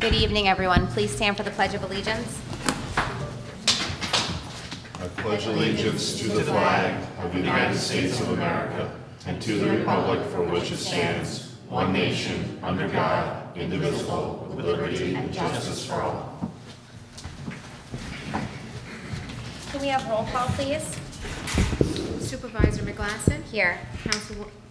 Good evening, everyone. Please stand for the Pledge of Allegiance. I pledge allegiance to the flag of the United States of America and to the republic for which it stands, one nation, under God, indivisible, with liberty and justice for all. Can we have roll call, please? Supervisor McGlasson? Here.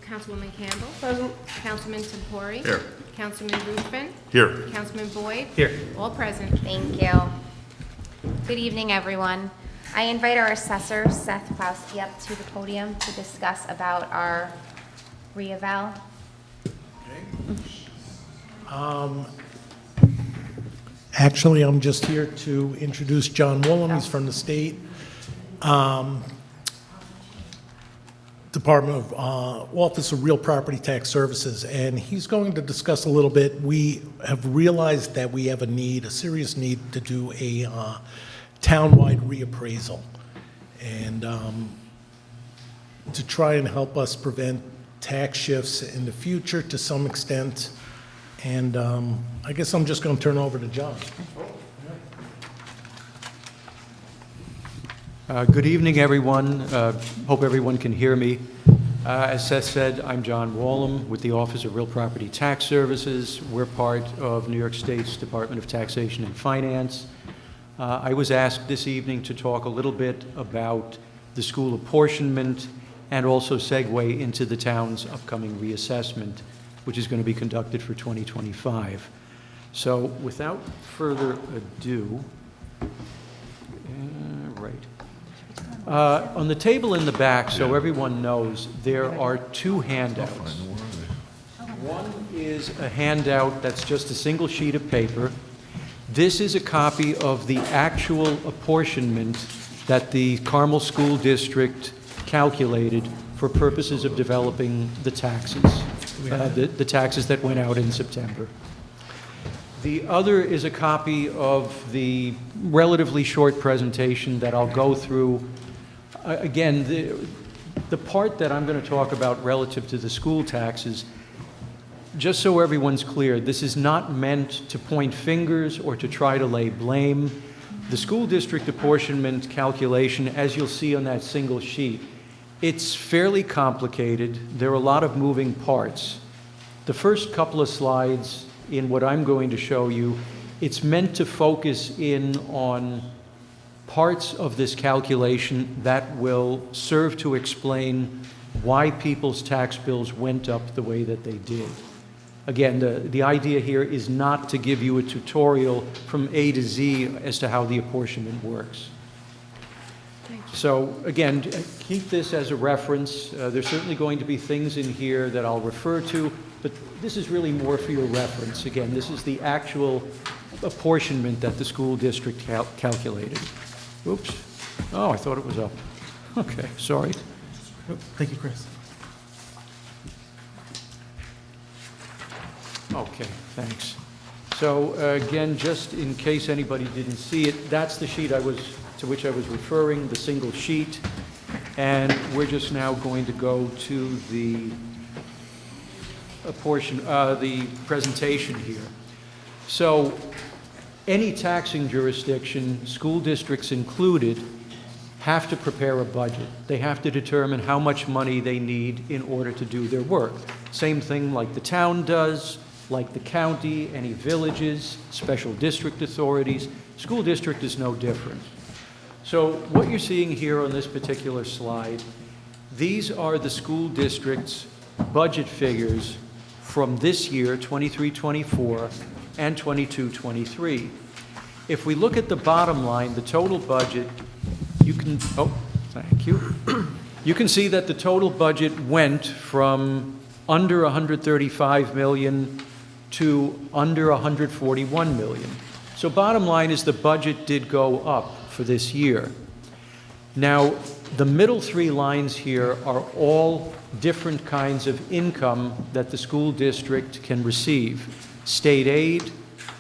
Councilwoman Campbell? Present. Councilman Tempori? Here. Councilman Ruthven? Here. Councilman Boyd? Here. All present. Thank you. Good evening, everyone. I invite our assessor, Seth Plowski, up to the podium to discuss about our re-eval. Actually, I'm just here to introduce John Woolham. He's from the state Department of Office of Real Property Tax Services, and he's going to discuss a little bit. We have realized that we have a serious need to do a townwide reappraisal, and to try and help us prevent tax shifts in the future to some extent. And I guess I'm just going to turn over to John. Good evening, everyone. Hope everyone can hear me. As Seth said, I'm John Woolham with the Office of Real Property Tax Services. We're part of New York State's Department of Taxation and Finance. I was asked this evening to talk a little bit about the school apportionment and also segue into the town's upcoming reassessment, which is going to be conducted for 2025. So without further ado, on the table in the back, so everyone knows, there are two handouts. One is a handout that's just a single sheet of paper. This is a copy of the actual apportionment that the Carmel School District calculated for purposes of developing the taxes, the taxes that went out in September. The other is a copy of the relatively short presentation that I'll go through. Again, the part that I'm going to talk about relative to the school taxes, just so everyone's clear, this is not meant to point fingers or to try to lay blame. The school district apportionment calculation, as you'll see on that single sheet, it's fairly complicated. There are a lot of moving parts. The first couple of slides in what I'm going to show you, it's meant to focus in on parts of this calculation that will serve to explain why people's tax bills went up the way that they did. Again, the idea here is not to give you a tutorial from A to Z as to how the apportionment works. So again, keep this as a reference. There's certainly going to be things in here that I'll refer to, but this is really more for your reference. Again, this is the actual apportionment that the school district calculated. Oops. Oh, I thought it was up. Okay, sorry. Thank you, Chris. Okay, thanks. So again, just in case anybody didn't see it, that's the sheet to which I was referring, the single sheet. And we're just now going to go to the the presentation here. So any taxing jurisdiction, school districts included, have to prepare a budget. They have to determine how much money they need in order to do their work. Same thing like the town does, like the county, any villages, special district authorities. School district is no different. So what you're seeing here on this particular slide, these are the school district's budget figures from this year, 23-24, and 22-23. If we look at the bottom line, the total budget, you can, oh, thank you. You can see that the total budget went from under 135 million to under 141 million. So bottom line is the budget did go up for this year. Now, the middle three lines here are all different kinds of income that the school district can receive. State aid,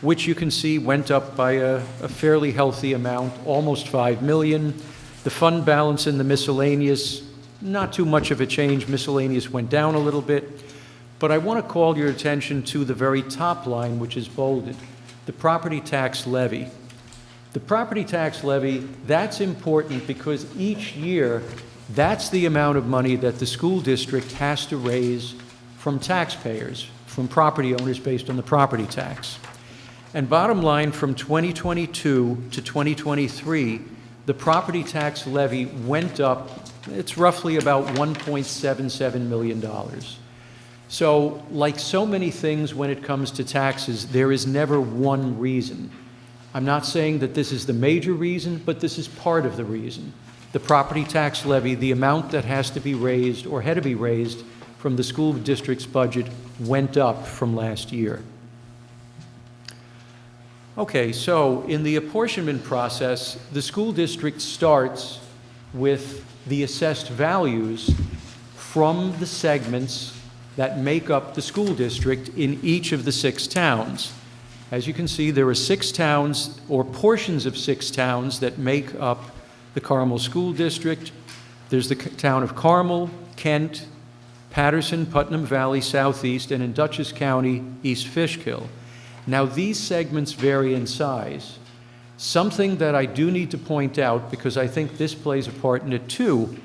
which you can see went up by a fairly healthy amount, almost 5 million. The fund balance in the miscellaneous, not too much of a change. Miscellaneous went down a little bit. But I want to call your attention to the very top line, which is bolded. the property tax levy. The property tax levy, that's important because each year, that's the amount of money that the school district has to raise from taxpayers, from property owners based on the property tax. And bottom line, from 2022 to 2023, the property tax levy went up, it's roughly about $1.77 million. So, like so many things when it comes to taxes, there is never one reason. I'm not saying that this is the major reason, but this is part of the reason. The property tax levy, the amount that has to be raised or had to be raised from the school district's budget, went up from last year. Okay, so in the apportionment process, the school district starts with the assessed values from the segments that make up the school district in each of the 6 towns. As you can see, there are 6 towns or portions of 6 towns that make up the Carmel School District. There's the town of Carmel, Kent, Patterson, Putnam Valley, Southeast, and in Dutchess County, East Fishkill. Now, these segments vary in size. Something that I do need to point out, because I think this plays a part in it too,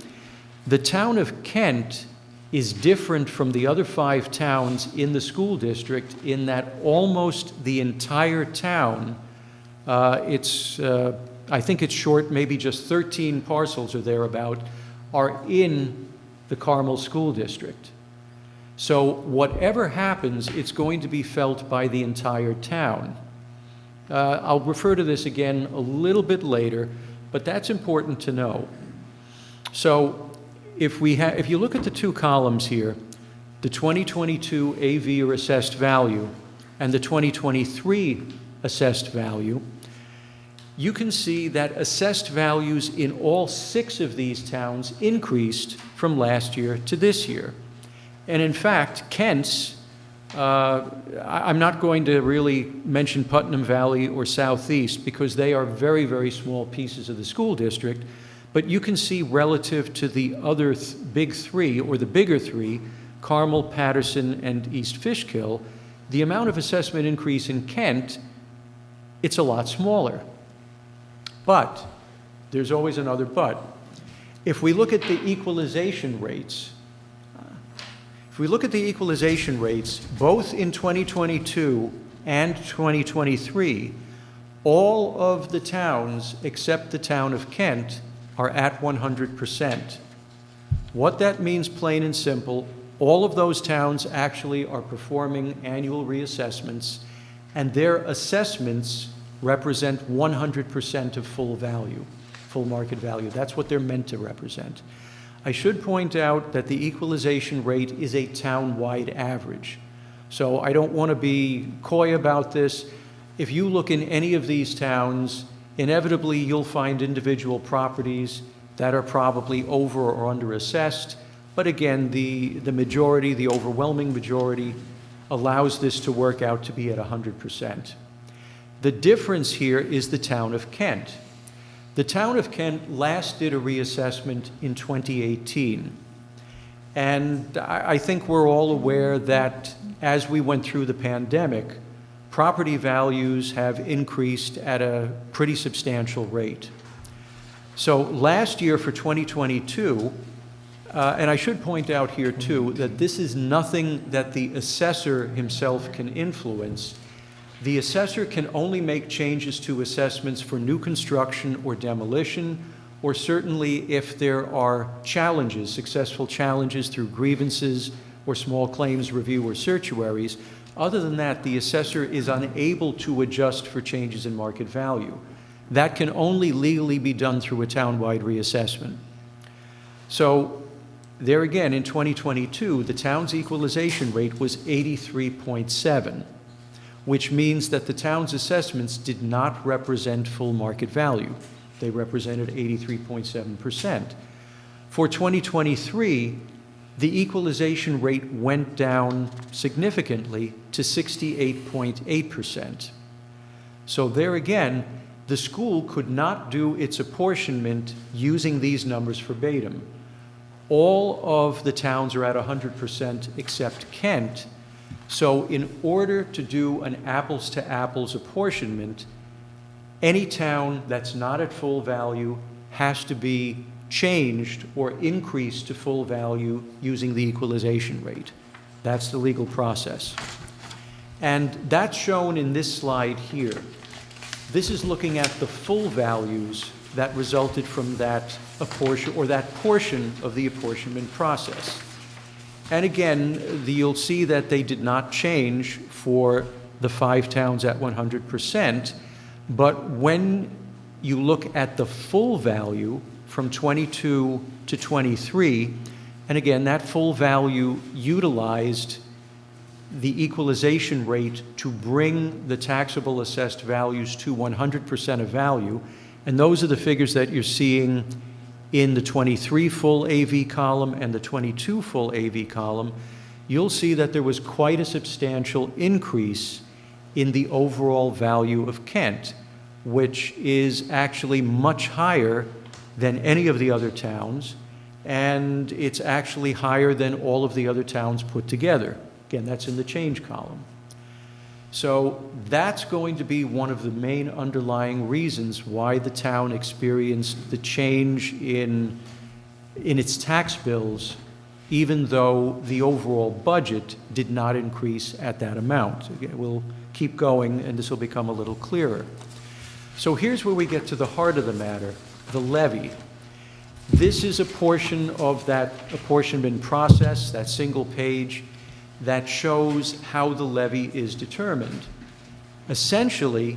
the town of Kent is different from the other 5 towns in the school district in that almost the entire town, I think it's short, maybe just 13 parcels or thereabout, are in the Carmel School District. So whatever happens, it's going to be felt by the entire town. I'll refer to this again a little bit later, but that's important to know. So if you look at the 2 columns here, the 2022 AV or assessed value and the 2023 assessed value, you can see that assessed values in all 6 of these towns increased from last year to this year. And in fact, Kent's, I'm not going to really mention Putnam Valley or Southeast because they are very, very small pieces of the school district, but you can see relative to the other big 3 or the bigger 3, Carmel, Patterson, and East Fishkill, the amount of assessment increase in Kent, it's a lot smaller. But there's always another but. If we look at the equalization rates, both in 2022 and 2023, all of the towns except the town of Kent are at 100%. What that means, plain and simple, all of those towns actually are performing annual reassessments, and their assessments represent 100% of full value, full market value. That's what they're meant to represent. I should point out that the equalization rate is a town-wide average. So I don't want to be coy about this. If you look in any of these towns, inevitably you'll find individual properties that are probably over or under assessed. But again, the majority, the overwhelming majority, allows this to work out to be at 100%. The difference here is the town of Kent. The town of Kent last did a reassessment in 2018. And I think we're all aware that as we went through the pandemic, property values have increased at a pretty substantial rate. So last year for 2022, and I should point out here too, that this is nothing that the assessor himself can influence. The assessor can only make changes to assessments for new construction or demolition, or certainly if there are challenges, successful challenges through grievances or small claims review or certiorari's. Other than that, the assessor is unable to adjust for changes in market value. That can only legally be done through a town-wide reassessment. So there again, in 2022, the town's equalization rate was 83.7. which means that the town's assessments did not represent full market value. They represented 83.7%. For 2023, the equalization rate went down significantly to 68.8%. So there again, the school could not do its apportionment using these numbers verbatim. All of the towns are at 100% except Kent, So in order to do an apples-to-apples apportionment, any town that's not at full value has to be changed or increased to full value using the equalization rate. That's the legal process. And that's shown in this slide here. This is looking at the full values that resulted from that apportion, or that portion of the apportionment process. And again, you'll see that they did not change for the 5 towns at 100%, but when you look at the full value from 22 to 23, and again, that full value utilized the equalization rate to bring the taxable assessed values to 100% of value, and those are the figures that you're seeing in the 23 full AV column and the 22 full AV column. You'll see that there was quite a substantial increase in the overall value of Kent, which is actually much higher than any of the other towns, and it's actually higher than all of the other towns put together. Again, that's in the change column. So that's going to be one of the main underlying reasons why the town experienced the change in its tax bills, even though the overall budget did not increase at that amount. Again, we'll keep going, and this will become a little clearer. So here's where we get to the heart of the matter, the levy. This is a portion of that apportionment process, that single page, that shows how the levy is determined. Essentially,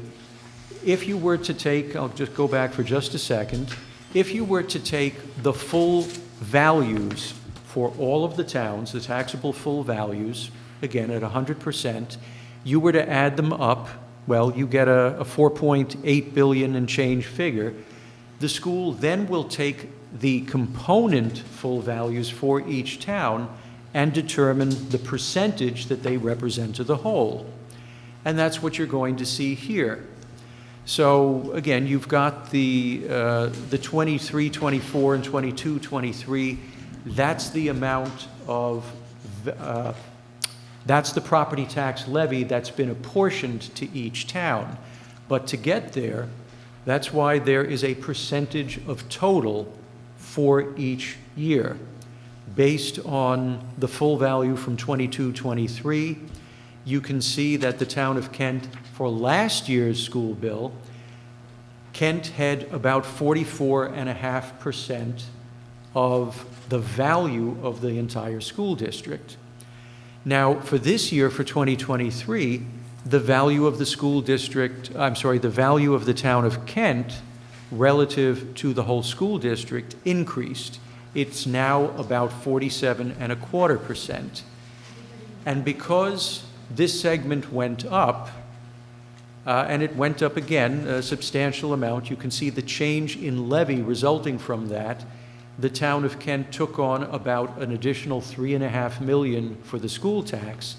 if you were to take, I'll just go back for just a second, if you were to take the full values for all of the towns, the taxable full values, again at 100%, you were to add them up, well, you get a 4.8 billion and change figure. The school then will take the component full values for each town and determine the percentage that they represent to the whole. And that's what you're going to see here. So again, you've got the 23, 24, and 22, 23. That's the amount of, that's the property tax levy that's been apportioned to each town. But to get there, that's why there is a percentage of total for each year, based on the full value from 22, 23. You can see that the town of Kent, for last year's school bill, Kent had about 44.5% of the value of the entire school district. Now, for this year, for 2023, the value of the school district, the value of the town of Kent relative to the whole school district increased. It's now about 47.25%. And because this segment went up, and it went up again, a substantial amount, you can see the change in levy resulting from that. The town of Kent took on about an additional $3.5 million for the school tax.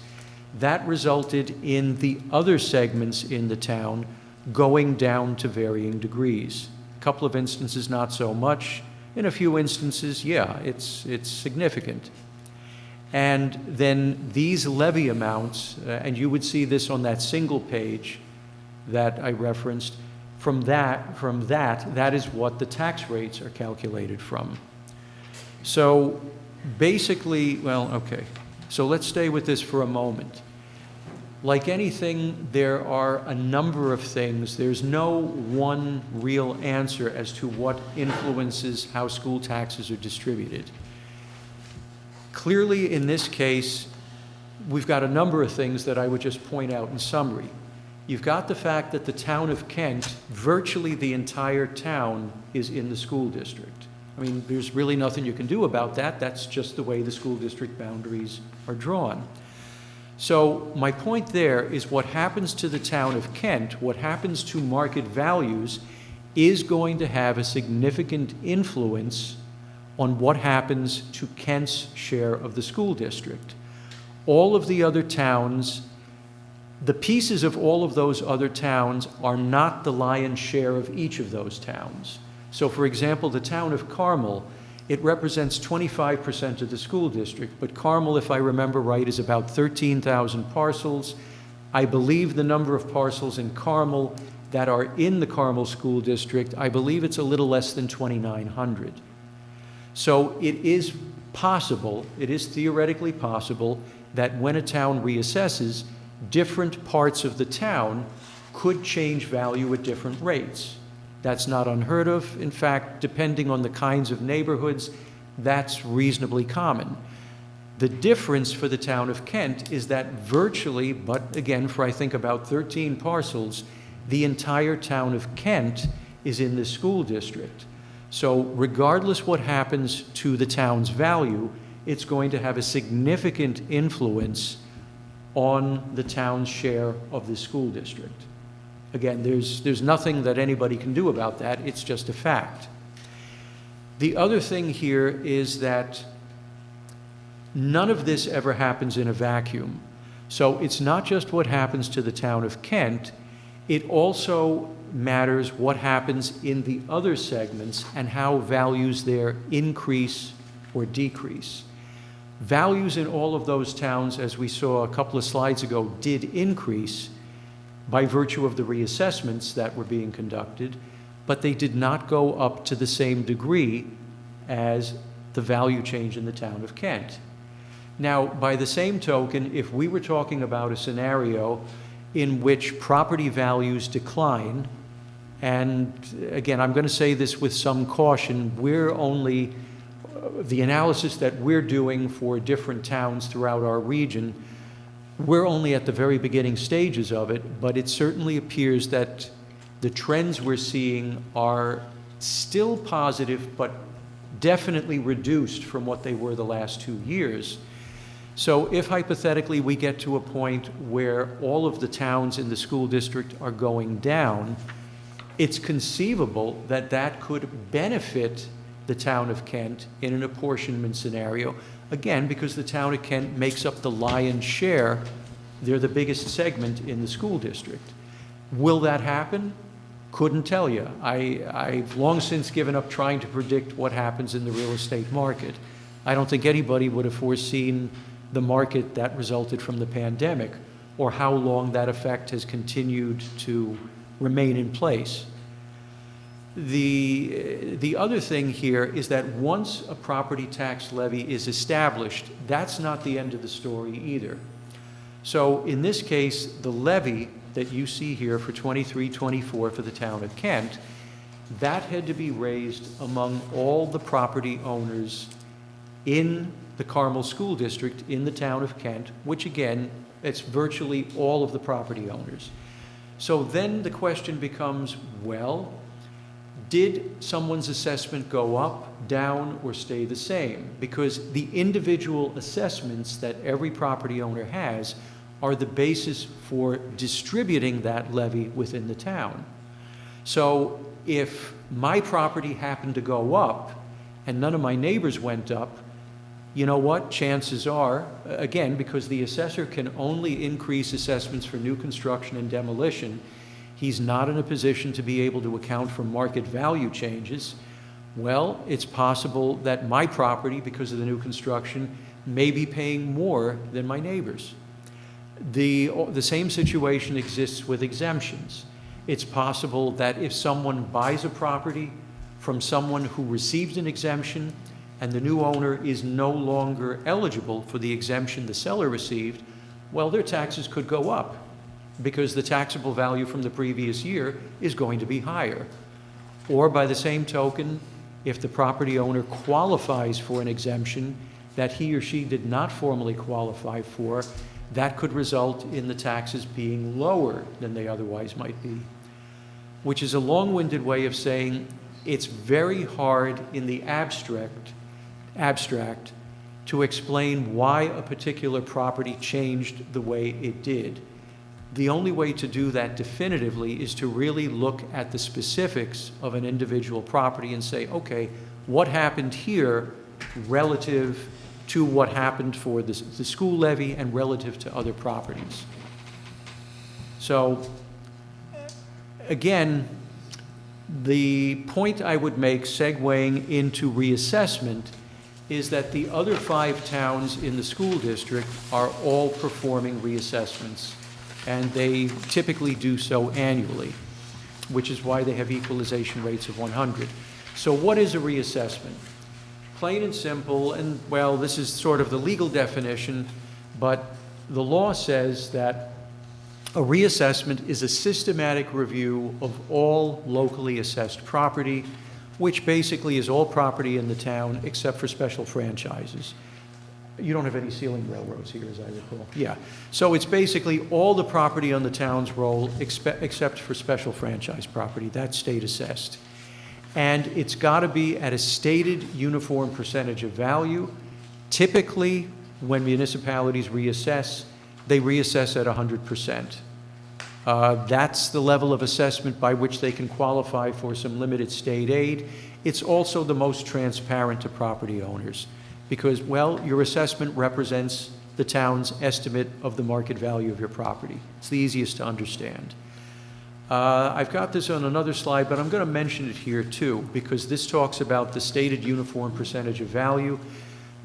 That resulted in the other segments in the town going down to varying degrees. A couple of instances, not so much. In a few instances, yeah, it's significant. And then these levy amounts, and you would see this on that single page that I referenced, from that is what the tax rates are calculated from. So basically, well, okay, so let's stay with this for a moment. Like anything, there are a number of things. There's no one real answer as to what influences how school taxes are distributed. Clearly, in this case, we've got a number of things that I would just point out in summary. You've got the fact that the town of Kent, virtually the entire town, is in the school district. I mean, there's really nothing you can do about that. That's just the way the school district boundaries are drawn. So my point there is what happens to the town of Kent, what happens to market values, is going to have a significant influence on what happens to Kent's share of the school district. All of the other towns, the pieces of all of those other towns are not the lion's share of each of those towns. So for example, the town of Carmel It represents 25% of the school district, but Carmel, if I remember right, is about 13,000 parcels. I believe the number of parcels in Carmel that are in the Carmel School District, I believe it's a little less than 2,900. So it is possible, it is theoretically possible, that when a town reassesses, different parts of the town could change value at different rates. That's not unheard of. In fact, depending on the kinds of neighborhoods, that's reasonably common. The difference for the town of Kent is that virtually, but again, for I think about 13 parcels, the entire town of Kent is in the school district. So regardless what happens to the town's value, it's going to have a significant influence on the town's share of the school district. Again, there's nothing that anybody can do about that. It's just a fact. The other thing here is that none of this ever happens in a vacuum. So it's not just what happens to the town of Kent, it also matters what happens in the other segments and how values there increase or decrease. Values in all of those towns, as we saw a couple of slides ago, did increase by virtue of the reassessments that were being conducted, but they did not go up to the same degree as the value change in the town of Kent. Now, by the same token, if we were talking about a scenario in which property values decline, and again, I'm going to say this with some caution, we're only, the analysis that we're doing for different towns throughout our region, we're only at the very beginning stages of it, but it certainly appears that the trends we're seeing are still positive, but definitely reduced from what they were the last 2 years. So if hypothetically we get to a point where all of the towns in the school district are going down, it's conceivable that that could benefit the town of Kent in an apportionment scenario, again, because the town of Kent makes up the lion's share. They're the biggest segment in the school district. Will that happen? Couldn't tell you. I've long since given up trying to predict what happens in the real estate market. I don't think anybody would have foreseen the market that resulted from the pandemic or how long that effect has continued to remain in place. The other thing here is that once a property tax levy is established, that's not the end of the story either. So in this case, the levy that you see here for 23-24 for the town of Kent, that had to be raised among all the property owners in the Carmel School District in the town of Kent, which again, it's virtually all of the property owners. So then the question becomes, well, did someone's assessment go up, down, or stay the same? Because the individual assessments that every property owner has are the basis for distributing that levy within the town. So if my property happened to go up and none of my neighbors went up, you know what? Chances are, again, because the assessor can only increase assessments for new construction and demolition, he's not in a position to be able to account for market value changes. Well, it's possible that my property, because of the new construction, may be paying more than my neighbors. The same situation exists with exemptions. It's possible that if someone buys a property from someone who received an exemption and the new owner is no longer eligible for the exemption the seller received, well, their taxes could go up because the taxable value from the previous year is going to be higher. Or by the same token, if the property owner qualifies for an exemption that he or she did not formally qualify for, that could result in the taxes being lower than they otherwise might be, which is a long-winded way of saying it's very hard in the abstract to explain why a particular property changed the way it did. The only way to do that definitively is to really look at the specifics of an individual property and say, okay, what happened here relative to what happened for the school levy and relative to other properties. So, again, The point I would make segueing into reassessment is that the other 5 towns in the school district are all performing reassessments, and they typically do so annually, which is why they have equalization rates of 100. So what is a reassessment? Plain and simple, and well, this is sort of the legal definition, but the law says that a reassessment is a systematic review of all locally assessed property, which basically is all property in the town except for special franchises. You don't have any ceiling railroads here, as I recall. Yeah. So it's basically all the property on the town's roll except for special franchise property. That's state assessed. And it's got to be at a stated uniform percentage of value. Typically, when municipalities reassess, they reassess at 100%. That's the level of assessment by which they can qualify for some limited state aid. It's also the most transparent to property owners because, well, your assessment represents the town's estimate of the market value of your property. It's the easiest to understand. I've got this on another slide, but I'm going to mention it here too because this talks about the stated uniform percentage of value.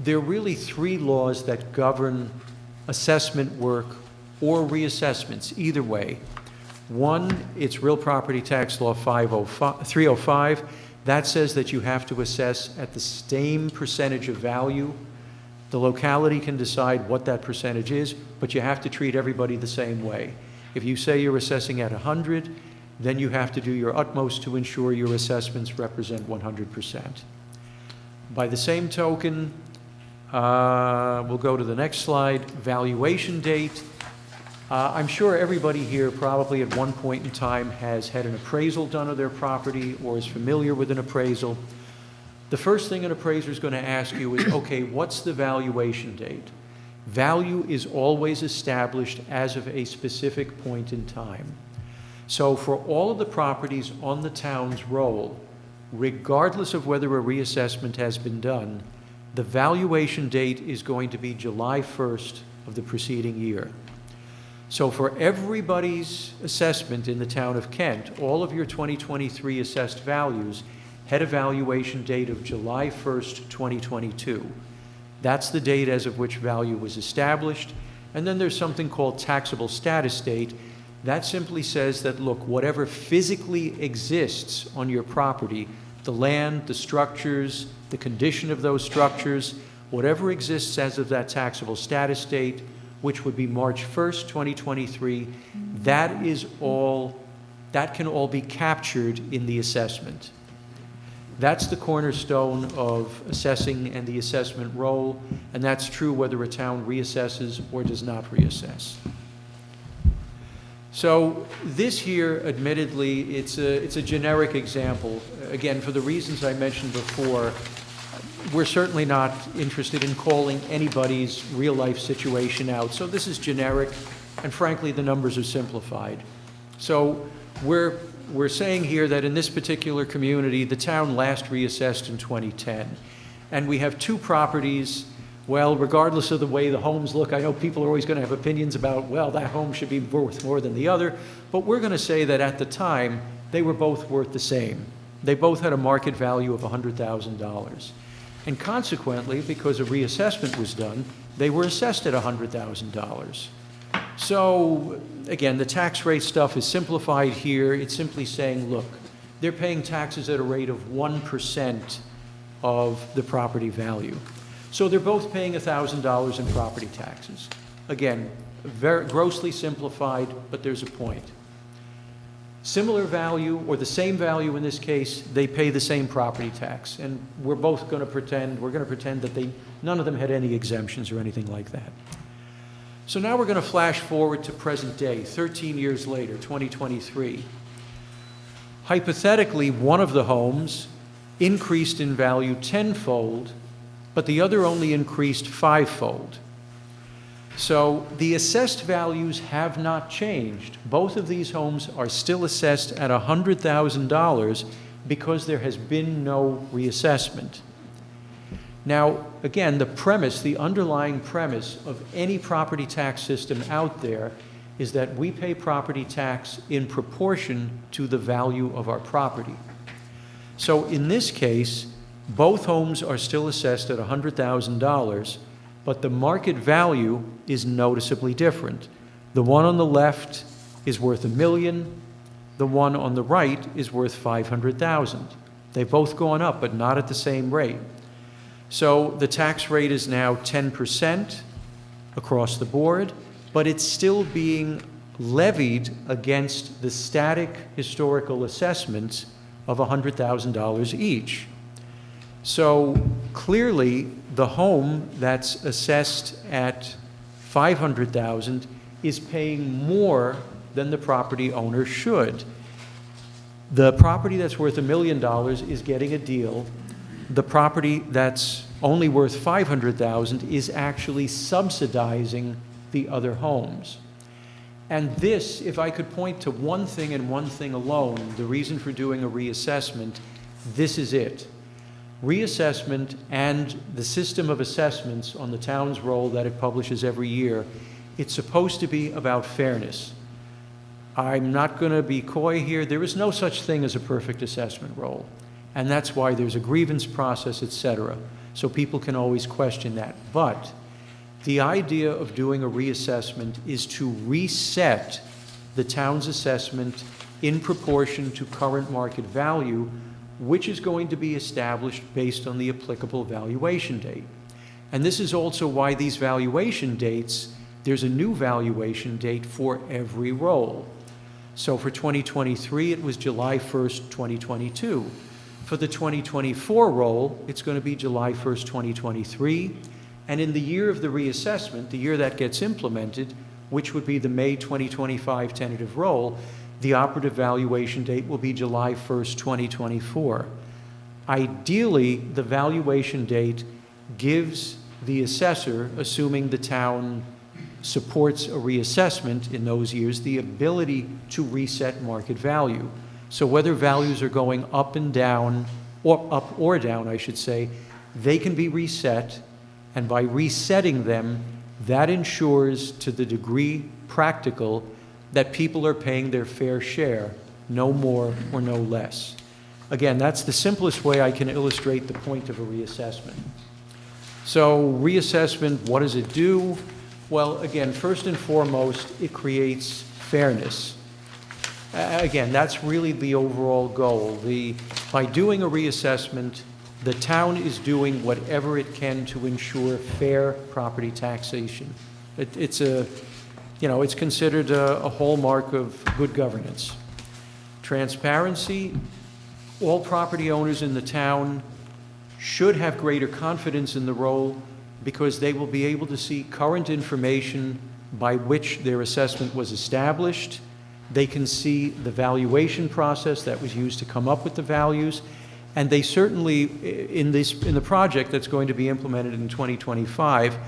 There are really 3 laws that govern assessment work or reassessments, either way. One, it's Real Property Tax Law 305. That says that you have to assess at the same percentage of value. The locality can decide what that percentage is, but you have to treat everybody the same way. If you say you're assessing at 100, then you have to do your utmost to ensure your assessments represent 100%. By the same token, we'll go to the next slide, valuation date. I'm sure everybody here probably at one point in time has had an appraisal done of their property or is familiar with an appraisal. The first thing an appraiser is going to ask you is, okay, what's the valuation date? Value is always established as of a specific point in time. So for all of the properties on the town's roll, regardless of whether a reassessment has been done, the valuation date is going to be July 1st of the preceding year. So for everybody's assessment in the town of Kent, all of your 2023 assessed values had a valuation date of July 1st, 2022. That's the date as of which value was established. And then there's something called taxable status date. That simply says that, look, whatever physically exists on your property, the land, the structures, the condition of those structures, whatever exists as of that taxable status date, which would be March 1st, 2023, that can all be captured in the assessment. That's the cornerstone of assessing and the assessment role, and that's true whether a town reassesses or does not reassess. So this here, admittedly, it's a generic example. Again, for the reasons I mentioned before, we're certainly not interested in calling anybody's real-life situation out. So this is generic, and frankly, the numbers are simplified. So we're saying here that in this particular community, the town last reassessed in 2010. And we have 2 properties. Well, regardless of the way the homes look, I know people are always going to have opinions about, well, that home should be worth more than the other. But we're going to say that at the time, they were both worth the same. They both had a market value of $100,000. And consequently, because a reassessment was done, they were assessed at $100,000. So again, the tax rate stuff is simplified here. It's simply saying, look, they're paying taxes at a rate of 1% of the property value. So they're both paying $1,000 in property taxes. Again, very grossly simplified, but there's a point. Similar value, or the same value in this case, they pay the same property tax. And we're both going to pretend, that none of them had any exemptions or anything like that. So now we're going to flash forward to present day, 13 years later, 2023. Hypothetically, one of the homes increased in value tenfold, but the other only increased fivefold. So the assessed values have not changed. Both of these homes are still assessed at $100,000 because there has been no reassessment. Now, again, the underlying premise of any property tax system out there is that we pay property tax in proportion to the value of our property. So in this case, both homes are still assessed at $100,000, but the market value is noticeably different. The one on the left is worth $1 million. The one on the right is worth $500,000. They've both gone up, but not at the same rate. So the tax rate is now 10% across the board, but it's still being levied against the static historical assessments of $100,000 each. So clearly, the home that's assessed at $500,000 is paying more than the property owner should. The property that's worth $1 million is getting a deal. The property that's only worth $500,000 is actually subsidizing the other homes. And this, if I could point to one thing and one thing alone, the reason for doing a reassessment, this is it. Reassessment and the system of assessments on the town's roll that it publishes every year, it's supposed to be about fairness. I'm not going to be coy here. There is no such thing as a perfect assessment roll. And that's why there's a grievance process, et cetera. So people can always question that. But the idea of doing a reassessment is to reset the town's assessment in proportion to current market value, which is going to be established based on the applicable valuation date. And this is also why these valuation dates, there's a new valuation date for every roll. So for 2023, it was July 1st, 2022. For the 2024 roll, it's going to be July 1st, 2023. And in the year of the reassessment, the year that gets implemented, which would be the May 2025 tentative roll, the operative valuation date will be July 1st, 2024. Ideally, the valuation date gives the assessor, assuming the town supports a reassessment in those years, the ability to reset market value. So whether values are going up and down, or up or down, I should say, they can be reset, and by resetting them, that ensures to the degree practical that people are paying their fair share, no more or no less. Again, that's the simplest way I can illustrate the point of a reassessment. So reassessment, what does it do? Well, again, first and foremost, it creates fairness. Again, that's really the overall goal. By doing a reassessment, the town is doing whatever it can to ensure fair property taxation. It's considered a hallmark of good governance. Transparency, all property owners in the town should have greater confidence in the roll because they will be able to see current information by which their assessment was established. They can see the valuation process that was used to come up with the values. And they certainly, in the project that's going to be implemented in 2025,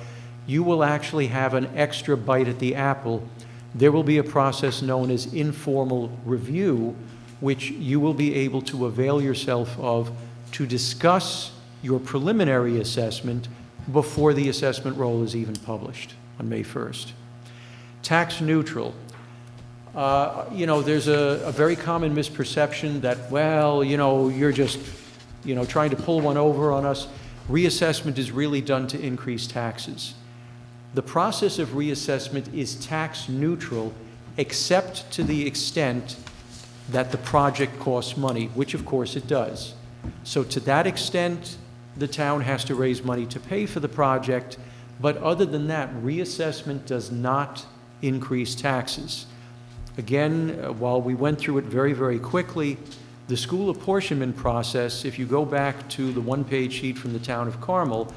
you will actually have an extra bite at the apple. There will be a process known as informal review, which you will be able to avail yourself of to discuss your preliminary assessment before the assessment roll is even published on May 1st. Tax neutral. There's a very common misperception that, well, you're just, trying to pull one over on us. Reassessment is really done to increase taxes. The process of reassessment is tax neutral, except to the extent that the project costs money, which of course it does. So to that extent, the town has to raise money to pay for the project, but other than that, reassessment does not increase taxes. Again, while we went through it very, very quickly, the school apportionment process, if you go back to the one-page sheet from the town of Carmel,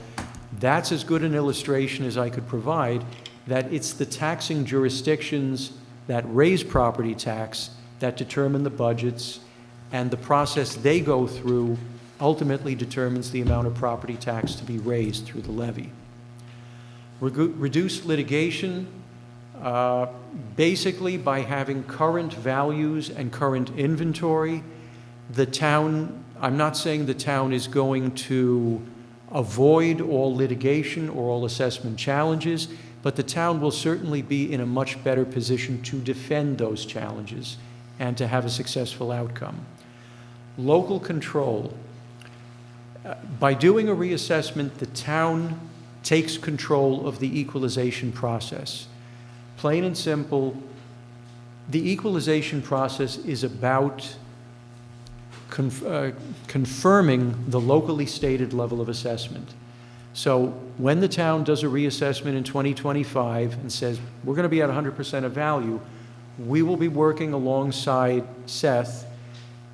that's as good an illustration as I could provide that it's the taxing jurisdictions that raise property tax that determine the budgets, and the process they go through ultimately determines the amount of property tax to be raised through the levy. Reduced litigation, basically by having current values and current inventory, the town, I'm not saying the town is going to avoid all litigation or all assessment challenges. but the town will certainly be in a much better position to defend those challenges and to have a successful outcome. Local control. By doing a reassessment, the town takes control of the equalization process. Plain and simple, the equalization process is about confirming the locally stated level of assessment. So when the town does a reassessment in 2025 and says, we're going to be at 100% of value, we will be working alongside Seth,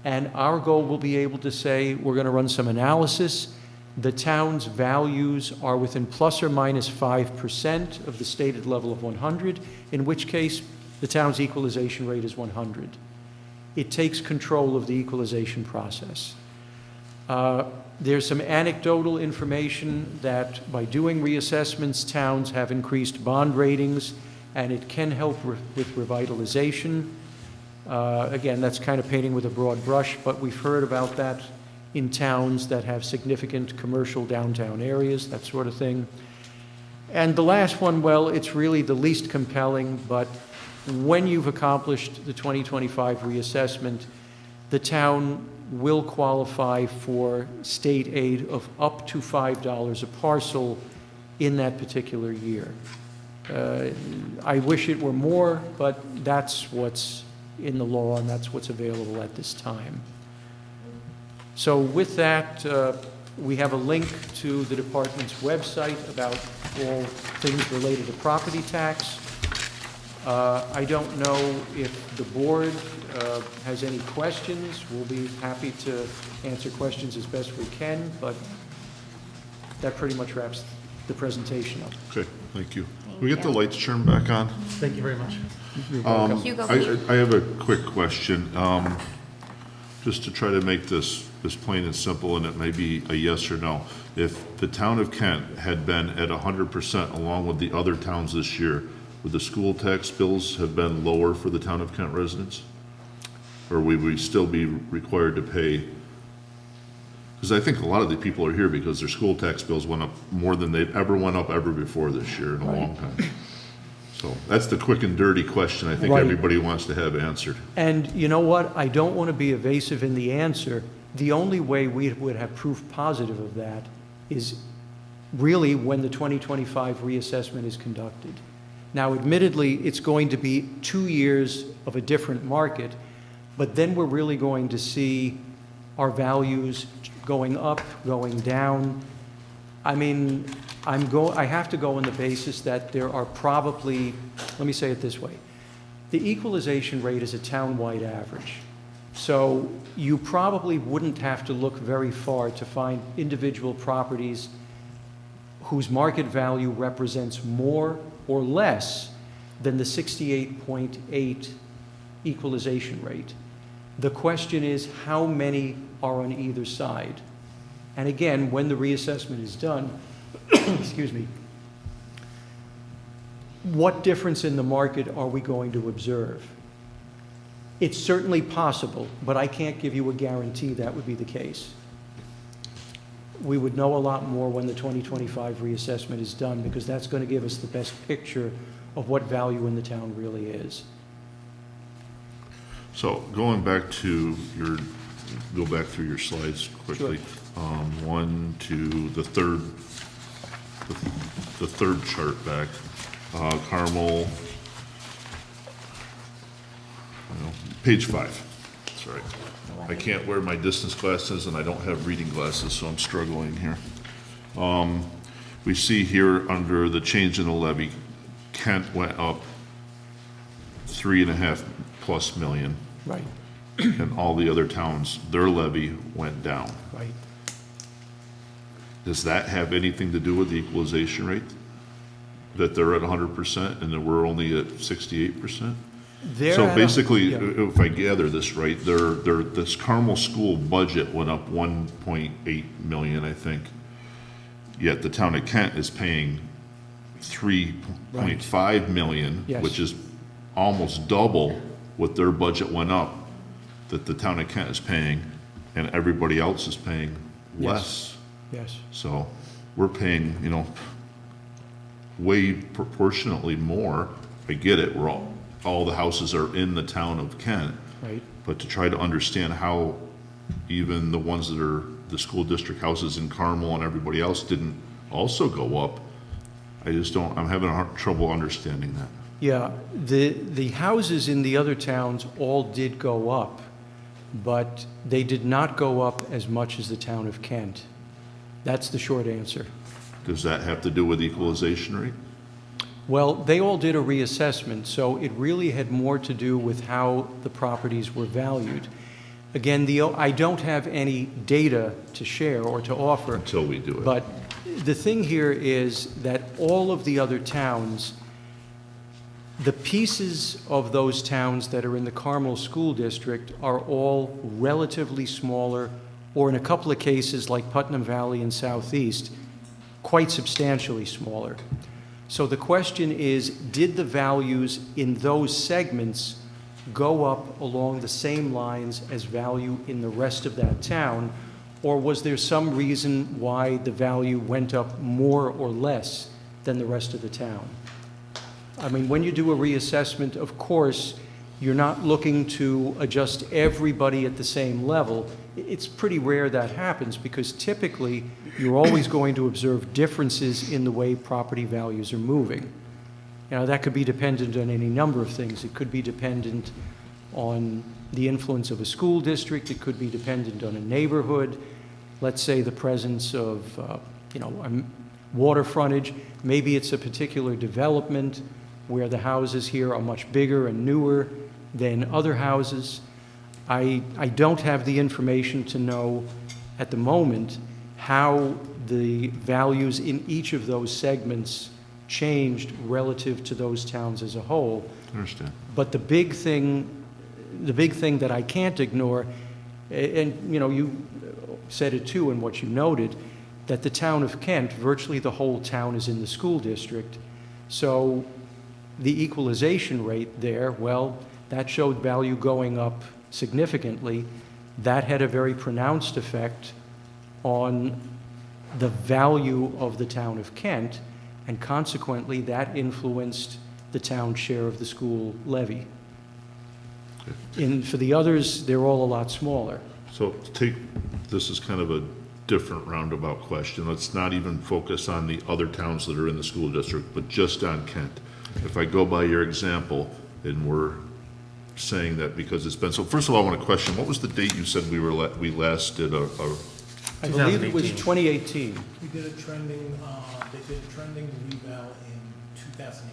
and our goal will be able to say, we're going to run some analysis. The town's values are within plus or minus 5% of the stated level of 100, in which case the town's equalization rate is 100. It takes control of the equalization process. There's some anecdotal information that by doing reassessments, towns have increased bond ratings, and it can help with revitalization. Again, that's kind of painting with a broad brush, but we've heard about that in towns that have significant commercial downtown areas, that sort of thing. And the last one, well, it's really the least compelling, but when you've accomplished the 2025 reassessment, the town will qualify for state aid of up to $5 a parcel in that particular year. I wish it were more, but that's what's in the law and that's what's available at this time. So with that, we have a link to the department's website about all things related to property tax. I don't know if the board has any questions. We'll be happy to answer questions as best we can, but that pretty much wraps the presentation up. Okay, thank you. Can we get the lights turned back on? Thank you very much. Hugo, please. I have a quick question, just to try to make this plain and simple, and it may be a yes or no. If the town of Kent had been at 100% along with the other towns this year, would the school tax bills have been lower for the town of Kent residents? Or would we still be required to pay? Because I think a lot of the people are here because their school tax bills went up more than they've ever went up ever before this year in a long time. So that's the quick and dirty question I think Right. everybody wants to have answered. And you know what? I don't want to be evasive in the answer. The only way we would have proof positive of that is really when the 2025 reassessment is conducted. Now, admittedly, it's going to be 2 years of a different market, but then we're really going to see our values going up, going down. I mean, I have to go on the basis that there are probably, let me say it this way, the equalization rate is a town-wide average. So you probably wouldn't have to look very far to find individual properties whose market value represents more or less than the 68.8 equalization rate. The question is, how many are on either side? And again, when the reassessment is done, excuse me, what difference in the market are we going to observe? It's certainly possible, but I can't give you a guarantee that would be the case. We would know a lot more when the 2025 reassessment is done, because that's going to give us the best picture of what value in the town really is. So going back to go back through your slides quickly. Sure. One to the third chart back. Carmel, page 5. Sorry. I can't wear my distance glasses and I don't have reading glasses, so I'm struggling here. We see here under the change in the levy, Kent went up 3.5+ million. Right, And all the other towns, their levy went down. right. Does that have anything to do with the equalization rate? That they're at 100% and that we're only at 68%? They're So at a- basically, yeah. if I gather this right, this Carmel school budget went up 1.8 million, I think. Yet the town of Kent is paying 3.5 million, Yes. which is almost double what their budget went up, that the town of Kent is paying, and everybody else is paying Yes. less. Yes, So we're paying, way proportionately more. I get it, we're all the houses are in the town of Kent. Right. But to try to understand how even the ones that are the school district houses in Carmel and everybody else didn't also go up, I just don't, I'm having trouble understanding that. Yeah, the houses in the other towns all did go up, but they did not go up as much as the town of Kent. That's the short answer. Does that have to do with equalization rate? Well, they all did a reassessment, so it really had more to do with how the properties were valued. Again, I don't have any data to share or to offer. Until we do it. But the thing here is that all of the other towns, the pieces of those towns that are in the Carmel School District are all relatively smaller, or in a couple of cases, like Putnam Valley and Southeast, quite substantially smaller. So the question is, did the values in those segments go up along the same lines as value in the rest of that town, or was there some reason why the value went up more or less than the rest of the town? I mean, when you do a reassessment, of course, you're not looking to adjust everybody at the same level. It's pretty rare that happens because typically you're always going to observe differences in the way property values are moving. Now, that could be dependent on any number of things. It could be dependent on the influence of a school district. It could be dependent on a neighborhood. Let's say the presence of, water frontage. Maybe it's a particular development where the houses here are much bigger and newer than other houses. I don't have the information to know at the moment how the values in each of those segments changed relative to those towns as a whole. I understand. But the big thing that I can't ignore, and you said it too in what you noted, that the town of Kent, virtually the whole town is in the school district. So the equalization rate there, well, that showed value going up significantly. That had a very pronounced effect on the value of the town of Kent, and consequently that influenced the town's share of the school levy. For the others, they're all a lot smaller. So this is kind of a different roundabout question. Let's not even focus on the other towns that are in the school district, but just on Kent. If I go by your example, and we're saying that because it's been, so first of all, I want to question, what was the date you said we last did I believe it was 2018. We did a trending, they did a trending reval in 2018.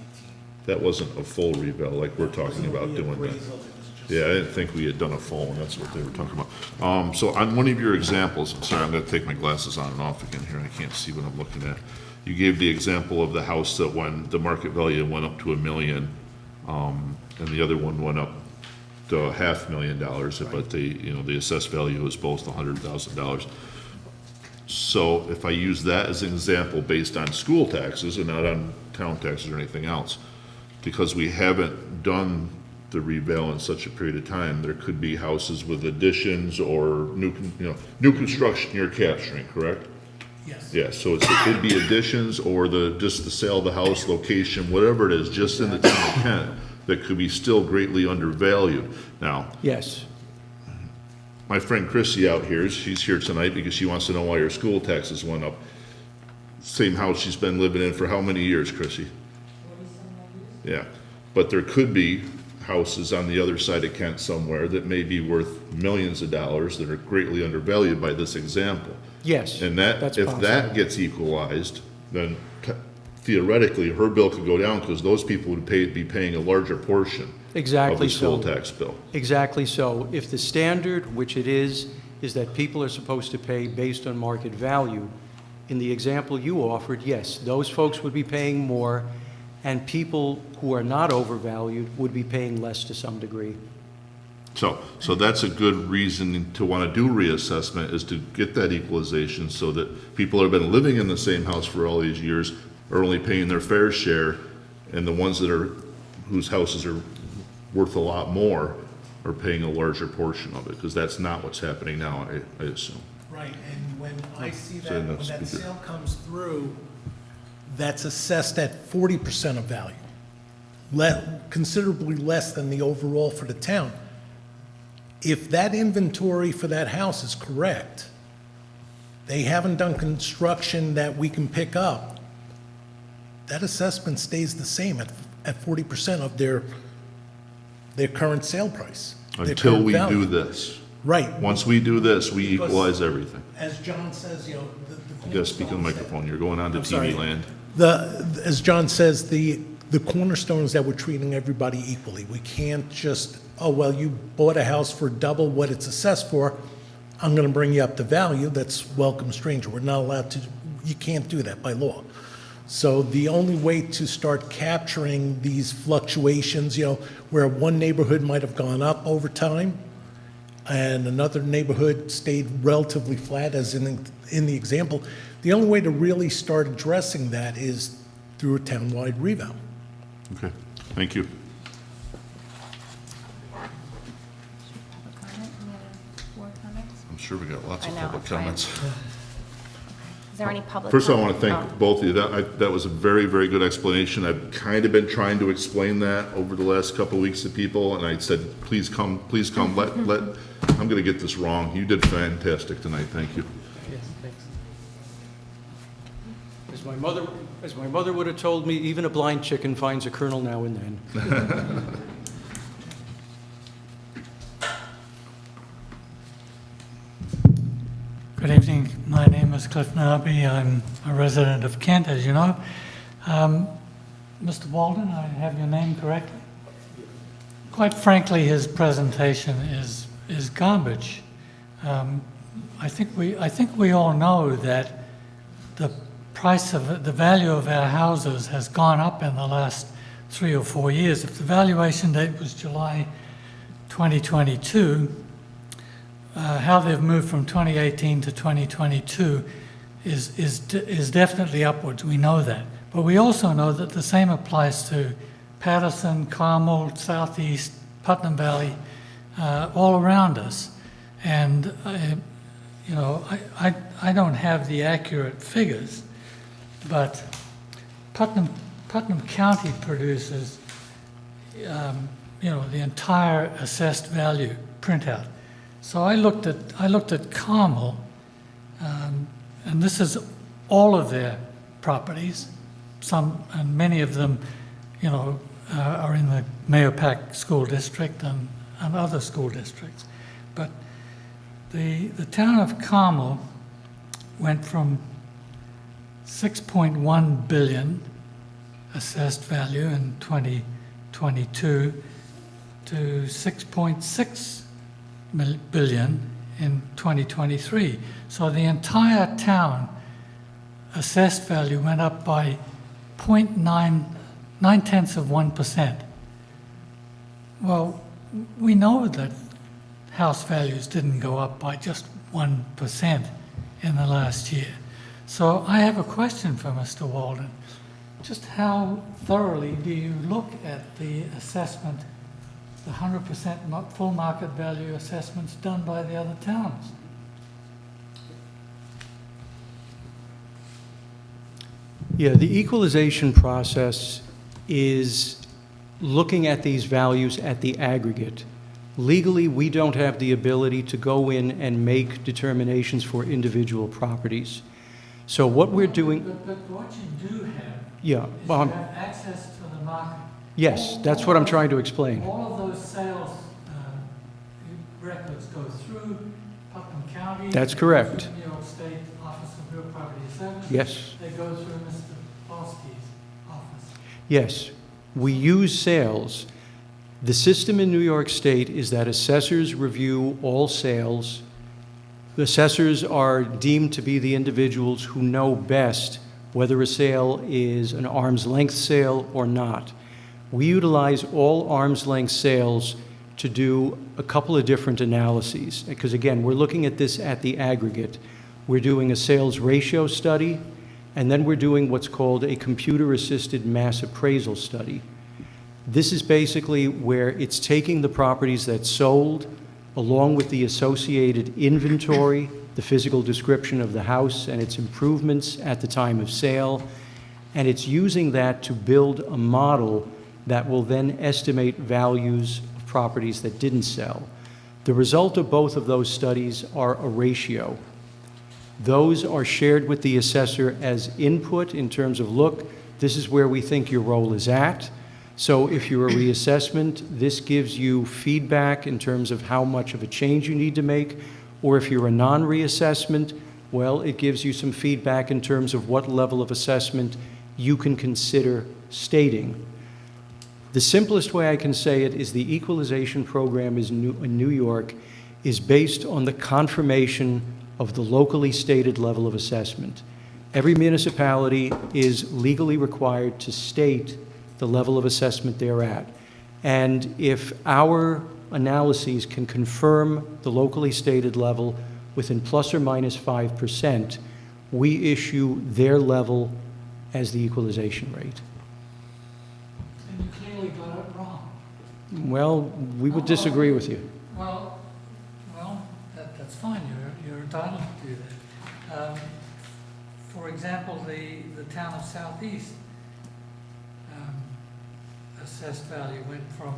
that wasn't a full reval like we're talking about doing that? Yeah, I didn't think we had done a full one, that's what they were talking about. So on one of your examples, I'm sorry, I'm gonna take my glasses on and off again here, I can't see what I'm looking at. You gave the example of the house that when the market value went up to $1 million, and the other one went up to $500,000, but the assessed value was both $100,000. So if I use that as an example based on school taxes and not on town taxes or anything else, because we haven't done the reval in such a period of time, there could be houses with additions or new construction you're capturing, correct? Yes. Yeah, so it could be additions or just the sale of the house, location, whatever it is, just in the town of Kent, that could be still greatly undervalued. Now, Yes. my friend Chrissy out here, she's here tonight because she wants to know why her school taxes went up. Same house she's been living in for how many years, Chrissy? 47 years. Yeah, but there could be houses on the other side of Kent somewhere that may be worth millions of dollars that are greatly undervalued by this example. Yes. And that's if possible. that gets equalized, then theoretically, her bill could go down because those people would be paying a larger portion of Exactly the school so. tax bill. Exactly so. If the standard, which it is that people are supposed to pay based on market value, in the example you offered, yes, those folks would be paying more, and people who are not overvalued would be paying less to some degree. So that's a good reason to want to do reassessment, is to get that equalization so that people that have been living in the same house for all these years are only paying their fair share, and the ones whose houses are worth a lot more are paying a larger portion of it, because that's not what's happening now, I assume. Right, and when I see So that, when that's that good. sale comes through, that's assessed at 40% of value, considerably less than the overall for the town. If that inventory for that house is correct, they haven't done construction that we can pick up, that assessment stays the same at 40% of their current sale price. their Until current we value. do this. Right. Once we do this, we Because- equalize everything. As John says, You gotta speak in the microphone, you're going on to I'm sorry. TV land. As John says, the cornerstone is that we're treating everybody equally. We can't just, oh, well, you bought a house for double what it's assessed for, I'm gonna bring you up to value, that's welcome stranger. We're not allowed to, you can't do that by law. So the only way to start capturing these fluctuations, where one neighborhood might have gone up over time, and another neighborhood stayed relatively flat, as in the example, the only way to really start addressing that is through a townwide revale. Okay, thank you. Public comment? Any other board comments? I'm sure we got lots of I know, public that's why I'm- comments. Is there any public? First, I want to comment? thank both of you. That was a very, very good explanation. I've kind of been trying to explain that over the last couple of weeks to people, and I said, please come, I'm going to get this wrong. You did fantastic tonight, thank you. Yes, thanks. As my mother would have told me, even a blind chicken finds a kernel now and then. Good evening. My name is Cliff Narby. I'm a resident of Kent, as you know. Mr. Walden, I have your name correctly? Quite frankly, his presentation is garbage. I think we all know that the price of the value of our houses has gone up in the last 3 or 4 years. If the valuation date was July 2022, how they've moved from 2018 to 2022 is definitely upwards. We know that. But we also know that the same applies to Patterson, Carmel, Southeast, Putnam Valley, all around us. And, I don't have the accurate figures, but Putnam County produces, the entire assessed value printout. So I looked at Carmel, and this is all of their properties. Some and many of them, are in the Mahopac School District and other school districts. But the town of Carmel went from 6.1 billion assessed value in 2022 to 6.6 billion in 2023. So the entire town assessed value went up by 0.9%. Well, we know that house values didn't go up by just 1% in the last year. So I have a question for Mr. Walden. Just how thoroughly do you look at the assessment, the 100% full market value assessments done by the other towns? Yeah, the equalization process is looking at these values at the aggregate. Legally, we don't have the ability to go in and make determinations for individual properties. So what we're doing, But what you do have yeah, is you have access to the market. yes, that's what I'm trying to explain. All of those sales records go through Putnam County. That's they go correct. through New York State Office of Real Property Assessment. Yes. They go through Mr. Polsky's office. Yes, we use sales. The system in New York State is that assessors review all sales. The assessors are deemed to be the individuals who know best whether a sale is an arm's length sale or not. We utilize all arm's length sales to do a couple of different analyses, because again, we're looking at this at the aggregate. We're doing a sales ratio study, and then we're doing what's called a computer-assisted mass appraisal study. This is basically where it's taking the properties that sold, along with the associated inventory, the physical description of the house and its improvements at the time of sale, and it's using that to build a model that will then estimate values of properties that didn't sell. The result of both of those studies are a ratio. Those are shared with the assessor as input in terms of, look, this is where we think your role is at. So if you're a reassessment, this gives you feedback in terms of how much of a change you need to make. Or if you're a non-reassessment, well, it gives you some feedback in terms of what level of assessment you can consider stating. The simplest way I can say it is the equalization program in New York is based on the confirmation of the locally stated level of assessment. Every municipality is legally required to state the level of assessment they're at. And if our analyses can confirm the locally stated level within plus or minus 5%, we issue their level as the equalization rate. And you clearly got it wrong. Well, we would disagree with you. Well, that's fine, you're entitled to do that. For example, the town of Southeast, assessed value went from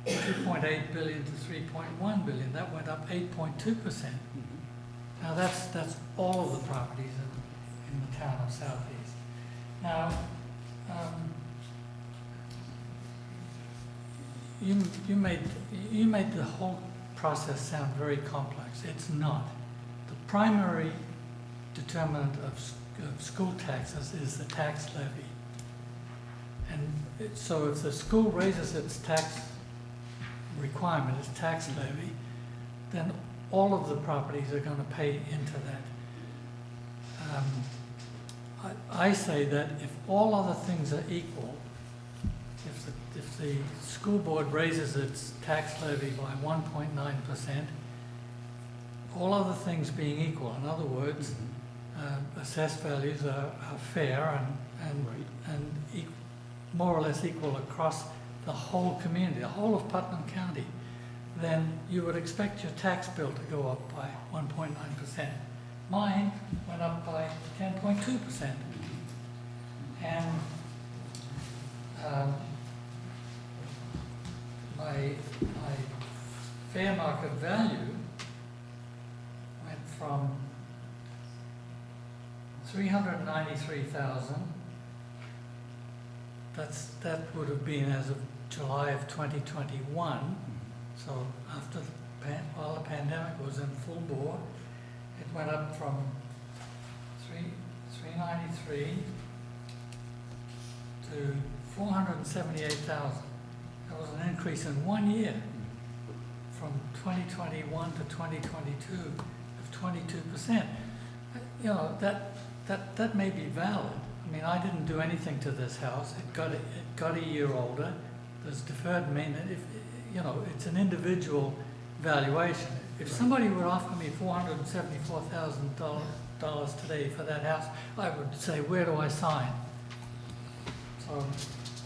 2.8 billion to 3.1 billion. That went up 8.2%. Now that's all of the properties in the town of Southeast. Now, you made the whole process sound very complex. It's not. The primary determinant of school taxes is the tax levy. And so if the school raises its tax requirement, its tax levy, then all of the properties are going to pay into that. I say that if all other things are equal, if the school board raises its tax levy by 1.9%, all other things being equal, in other words, assessed values are fair and more or less equal across the whole community, the whole of Putnam County, then you would expect your tax bill to go up by 1.9%. Mine went up by 10.2%. And my fair market value went from 393,000. That would have been as of July of 2021. So after while the pandemic was in full bore, it went up from 393 to 478,000. That was an increase in 1 year from 2021 to 2022 of 22%. You know, that may be valid. I mean, I didn't do anything to this house. It got a year older. There's deferred maintenance. You know, it's an individual valuation. If somebody would offer me $474,000 today for that house, I would say, where do I sign? So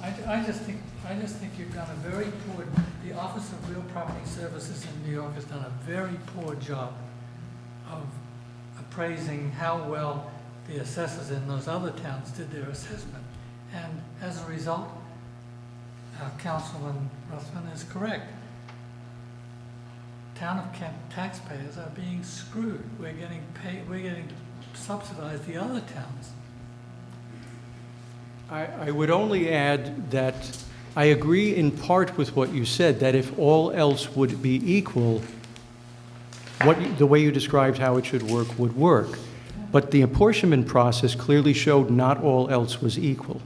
I just think you've done a very poor. The Office of Real Property Services in New York has done a very poor job of appraising how well the assessors in those other towns did their assessment. And as a result, Councilman Ruthven is correct. Town of Kent taxpayers are being screwed. We're getting to subsidize the other towns. I would only add that I agree in part with what you said, that if all else would be equal, the way you described how it should work would work. But the apportionment process clearly showed not all else was equal.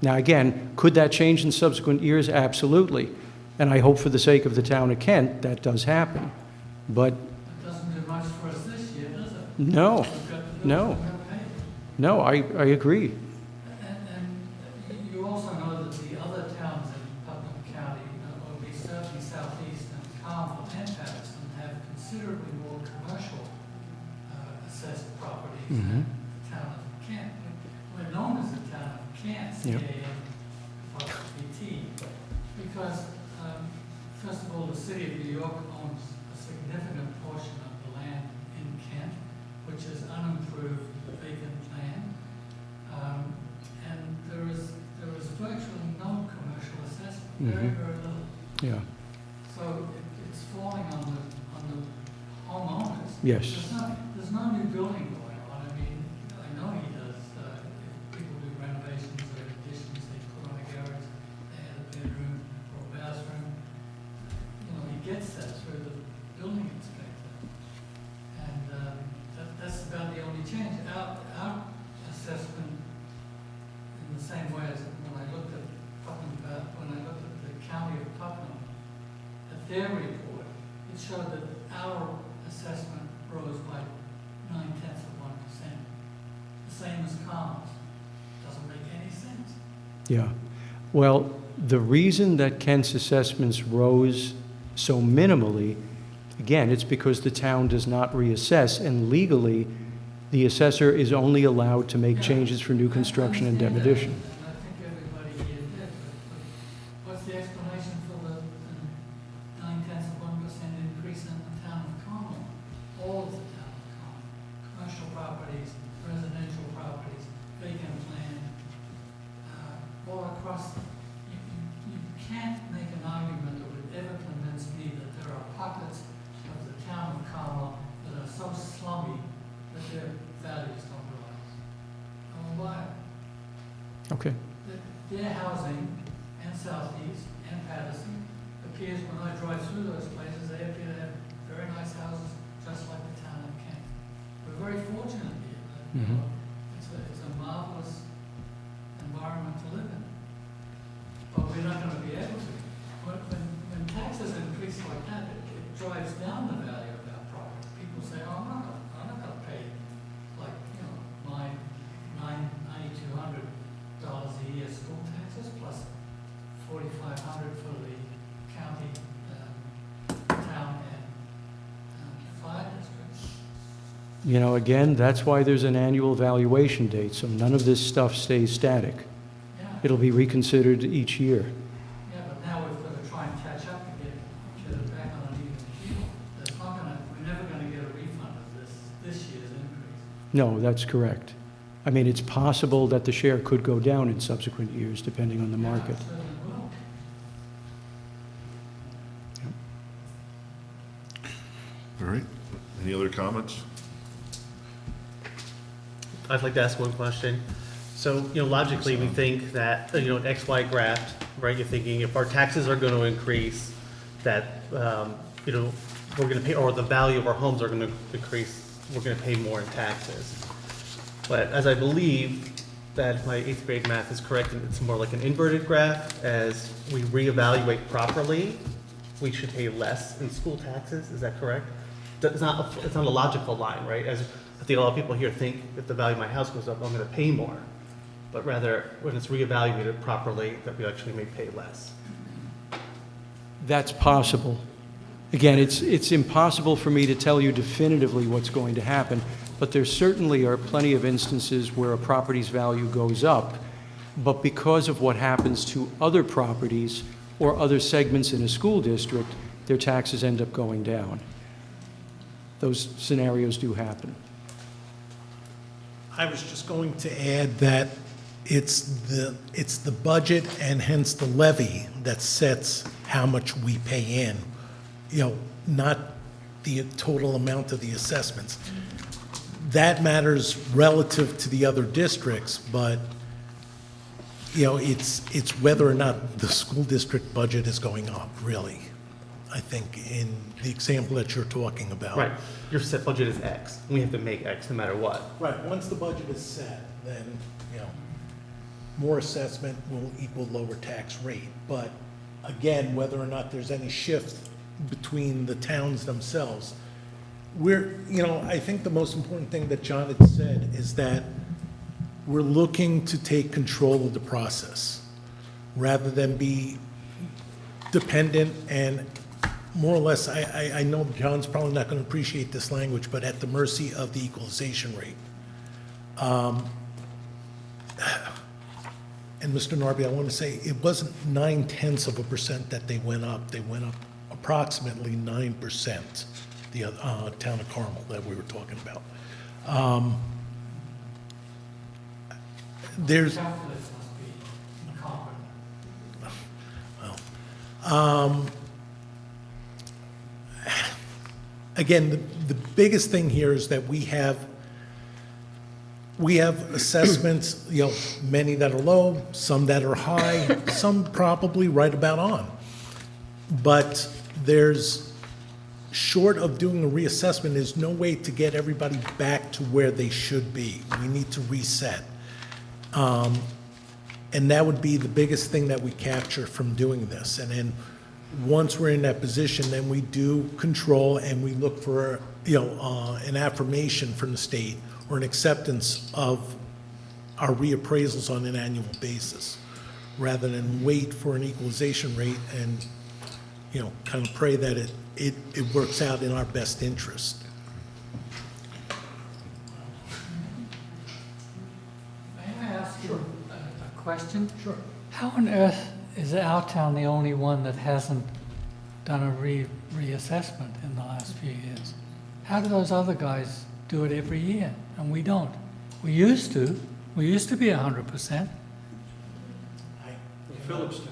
Now again, could that change in subsequent years? Absolutely. And I hope for the sake of the town of Kent that does happen. But It doesn't do much for us this year, does it? no, We've got the bills no, we've got to pay. no, I agree. And you also know that the other towns in Putnam County, will be certainly Southeast and Carmel and Patterson, have considerably more commercial assessed properties than the town of Kent. We're known as the town of Kent, Yep. C-A-M-P-T, because first of all, the city of New York owns a significant portion of the land in Kent, which is unimproved vacant land. very, very little. Yeah, So it's falling on the homeowners. yes. There's no new building going on. I mean, I know he does, if people do renovations or additions, they put on a garage, they add a bedroom or a bathroom. You know, he gets that through the building inspector. And, that's about the only change. Our assessment, in the same way as when I looked at Putnam, when I looked at the county of Putnam, at their report, it showed that our assessment rose by 0.9%. The same as Carmel's. Doesn't make any sense. Yeah. Well, the reason that Kent's assessments rose so minimally, again, it's because the town does not reassess, and legally, the assessor is only allowed to make changes for new construction and demolition. And I think everybody here did, but what's the explanation for the 0.9% increase in the town of Carmel? All of the town of Carmel, commercial properties, residential properties, vacant land, all across. You can't make an argument that would ever convince me that there are pockets of the town of Carmel that are so slummy that their values don't rise. I won't buy it. Okay. Their housing and Southeast and Patterson appears, when I drive through those places, they appear to have very nice houses, just like the town of Kent. We're very fortunate here. Mhm. It's a marvelous environment to live in. But we're not gonna be able to. When taxes increase like that, it drives down the value of our property. People say, oh, I'm not gonna pay like, $9,200 a year school taxes plus $4,500 for the county, town and fire districts. You know, again, that's why there's an annual valuation date, so none of this stuff stays static. Yeah, It'll be reconsidered each year. yeah, but now we've got to try and catch up and get it back on an even keel. We're never gonna get a refund of this year's increase. No, that's correct. I mean, it's possible that the share could go down in subsequent years, depending on the market. Yeah, it certainly will. All right. Any other comments? I'd like to ask one question. So, logically, we think that, an XY graph, right, you're thinking if our taxes are going to increase, that, we're going to pay, or the value of our homes are going to increase, we're going to pay more in taxes. But as I believe that if my 8th grade math is correct, and it's more like an inverted graph, as we reevaluate properly, we should pay less in school taxes, is that correct? It's not a logical line, right? As I think a lot of people here think if the value of my house goes up, I'm going to pay more. But rather, when it's reevaluated properly, that we actually may pay less. That's possible. Again, it's impossible for me to tell you definitively what's going to happen, but there certainly are plenty of instances where a property's value goes up, but because of what happens to other properties or other segments in a school district, their taxes end up going down. Those scenarios do happen. I was just going to add that it's the budget and hence the levy that sets how much we pay in, not the total amount of the assessments. That matters relative to the other districts, but, it's whether or not the school district budget is going up, really, I think, in the example that you're talking about. Right. Your set budget is X. We have to make X no matter what. Right, once the budget is set, then, more assessment will equal lower tax rate. But again, whether or not there's any shift between the towns themselves, I think the most important thing that John had said is that we're looking to take control of the process rather than be dependent and more or less, I know John's probably not going to appreciate this language, but at the mercy of the equalization rate. And Mr. Narby, I want to say, it wasn't 0.9% that they went up. They went up approximately 9%, the town of Carmel that we were talking about. There's, Calculus must be incompetent. well, Again, the biggest thing here is that we have assessments, many that are low, some that are high, some probably right about on. But there's, short of doing a reassessment, there's no way to get everybody back to where they should be. We need to reset. And that would be the biggest thing that we capture from doing this. And then once we're in that position, then we do control and we look for, an affirmation from the state or an acceptance of our reappraisals on an annual basis, rather than wait for an equalization rate and, kind of pray that it works out in our best interest. May I ask you a question? Sure. How on earth is our town the only one that hasn't done a reassessment in the last few years? How do those other guys do it every year and we don't? We used to. We used to be 100%. Phillipstown.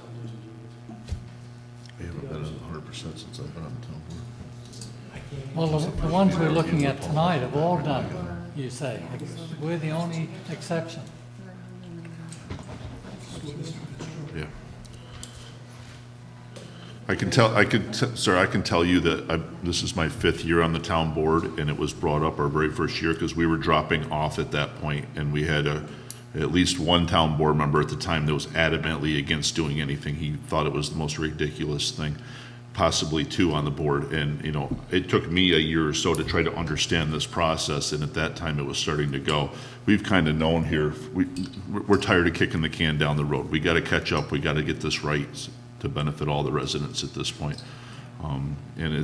We haven't been at 100% since I've been on the town board. Well, the ones we're looking at tonight have all done, you say. We're the only exception. Yeah. I can tell you that this is my 5th year on the town board, and it was brought up our very first year because we were dropping off at that point, and we had at least one town board member at the time that was adamantly against doing anything. He thought it was the most ridiculous thing, possibly 2 on the board. And, it took me a year or so to try to understand this process, and at that time it was starting to go. We've kind of known here, we're tired of kicking the can down the road. We got to catch up. We got to get this right to benefit all the residents at this point. And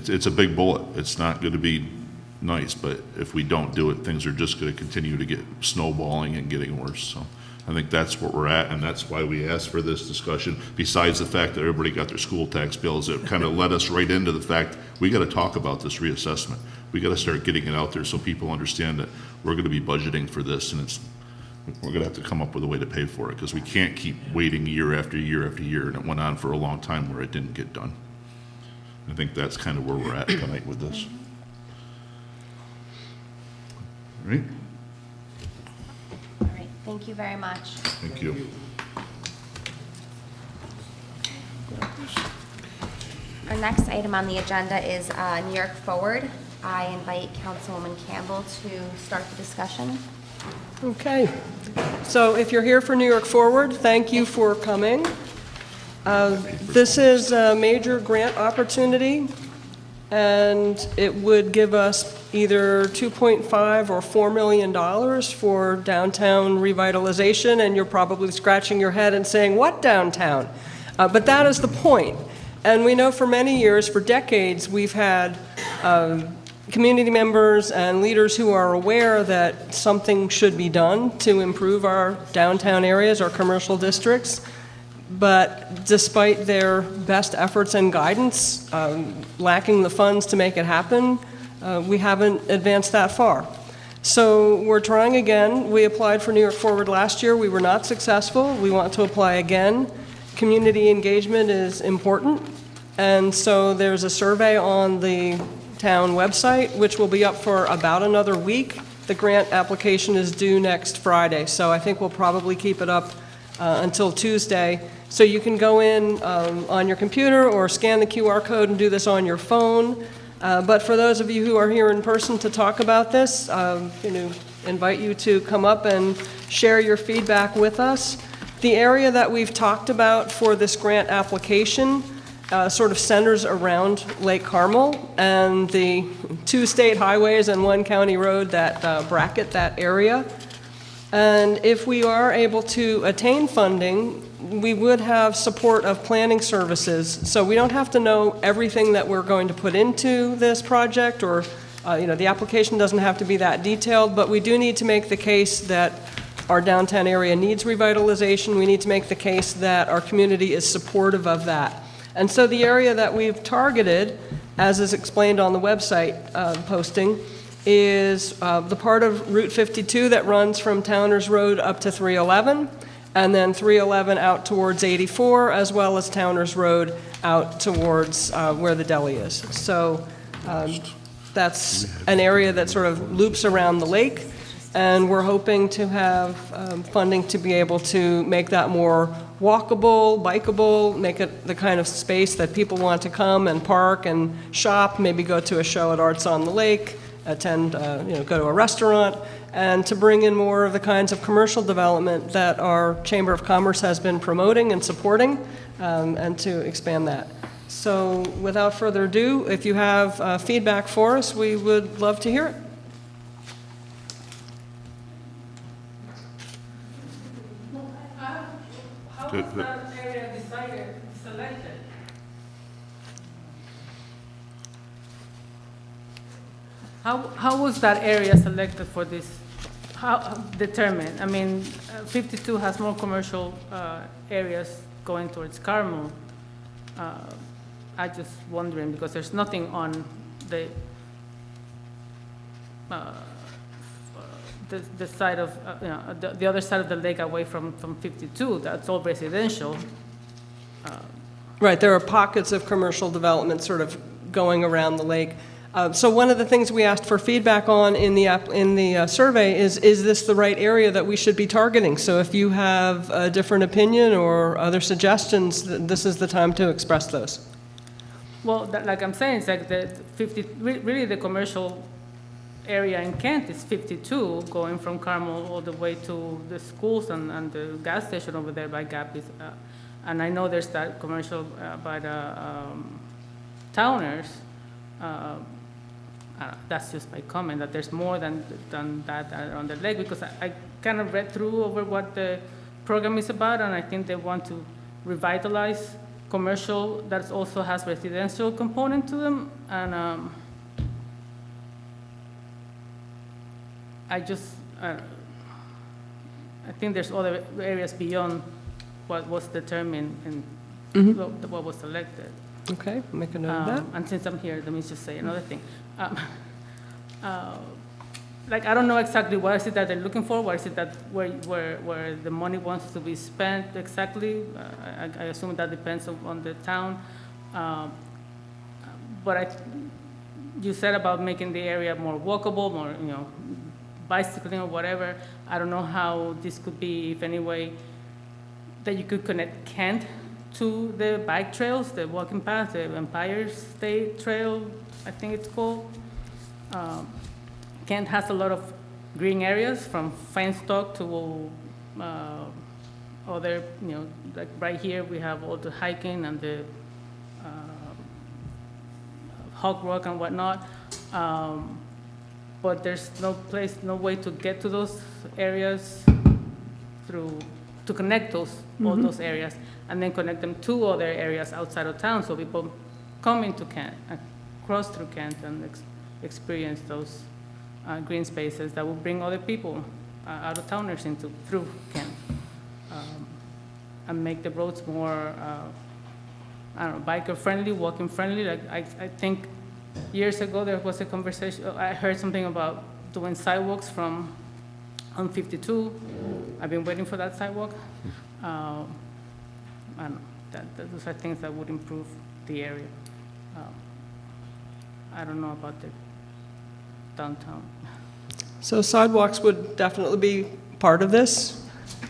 it's a big bullet. It's not going to be nice, but if we don't do it, things are just going to continue to get snowballing and getting worse. So I think that's where we're at, and that's why we asked for this discussion. Besides the fact that everybody got their school tax bills, it kind of led us right into the fact we got to talk about this reassessment. We got to start getting it out there so people understand that we're going to be budgeting for this, and we're going to have to come up with a way to pay for it, because we can't keep waiting year after year after year, and it went on for a long time where it didn't get done. I think that's kind of where we're at tonight with this. All right? All right, thank you very much. Thank you. Our next item on the agenda is New York Forward. I invite Councilwoman Campbell to start the discussion. Okay, so if you're here for New York Forward, thank you for coming. This is a major grant opportunity, and it would give us either $2.5 or $4 million for downtown revitalization, and you're probably scratching your head and saying, what downtown? But that is the point. And we know for many years, for decades, we've had community members and leaders who are aware that something should be done to improve our downtown areas, our commercial districts. But despite their best efforts and guidance, lacking the funds to make it happen, we haven't advanced that far. So we're trying again. We applied for New York Forward last year. We were not successful. We want to apply again. Community engagement is important. And so there's a survey on the town website, which will be up for about another week. The grant application is due next Friday, so I think we'll probably keep it up until Tuesday. So you can go in on your computer or scan the QR code and do this on your phone. But for those of you who are here in person to talk about this, invite you to come up and share your feedback with us. The area that we've talked about for this grant application sort of centers around Lake Carmel and the 2 state highways and 1 county road that bracket that area. And if we are able to attain funding, we would have support of planning services. So we don't have to know everything that we're going to put into this project, or the application doesn't have to be that detailed, but we do need to make the case that our downtown area needs revitalization. We need to make the case that our community is supportive of that. And so the area that we've targeted, as is explained on the website posting, is the part of Route 52 that runs from Towners Road up to 311, and then 311 out towards 84, as well as Towners Road out towards where the deli is. So that's an area that sort of loops around the lake, and we're hoping to have funding to be able to make that more walkable, bikeable, make it the kind of space that people want to come and park and shop, maybe go to a show at Arts on the Lake, attend, go to a restaurant, and to bring in more of the kinds of commercial development that our Chamber of Commerce has been promoting and supporting, and to expand that. So without further ado, if you have feedback for us, we would love to hear it. How was that area decided, selected? How was that area selected for this? How determined? I mean, 52 has more commercial areas going towards Carmel. I just wondering because there's nothing on the side of the other side of the lake away from 52. That's all residential. Right, there are pockets of commercial development sort of going around the lake. So one of the things we asked for feedback on in the survey is this the right area that we should be targeting? So if you have a different opinion or other suggestions, this is the time to express those. Well, like I'm saying, it's like the 50. Really, the commercial area in Kent is 52, going from Carmel all the way to the schools and the gas station over there by Gap. And I know there's that commercial by the Towners. That's just my comment, that there's more than that on the lake, because I kind of read through over what the program is about, and I think they want to revitalize commercial that also has residential component to them. And I think there's other areas beyond what was determined and what was selected. Okay, make a note of that. And since I'm here, let me just say another thing. Like, I don't know exactly what is it that they're looking for, what is it that where the money wants to be spent exactly. I assume that depends on the town. But you said about making the area more walkable, more, bicycling or whatever. I don't know how this could be, if any way, that you could connect Kent to the bike trails, the walking path, the Empire State Trail, I think it's called. Kent has a lot of green areas from Feinstock to other, like right here we have all the hiking and the Hog Rock and whatnot. But there's no way to get to those areas to connect all those areas, and then connect them to other areas outside of town, so people come into Kent, cross through Kent, and experience those green spaces that will bring other people, out-of-towners, through Kent, and make the roads more, biker-friendly, walking-friendly. Like I think years ago there was a conversation. I heard something about doing sidewalks on 52. I've been waiting for that sidewalk. And those are things that would improve the area. I don't know about the downtown. So sidewalks would definitely be part of this,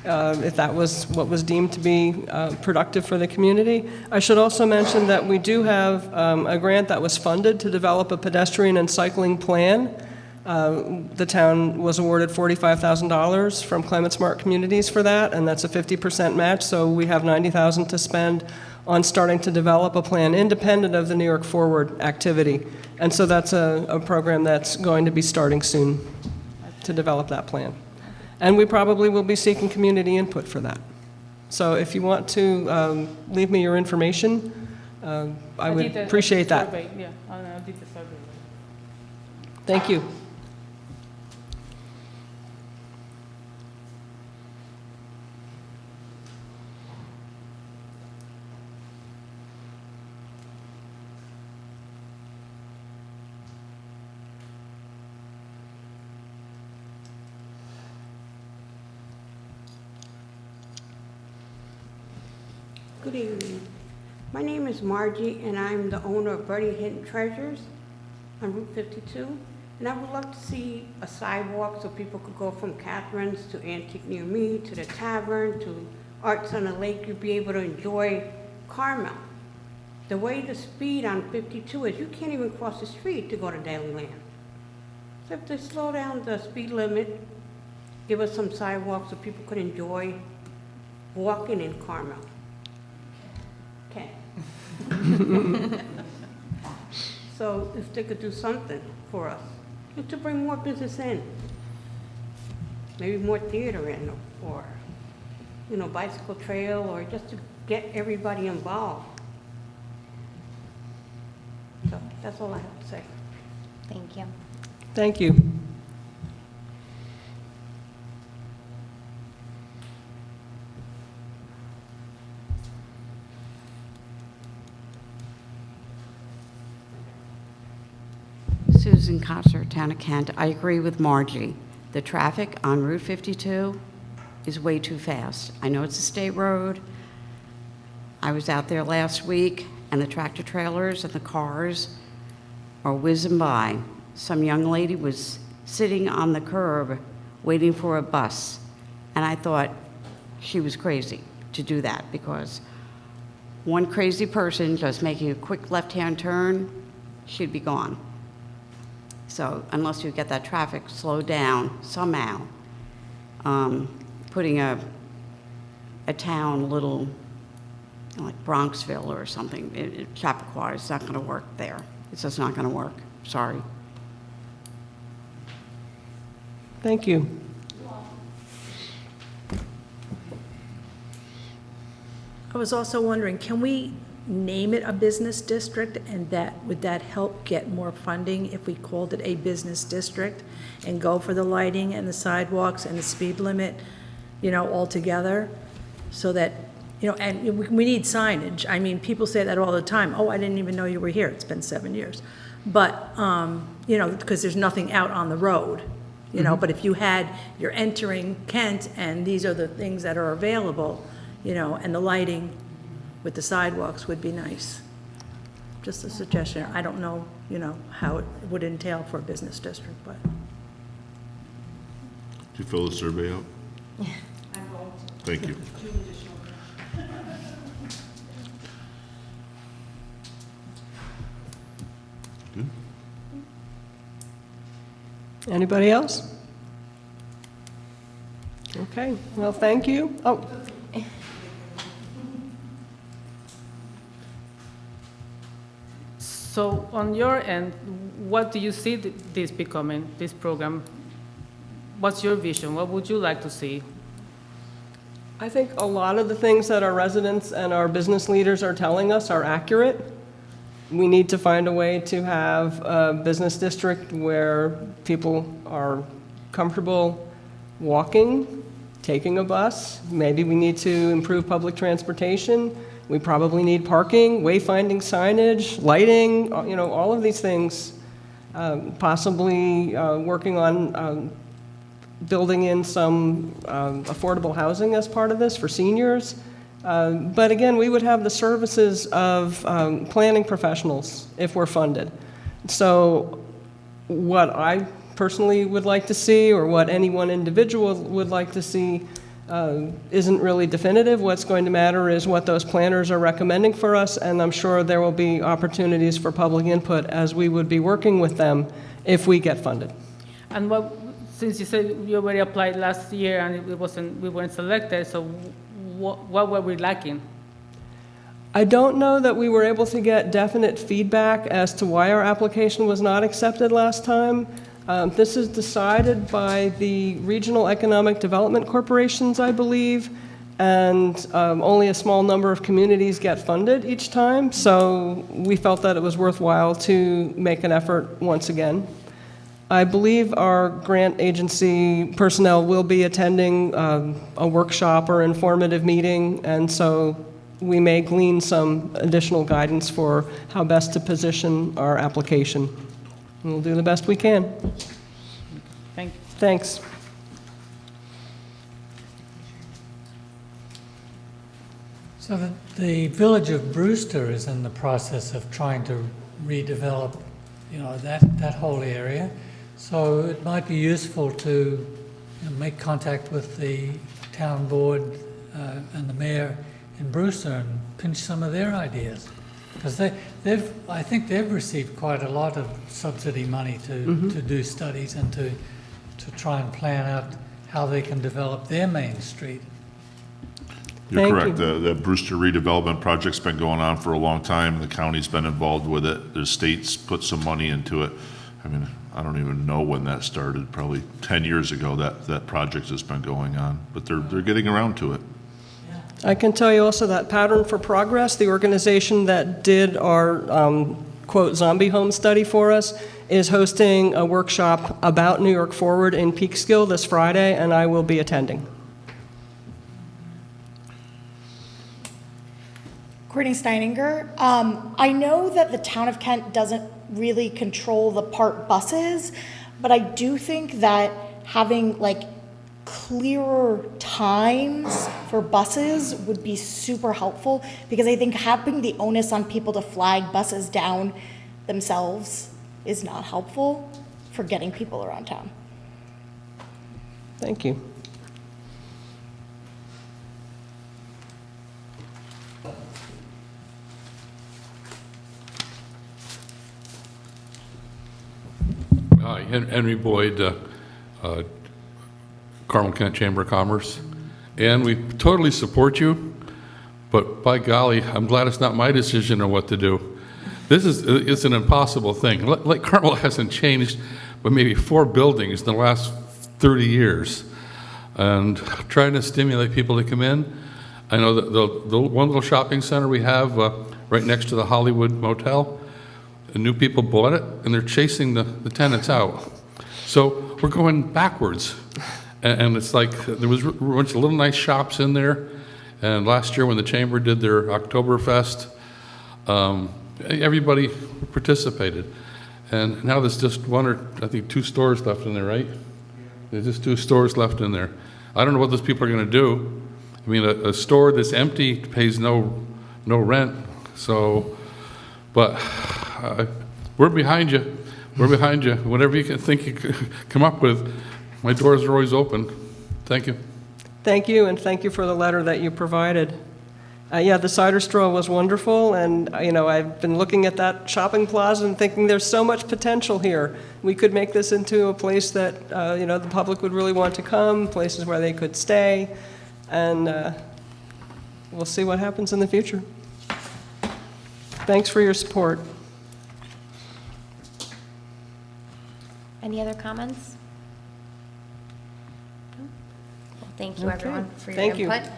if that was what was deemed to be productive for the community. I should also mention that we do have a grant that was funded to develop a pedestrian and cycling plan. The town was awarded $45,000 from Climate Smart Communities for that, and that's a 50% match, so we have $90,000 to spend on starting to develop a plan independent of the New York Forward activity. And so that's a program that's going to be starting soon to develop that plan. And we probably will be seeking community input for that. So if you want to leave me your information, I would appreciate that. Survey. Yeah, I did the survey. Thank you. Good evening. My name is Margie, and I'm the owner of Birdie Hidden Treasures on Route 52. And I would love to see a sidewalk so people could go from Catherine's to Antique Near Me, to the tavern, to Arts on the Lake. You'd be able to enjoy Carmel. The way the speed on 52 is, you can't even cross the street to go to Dailyland. So if they slow down the speed limit, give us some sidewalks so people could enjoy walking in Carmel. Okay. So if they could do something for us, just to bring more business in, maybe more theater in, or, you know, bicycle trail, or just to get everybody involved. So that's all I have to say. Thank you. Thank you. Susan Kotzer, Town of Kent. I agree with Margie. The traffic on Route 52 is way too fast. I know it's a state road. I was out there last week, and the tractor trailers and the cars are whizzing by. Some young lady was sitting on the curb waiting for a bus, and I thought she was crazy to do that, because one crazy person just making a quick left-hand turn, she'd be gone. So unless you get that traffic slowed down somehow, putting a town little, like Bronxville or something, Chappaqua, it's not going to work there. It's just not going to work. Sorry. Thank you. I was also wondering, can we name it a business district, and would that help get more funding if we called it a business district and go for the lighting and the sidewalks and the speed limit, you know, all together? So that, you know, and we need signage. I mean, people say that all the time. Oh, I didn't even know you were here. It's been 7 years. But, you know, because there's nothing out on the road, you know, but if you're entering Kent and these are the things that are available, you know, and the lighting with the sidewalks would be nice. Just a suggestion. I don't know, you know, how it would entail for a business district, but. Did you fill the survey out? Thank you. Good. Anybody else? Okay, well, thank you. Oh, So on your end, what do you see this becoming, this program? What's your vision? What would you like to see? I think a lot of the things that our residents and our business leaders are telling us are accurate. We need to find a way to have a business district where people are comfortable walking, taking a bus. Maybe we need to improve public transportation. We probably need parking, wayfinding signage, lighting, you know, all of these things. Possibly working on building in some affordable housing as part of this for seniors. But again, we would have the services of planning professionals if we're funded. So what I personally would like to see, or what any one individual would like to see, isn't really definitive. What's going to matter is what those planners are recommending for us, and I'm sure there will be opportunities for public input as we would be working with them if we get funded. And what, since you said you already applied last year and we weren't selected, so what were we lacking? I don't know that we were able to get definite feedback as to why our application was not accepted last time. This is decided by the regional economic development corporations, I believe, and only a small number of communities get funded each time, so we felt that it was worthwhile to make an effort once again. I believe our grant agency personnel will be attending a workshop or informative meeting, and so we may glean some additional guidance for how best to position our application. We'll do the best we can. Thank you. So the village of Brewster is in the process of trying to redevelop, that whole area. So it might be useful to make contact with the town board and the mayor in Brewster and pinch some of their ideas. Because I think they've received quite a lot of subsidy money to do studies and to try and plan out how they can develop their main street. You're Thank correct. you. The Brewster redevelopment project's been going on for a long time. The county's been involved with it. The state's put some money into it. I mean, I don't even know when that started, probably 10 years ago that project has been going on, but they're getting around to it. I can tell you also that Pattern for Progress, the organization that did our, quote, zombie home study for us, is hosting a workshop about New York Forward in Peekskill this Friday, and I will be attending. Courtney Steininger. I know that the town of Kent doesn't really control the park buses, but I do think that having like clearer times for buses would be super helpful, because I think having the onus on people to flag buses down themselves is not helpful for getting people around town. Thank you. Hi, Henry Boyd, Carmel Kent Chamber of Commerce, and we totally support you, but by golly, I'm glad it's not my decision on what to do. It's an impossible thing. Like Carmel hasn't changed but maybe 4 buildings in the last 30 years, and trying to stimulate people to come in. I know that the one little shopping center we have right next to the Hollywood Motel, the new people bought it, and they're chasing the tenants out. So we're going backwards. And it's like there was a bunch of little nice shops in there. And last year when the Chamber did their Oktoberfest, everybody participated. And now there's just 1 or I think 2 stores left in there, right? There's just 2 stores left in there. I don't know what those people are going to do. I mean, a store that's empty pays no rent. So, but we're behind you. We're behind you. Whatever you can think you could come up with, my doors are always open. Thank you. Thank you, and thank you for the letter that you provided. Yeah, the cider straw was wonderful, and I've been looking at that shopping plaza and thinking there's so much potential here. We could make this into a place that the public would really want to come, places where they could stay, and we'll see what happens in the future. Thanks for your support. Any other comments? No? Well, thank you, Okay. everyone, for your Thank you. input.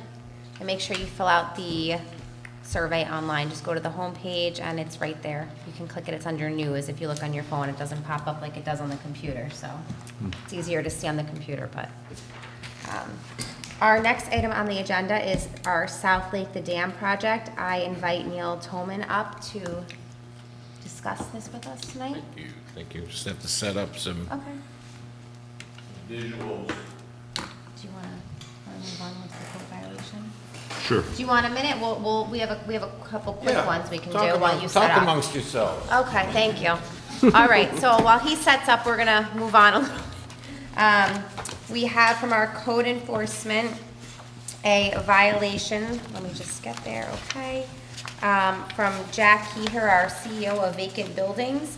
And make sure you fill out the survey online. Just go to the homepage, and it's right there. You can click it. It's under News. If you look on your phone, it doesn't pop up like it does on the computer, so it's easier to see on the computer, but. Our next item on the agenda is our South Lake the Dam project. I invite Neil Toman up to discuss this with us tonight. Thank you. Just have to set up some Okay. Visuals. Do you want to move on with the code violation? Sure. Do you want a minute? We have a couple quick ones we can do while you set talk up. amongst yourselves. Okay, thank you. All right, so while he sets up, we're gonna move on a little bit. We have from our code enforcement a violation, let me just get there, okay? From Jack Keher, our CEO of Vacant Buildings.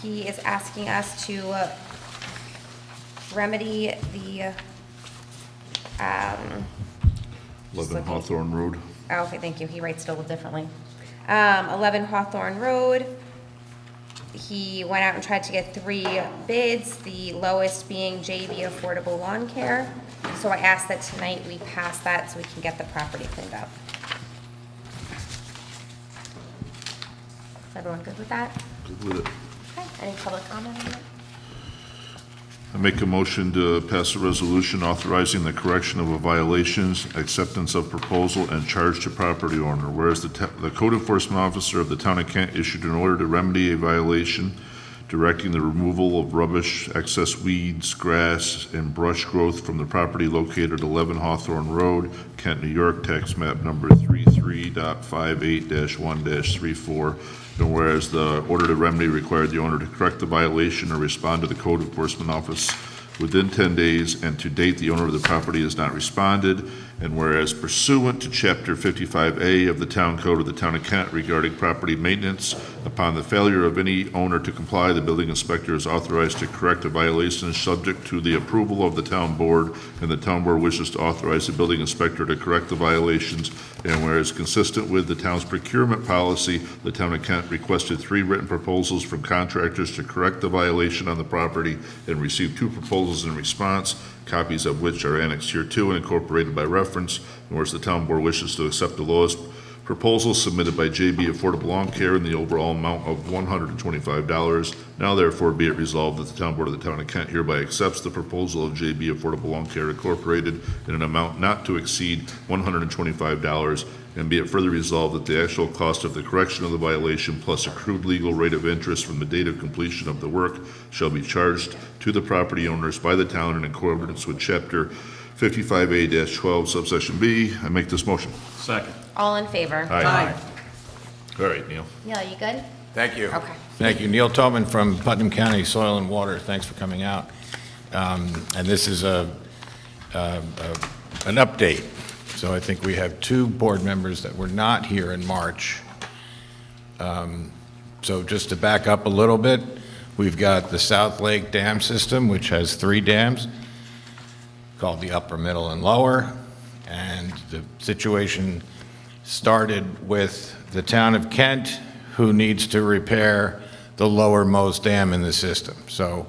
He is asking us to remedy the, 11 Hawthorne Road. oh, okay, thank you, he writes it a little differently. 11 Hawthorne Road. He went out and tried to get 3 bids, the lowest being JB Affordable Lawn Care. So I asked that tonight we pass that so we can get the property cleaned up. Is everyone good with that? Good with it. Okay, any public comment on that? I make a motion to pass a resolution authorizing the correction of violations, acceptance of proposal, and charge to property owner. Whereas the code enforcement officer of the town of Kent issued an order to remedy a violation directing the removal of rubbish, excess weeds, grass, and brush growth from the property located at 11 Hawthorne Road, Kent, New York, tax map number 33.58-1-34. And whereas the order to remedy required the owner to correct the violation or respond to the code enforcement office within 10 days, and to date, the owner of the property has not responded. And whereas pursuant to Chapter 55A of the Town Code of the Town of Kent regarding property maintenance, upon the failure of any owner to comply, the building inspector is authorized to correct a violation subject to the approval of the town board, and the town board wishes to authorize the building inspector to correct the violations. And whereas consistent with the town's procurement policy, the Town of Kent requested 3 written proposals from contractors to correct the violation on the property, and received 2 proposals in response, copies of which are annexed here too and incorporated by reference. And whereas the town board wishes to accept the lowest proposal submitted by JB Affordable Lawn Care in the overall amount of $125. Now therefore be it resolved that the town board of the Town of Kent hereby accepts the proposal of JB Affordable Lawn Care Incorporated in an amount not to exceed $125, and be it further resolved that the actual cost of the correction of the violation plus accrued legal rate of interest from the date of completion of the work shall be charged to the property owners by the town in accordance with Chapter 55A-12 subsection B. I make this motion. Second. All in favor? Aye. All right, Neil. Neil, you good? Thank you. Okay. Thank you. Neil Tobin from Putnam County Soil and Water. Thanks for coming out. And this is an update. So I think we have 2 board members that were not here in March. So just to back up a little bit, we've got the South Lake Dam System, which has 3 dams called the upper, middle, and lower. And the situation started with the town of Kent, who needs to repair the lowermost dam in the system. So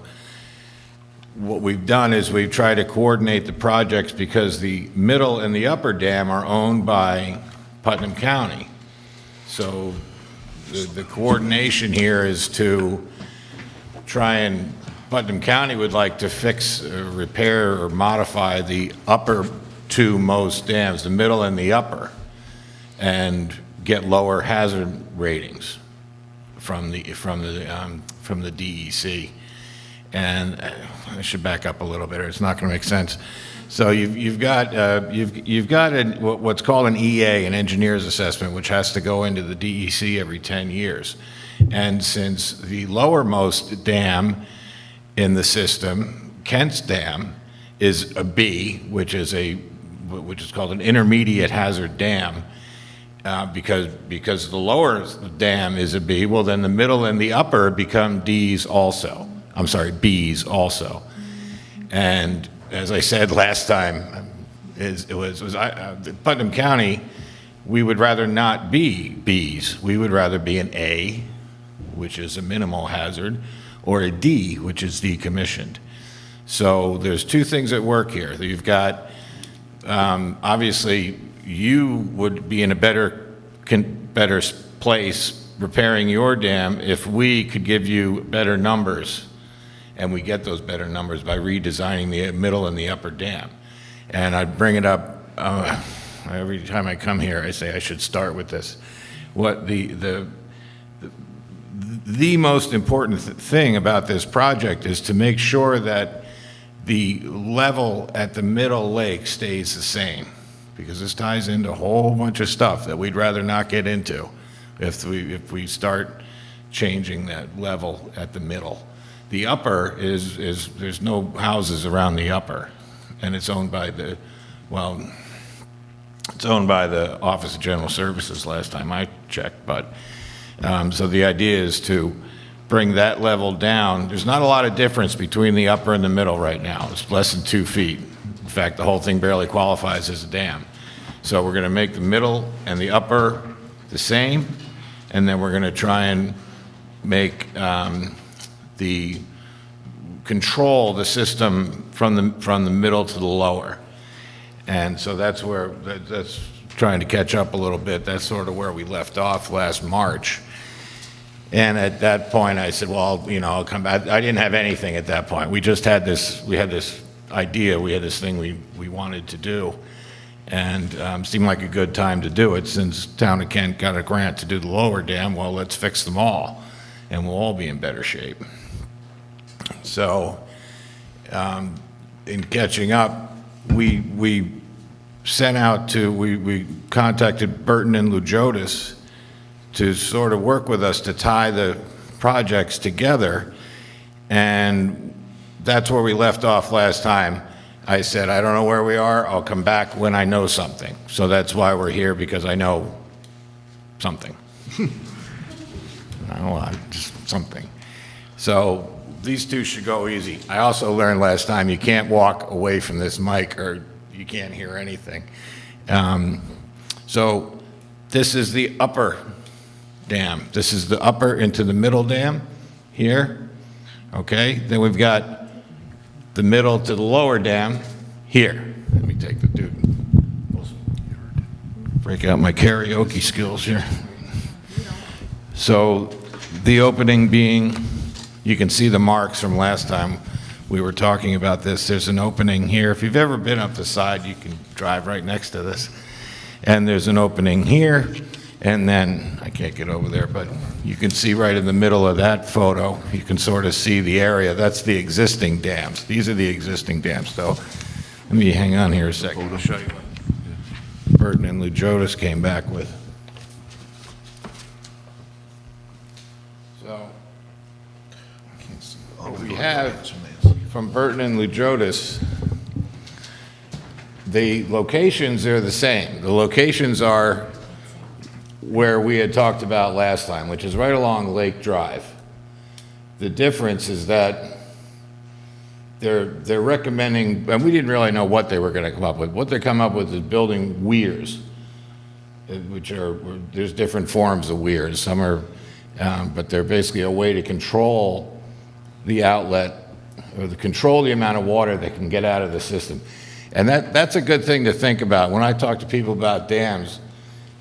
what we've done is we've tried to coordinate the projects because the middle and the upper dam are owned by Putnam County. So the coordination here is to try and, Putnam County would like to fix, repair, or modify the upper 2 most dams, the middle and the upper, and get lower hazard ratings from the DEC. And I should back up a little bit, or it's not going to make sense. So you've got what's called an EA, an engineer's assessment, which has to go into the DEC every 10 years. And since the lowermost dam in the system, Kent's Dam, is a B, which is called an intermediate hazard dam, because the lower dam is a B, well then the middle and the upper become Ds also. I'm sorry, Bs also. And as I said last time, Putnam County, we would rather not be Bs. We would rather be an A, which is a minimal hazard, or a D, which is decommissioned. So there's 2 things at work here. You've got, obviously, you would be in a better place repairing your dam if we could give you better numbers, and we get those better numbers by redesigning the middle and the upper dam. And I bring it up every time I come here. I say I should start with this. What the most important thing about this project is to make sure that the level at the middle lake stays the same, because this ties into a whole bunch of stuff that we'd rather not get into if we start changing that level at the middle. The upper is there's no houses around the upper, and it's owned by the Office of General Services last time I checked, but so the idea is to bring that level down. There's not a lot of difference between the upper and the middle right now. It's less than 2 feet. In fact, the whole thing barely qualifies as a dam. So we're going to make the middle and the upper the same, and then we're going to try and make control the system from the middle to the lower. And so that's trying to catch up a little bit. That's sort of where we left off last March. And at that point, I said, well, I'll come back. I didn't have anything at that point. We just had this idea, we had this thing we wanted to do. And seemed like a good time to do it. Since Town of Kent got a grant to do the lower dam, well, let's fix them all, and we'll all be in better shape. So in catching up, we sent out to, we contacted Burton and Lujotis to sort of work with us to tie the projects together, and that's where we left off last time. I said, I don't know where we are, I'll come back when I know something. So that's why we're here, because I know something. Not a lot, just something. So these two should go easy. I also learned last time you can't walk away from this mic or you can't hear anything. So this is the upper dam. This is the upper into the middle dam here, okay? Then we've got the middle to the lower dam here. Let me take the dude. Break out my karaoke skills here. So the opening being, you can see the marks from last time we were talking about this. There's an opening here. If you've ever been up the side, you can drive right next to this. And there's an opening here, and then, I can't get over there, but you can see right in the middle of that photo, you can sort of see the area. That's the existing dams. These are the existing dams. So let me hang on here a second. I'll show you what Burton and Lujotis came back with. So what we have from Burton and Lujotis, the locations are the same. The locations are where we had talked about last time, which is right along Lake Drive. The difference is that they're recommending, and we didn't really know what they were going to come up with. What they come up with is building weirs, which are, there's different forms of weirs. Some are, but they're basically a way to control the outlet, or to control the amount of water that can get out of the system. And that's a good thing to think about. When I talk to people about dams,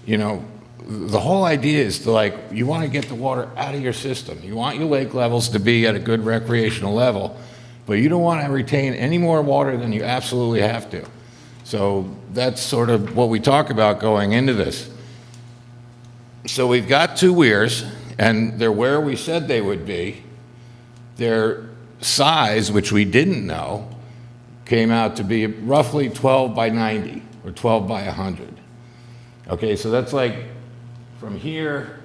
you know, the whole idea is to, like, you want to get the water out of your system. You want your lake levels to be at a good recreational level, but you don't want to retain any more water than you absolutely have to. So that's sort of what we talk about going into this. So we've got two weirs, and they're where we said they would be. Their size, which we didn't know, came out to be roughly 12 by 90 or 12 by 100. Okay, so that's like from here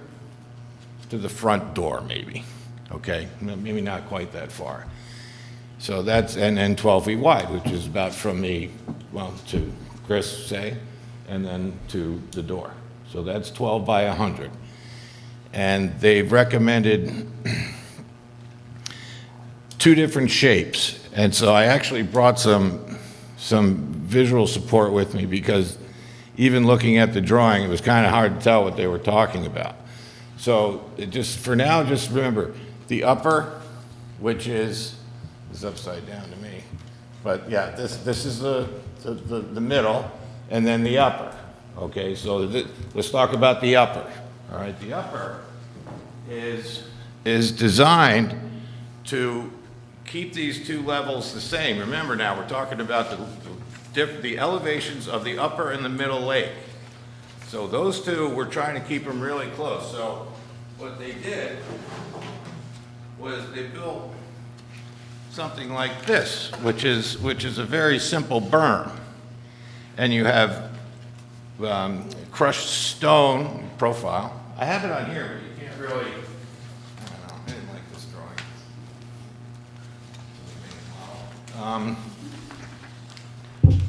to the front door, maybe. Okay, maybe not quite that far. So that's, and 12 feet wide, which is about from me, well, to Chris, say, and then to the door. So that's 12 by 100. And they've recommended two different shapes. And so I actually brought some visual support with me, because even looking at the drawing, it was kind of hard to tell what they were talking about. So it just, for now, just remember the upper, which is upside down to me. But yeah, this is the middle, and then the upper. Okay, so let's talk about the upper. All right, the upper is designed to keep these two levels the same. Remember now, we're talking about the elevations of the upper and the middle lake. So those two, we're trying to keep them really close. So what they did was they built something like this, which is a very simple berm. And you have crushed stone profile. I have it on here, but you can't really, I don't know, I didn't like this drawing.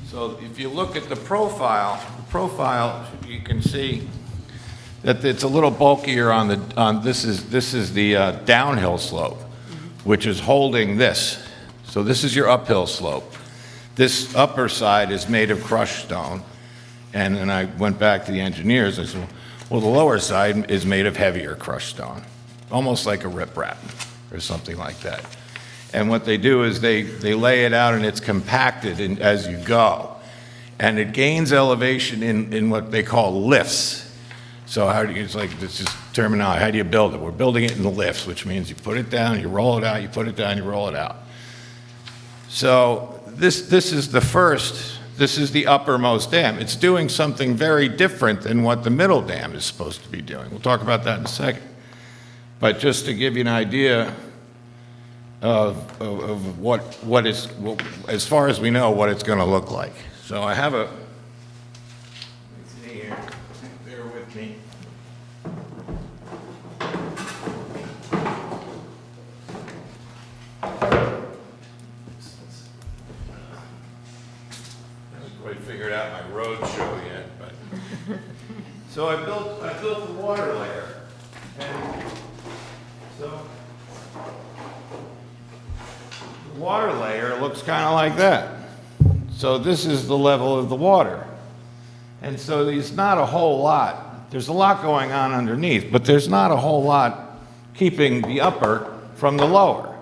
So if you look at the profile, you can see that it's a little bulkier on this is the downhill slope, which is holding this. So this is your uphill slope. This upper side is made of crushed stone. And then I went back to the engineers. I said, well, the lower side is made of heavier crushed stone, almost like a riprap or something like that. And what they do is they lay it out, and it's compacted as you go. And it gains elevation in what they call lifts. So it's like, this is terminology. How do you build it? We're building it in the lifts, which means you put it down, you roll it out, you put it down, you roll it out. So this is the first, this is the uppermost dam. It's doing something very different than what the middle dam is supposed to be doing. We'll talk about that in a second. But just to give you an idea, of what is, as far as we know, what it's going to look like. So I have a, let me see here, bear with me. Haven't quite figured out my road show yet, but. So I built the water layer. And so the water layer looks kind of like that. So this is the level of the water. And so there's not a whole lot. There's a lot going on underneath, but there's not a whole lot keeping the upper from the lower.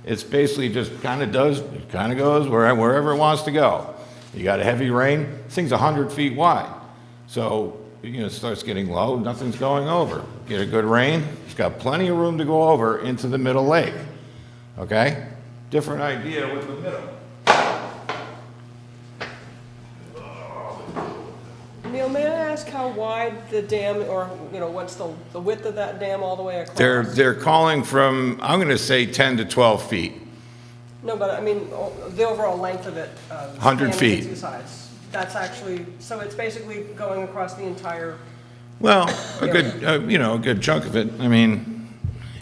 It's basically just kind of goes wherever it wants to go. You got a heavy rain, this thing's 100 feet wide. So, it starts getting low, nothing's going over. Get a good rain, it's got plenty of room to go over into the middle lake. Okay? Different idea with the middle. Neil, may I ask how wide the dam, or, what's the width of that dam all the way across? They're calling from, I'm going to say 10 to 12 feet. No, but I mean, the overall length of it. 100 feet. Two sides. That's actually, so it's basically going across the entire. Well, a good chunk of it. I mean,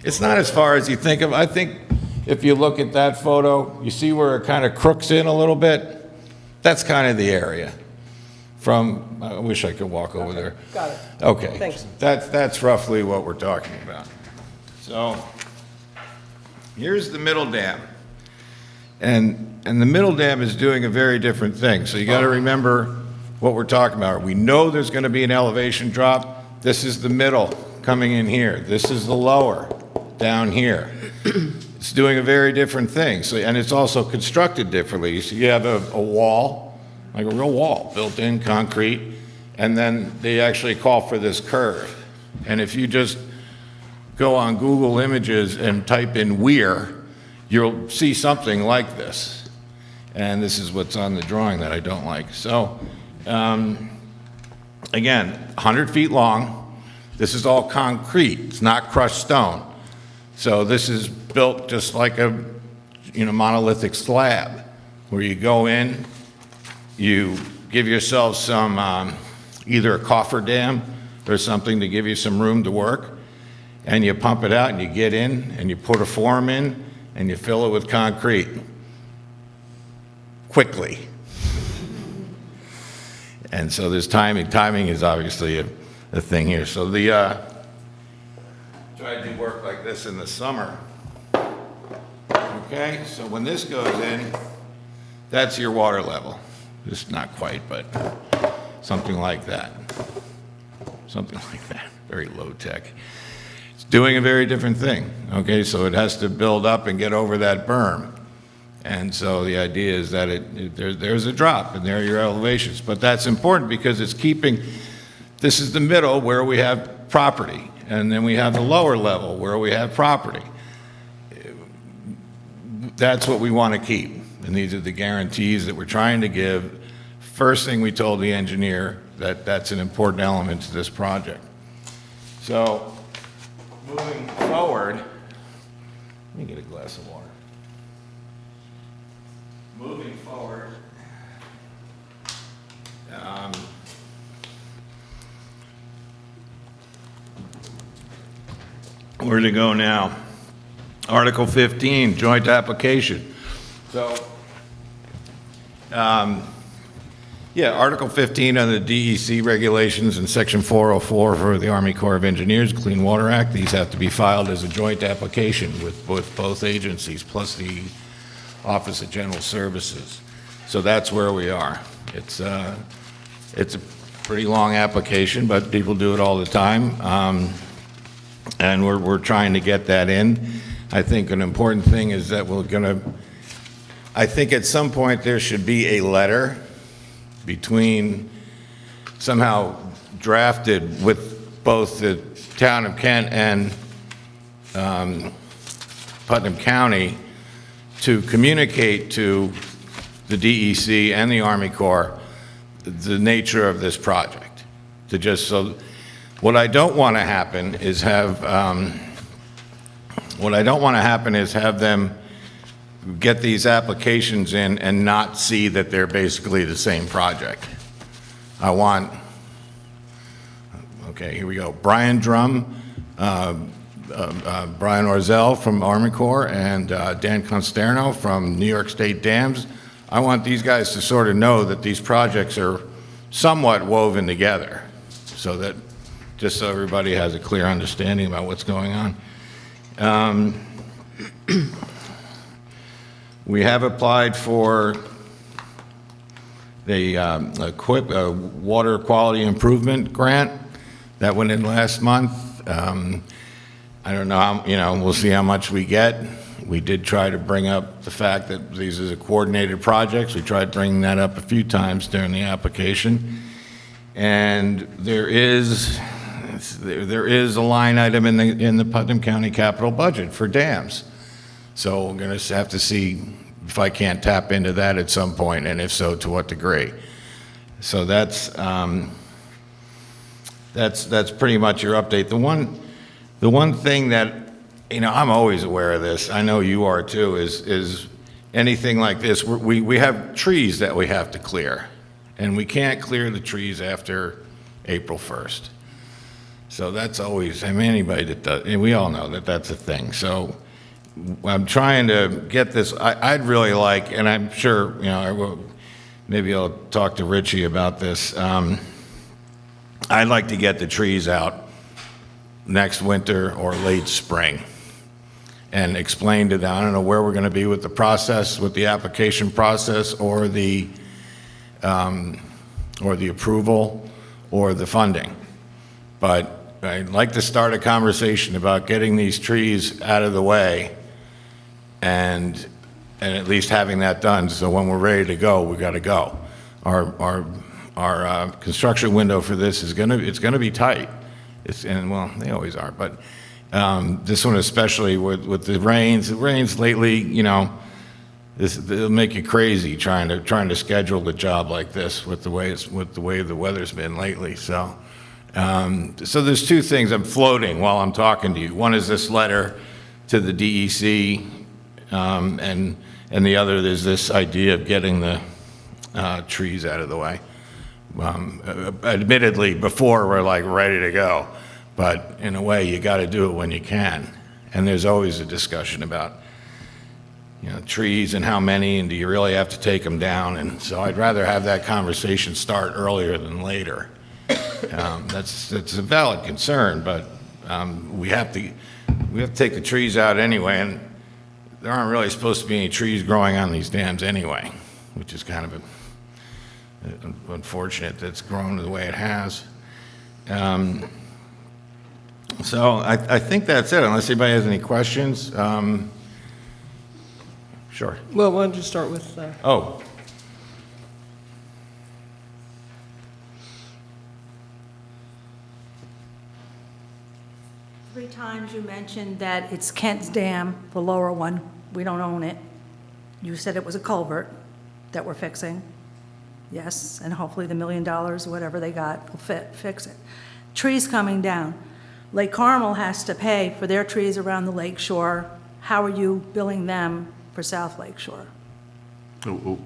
it's not as far as you think of. I think if you look at that photo, you see where it kind of crooks in a little bit? That's kind of the area. I wish I could walk over there. Got it. Okay. Thanks. That's roughly what we're talking about. So here's the middle dam. And the middle dam is doing a very different thing. So you got to remember what we're talking about. We know there's going to be an elevation drop. This is the middle coming in here. This is the lower down here. It's doing a very different thing. So, and it's also constructed differently. So you have a wall, like a real wall, built in concrete, and then they actually call for this curve. And if you just go on Google Images and type in Weir, you'll see something like this. And this is what's on the drawing that I don't like. So, again, 100 feet long. This is all concrete. It's not crushed stone. So this is built just like a monolithic slab, where you go in, you give yourself some, either a cofferdam or something to give you some room to work, and you pump it out and you get in and you put a form in, and you fill it with concrete quickly. And so there's timing. Timing is obviously a thing here. So try to do work like this in the summer. Okay, so when this goes in, that's your water level. Just not quite, but something like that. Something like that. Very low tech. Doing a very different thing, okay? So it has to build up and get over that berm. And so the idea is that there's a drop, and there are your elevations. But that's important because it's keeping, this is the middle where we have property, and then we have the lower level where we have property. That's what we want to keep, and these are the guarantees that we're trying to give. First thing we told the engineer, that's an important element to this project. So, moving forward, let me get a glass of water. Moving forward, where to go now? Article 15, joint application. So, yeah, Article 15 on the DEC regulations and Section 404 for the Army Corps of Engineers Clean Water Act. These have to be filed as a joint application with both agencies, plus the Office of General Services. So that's where we are. It's a pretty long application, but people do it all the time. And we're trying to get that in. I think an important thing is that I think at some point there should be a letter between, somehow drafted with both the town of Kent and Putnam County to communicate to the DEC and the Army Corps the nature of this project. What I don't want to happen is have them get these applications in and not see that they're basically the same project. I want, okay, here we go. Brian Drum, Brian Orzel from Army Corps, and Dan Consterno from New York State Dams. I want these guys to sort of know that these projects are somewhat woven together, so that, just so everybody has a clear understanding about what's going on. We have applied for the water quality improvement grant that went in last month. I don't know how, we'll see how much we get. We did try to bring up the fact that these are coordinated projects. We tried bringing that up a few times during the application. And there is a line item in the Putnam County capital budget for dams. So we're going to have to see if I can't tap into that at some point, and if so, to what degree. So that's pretty much your update. The one thing that, I'm always aware of this, I know you are too, is anything like this, we have trees that we have to clear, and we can't clear the trees after April 1st. So that's always, anybody that does, and we all know that that's a thing. So I'm trying to get this, I'd really like, and I'm sure, maybe I'll talk to Richie about this. I'd like to get the trees out next winter or late spring and explain to them, I don't know where we're going to be with the process, with the application process, or the approval, or the funding. But I'd like to start a conversation about getting these trees out of the way and at least having that done, so when we're ready to go, we got to go. Our construction window for this is it's gonna be tight. Well, they always are, but this one especially with the rains lately, it'll make you crazy trying to schedule the job like this with the way the weather's been lately. So there's two things I'm floating while I'm talking to you. One is this letter to the DEC, and the other is this idea of getting the trees out of the way. Admittedly, before we're like ready to go, but in a way, you got to do it when you can. And there's always a discussion about, trees and how many, and do you really have to take them down? And so I'd rather have that conversation start earlier than later. That's a valid concern, but we have to take the trees out anyway, and there aren't really supposed to be any trees growing on these dams anyway, which is kind of unfortunate that it's grown the way it has. So I think that's it, unless anybody has any questions. Sure. Well, why don't you start with... Oh. 3 times you mentioned that it's Kent's Dam, the lower one. We don't own it. You said it was a culvert that we're fixing. Yes, and hopefully the $1 million, whatever they got, will fix it. Trees coming down. Lake Carmel has to pay for their trees around the lake shore. How are you billing them for South Lake Shore Oh,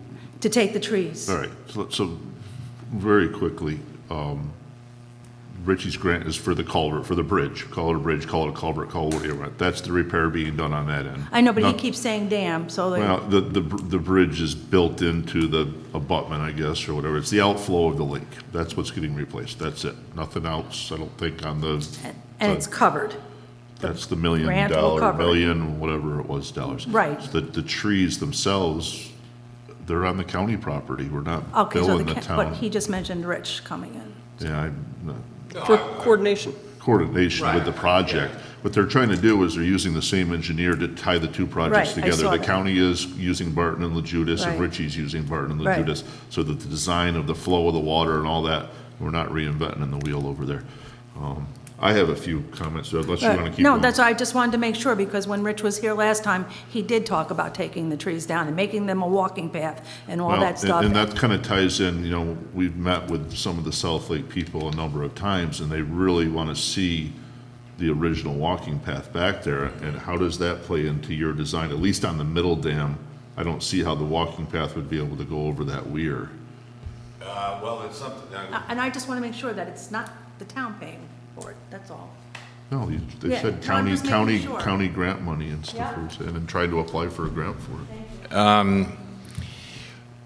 to take the trees? all right, so very quickly, Richie's grant is for the culvert, for the bridge. Call it a bridge, call it a culvert, call it whatever. That's the repair being done on that end. I know, but he Not- keeps saying dam, so Well, the bridge is built into the abutment, I guess, or whatever. It's the outflow of the lake. That's what's getting replaced. That's it. Nothing else, I don't think, on the. and it's covered. That's the $1 million, grant will cover it. million, whatever it was, dollars. Right. The trees themselves, they're on the county property. We're not Okay, so billing the but town. he just mentioned Rich coming in. Yeah, For coordination. coordination with the project. What they're trying to do is they're using the same engineer to tie the two projects Right, I together. saw The that. county is using Barton and LaJudas, and Right. Ritchie's using Barton and Right. LaJudas, so that the design of the flow of the water and all that, we're not reinventing the wheel over there. I have a few comments, so unless you want to keep No, going. that's, I just wanted to make sure, because when Rich was here last time, he did talk about taking the trees down and making them a walking path and all Well, that stuff. and that kind of ties in, we've met with some of the South Lake people a number of times, and they really want to see the original walking path back there, and how does that play into your design? At least on the middle dam, I don't see how the walking path would be able to go over that weir. Well, it's something, And I just want to make sure that it's not the town paying for it, that's all. No, they Yeah, said no, I'm just making sure. county grant money and stuff, Yeah. and then tried to apply for a grant for it.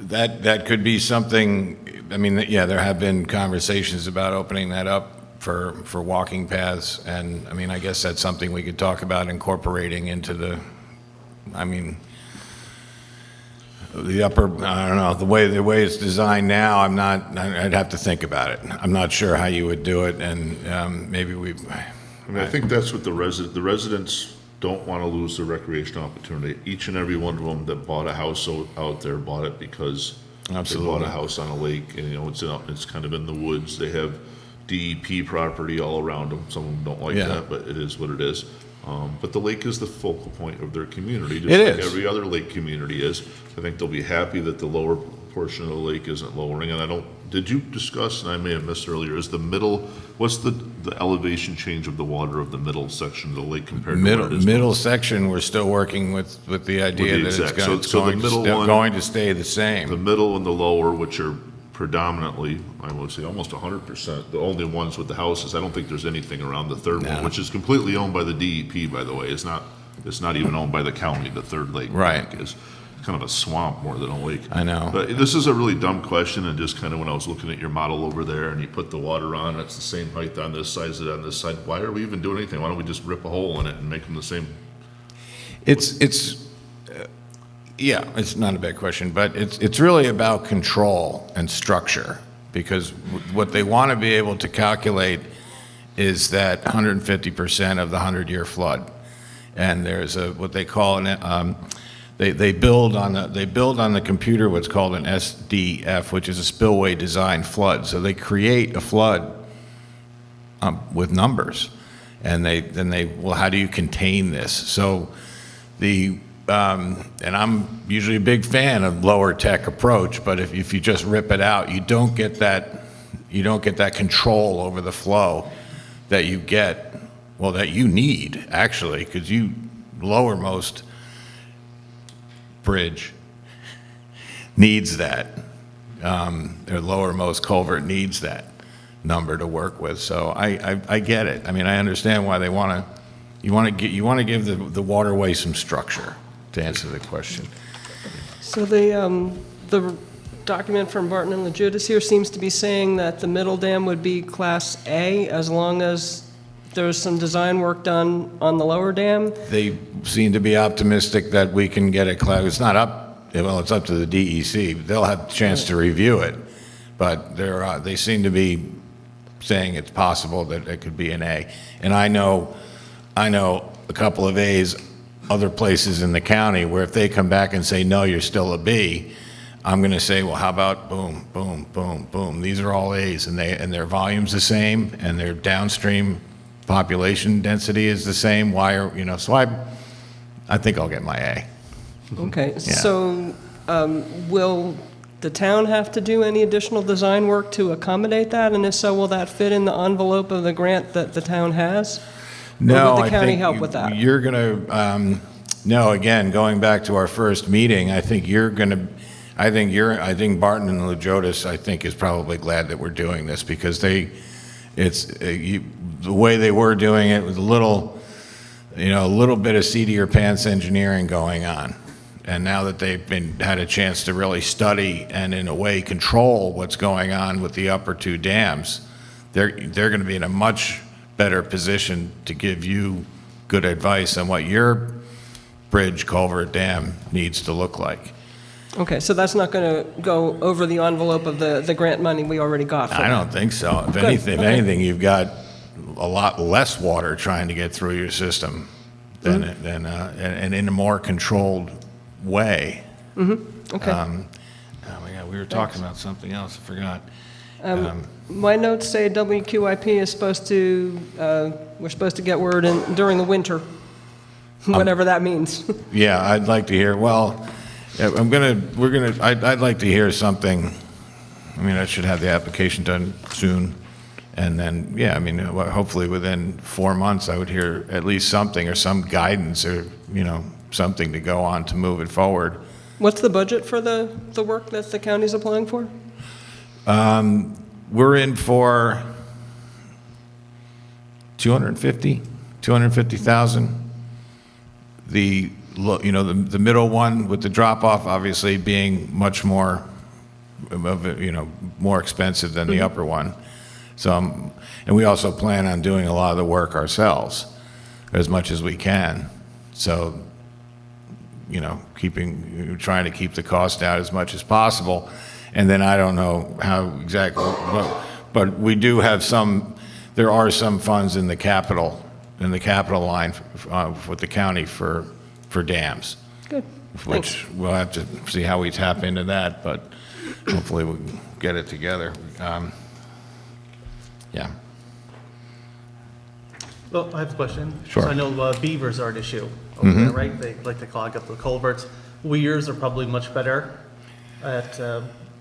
that could be something, I mean, yeah, there have been conversations about opening that up for walking paths, and, I mean, I guess that's something we could talk about incorporating into the, I mean, the upper, I don't know, the way it's designed now, I'd have to think about it. I'm not sure how you would do it, and maybe I mean, I think that's what the residents don't want to lose their recreational opportunity. Each and every one of them that bought a house out there bought it because Absolutely. they bought a house on a lake, and, it's kind of in the woods. They have DEP property all around them. Some of them don't like Yeah. that, but it is what it is. But the lake is the focal point of their community, just It like is. every other lake community is. I think they'll be happy that the lower portion of the lake isn't lowering, and did you discuss, and I may have missed earlier, is the middle, what's the elevation change of the water of the middle section of the lake compared to what it is? middle section, we're still working with the idea that it's exact- going so the middle one- going to stay the The same. middle and the lower, which are predominantly, I would say almost 100%, the only ones with the houses. I don't think there's anything around the third one, which is completely owned by the DEP, by the way. It's not even owned by the county, the third lake. Right. Is kind of a swamp more than a lake. I know. But this is a really dumb question, and just kind of when I was looking at your model over there, and you put the water on, it's the same height on this side as it on this side. Why are we even doing anything? Why don't we just rip a hole in it and make them the same? Yeah, it's not a bad question, but it's really about control and structure, because what they want to be able to calculate is that 150% of the 100-year flood. And there's what they call they build on the computer what's called an SDF, which is a spillway design flood. So they create a flood with numbers, and well, how do you contain this? So and I'm usually a big fan of lower tech approach, but if you just rip it out, you don't get that control over the flow that you get, well, that you need, actually, because you lowermost bridge needs that. Their lowermost culvert needs that number to work with. So I get it. I mean, I understand why they want to. You want to give the waterway some structure, to answer the question. So the document from Barton and Lejudas here seems to be saying that the middle dam would be Class A as long as there's some design work done on the lower dam? They seem to be optimistic that we can get it. It's not up. Well, it's up to the DEC. They'll have a chance to review it, but they seem to be saying it's possible that it could be an A. And I know a couple of A's other places in the county where if they come back and say, no, you're still a B, I'm going to say, well, how about boom, boom, boom, boom. These are all A's, and their volume's the same, and their downstream population density is the same. So I think I'll get my A. Okay, Yeah. so will the town have to do any additional design work to accommodate that? And if so, will that fit in the envelope of the grant that the town has? No, Or would I the county think help with that? You're going to, no, again, going back to our first meeting, I think Barton and Lejotis, I think, is probably glad that we're doing this, because the way they were doing it was a little bit of seat of your pants engineering going on. And now that they've had a chance to really study and in a way control what's going on with the upper two dams, they're going to be in a much better position to give you good advice on what your bridge, culvert, dam needs to look like. Okay, so that's not going to go over the envelope of the grant money we already got for I that? don't think so. If Good, anything, okay. you've got a lot less water trying to get through your system than and in a more controlled way. Mm-hmm, okay. Oh my God, we were talking about something else. I forgot. My notes say WQIP is supposed to, we're supposed to get word in during the winter, whatever that means. Yeah, I'd like to hear. Well, I'd like to hear something. I mean, I should have the application done soon, And then, yeah, I mean, hopefully within 4 months, I would hear at least something or some guidance or, something to go on to move it forward. What's the budget for the work that the county's applying for? We're in for 250,000. The middle one with the drop-off obviously being much more more expensive than the upper one. So, and we also plan on doing a lot of the work ourselves as much as we can. So, trying to keep the cost down as much as possible. And then I don't know how exactly, but we do have there are some funds in the capital line with the county for dams. Good. Which we'll have to see how we tap into that, but hopefully we'll get it together. Yeah. Well, I have a question. Sure. So I know beavers are an issue over there, right? They like to clog up the culverts. Weirs are probably much better at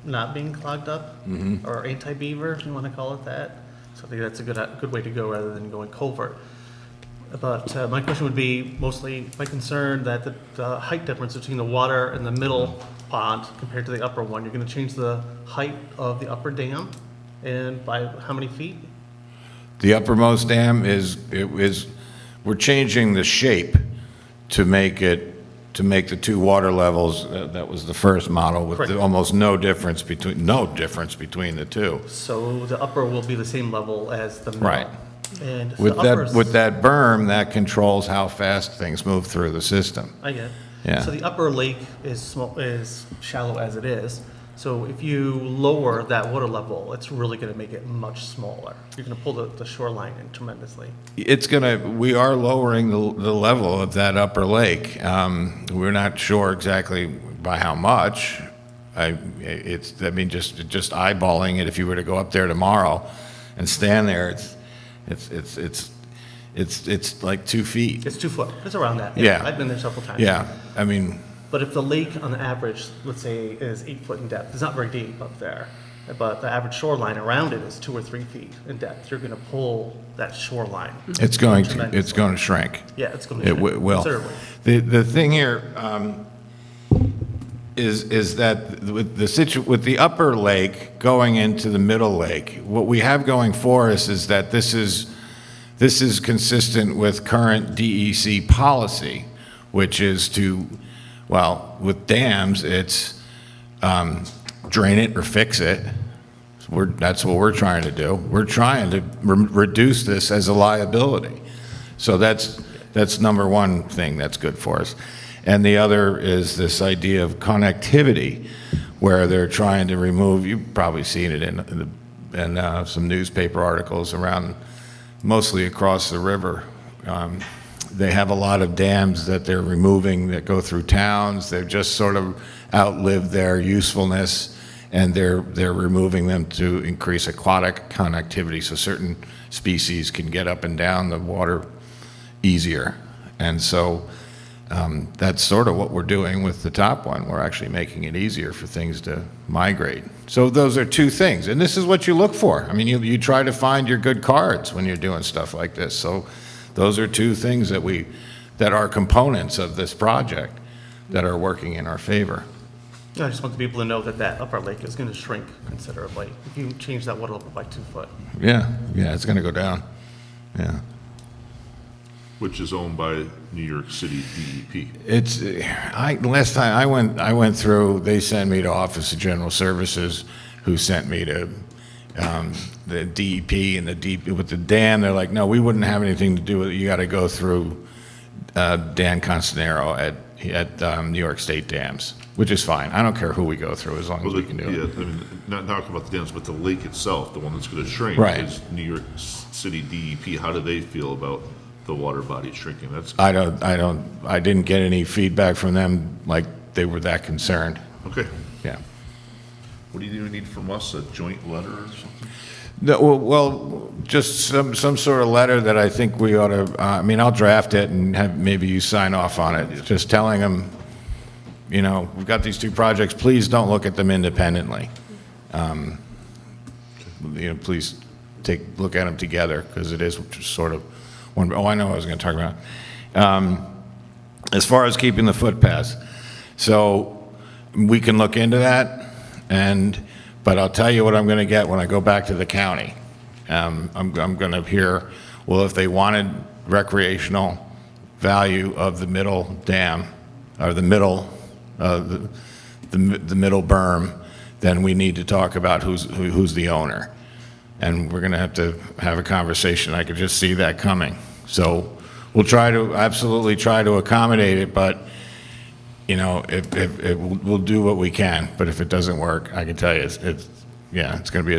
not being clogged up, or anti-beaver, if you want to call it that. So I think that's a good way to go rather than going culvert. But my question would be mostly my concern that the height difference between the water and the middle pond compared to the upper one, you're going to change the height of the upper dam, and by how many feet? The uppermost dam we're changing the shape to make the two water levels. That was the first model with Correct. almost no difference between the two. So the upper will be the same level as the middle. Right. And if With the upper's- that berm, that controls how fast things move through the system. I get it. Yeah. So the upper lake is shallow as it is. So if you lower that water level, it's really going to make it much smaller. You're going to pull the shoreline in tremendously. We are lowering the level of that upper lake. We're not sure exactly by how much. Just eyeballing it, if you were to go up there tomorrow and stand there, it's like 2 feet. It's 2 foot. It's around that. Yeah. I've been there several times. Yeah, I mean, But if the lake on average, let's say, is 8 foot in depth, it's not very deep up there, but the average shoreline around it is 2 or 3 feet in depth, you're going to pull that shoreline. it's going tremendously. to shrink. Yeah, it's going to It shrink will. considerably. The thing here is that with the upper lake going into the middle lake, what we have going for us is that this is consistent with current DEC policy, which is with dams, it's drain it or fix it. That's what we're trying to do. We're trying to reduce this as a liability. So that's number one thing that's good for us. And the other is this idea of connectivity, where they're trying to remove, you've probably seen it in some newspaper articles around, mostly across the river. They have a lot of dams that they're removing that go through towns. They've just sort of outlived their usefulness, and they're removing them to increase aquatic connectivity so certain species can get up and down the water easier. And so that's sort of what we're doing with the top one. We're actually making it easier for things to migrate. So those are two things, and this is what you look for. I mean, you try to find your good cards when you're doing stuff like this. So those are two things that are components of this project that are working in our favor. I just want the people to know that upper lake is going to shrink considerably if you change that water level by 2 foot. Yeah, it's going to go down. Yeah. Which is owned by New York City DEP. Last time I went through, they sent me to Office of General Services, who sent me to the DEP, and the DEP with the dam. They're like, no, we wouldn't have anything to do with it. You got to go through Dan Constanero at New York State Dams, which is fine. I don't care who we go through as long as we can do it. I mean, not talking about the dams, but the lake itself, the one that's going to shrink, Right. is New York City DEP. How do they feel about the water body shrinking? I didn't get any feedback from them like they were that concerned. Okay. Yeah. What do you need from us? A joint letter or something? No, well, just some sort of letter that I think we ought to, I'll draft it and have maybe you sign off on it, just telling them, we've got these two projects, please don't look at them independently. Please look at them together, because it is sort of one, I know what I was going to talk about. As far as keeping the footpaths, so we can look into that, but I'll tell you what I'm going to get when I go back to the county. I'm going to hear, well, if they wanted recreational value of the middle dam, or the middle berm, then we need to talk about who's the owner. And we're going to have a conversation. I could just see that coming. So we'll absolutely try to accommodate it, but, you know, we'll do what we can. But if it doesn't work, I can tell you, it's going to be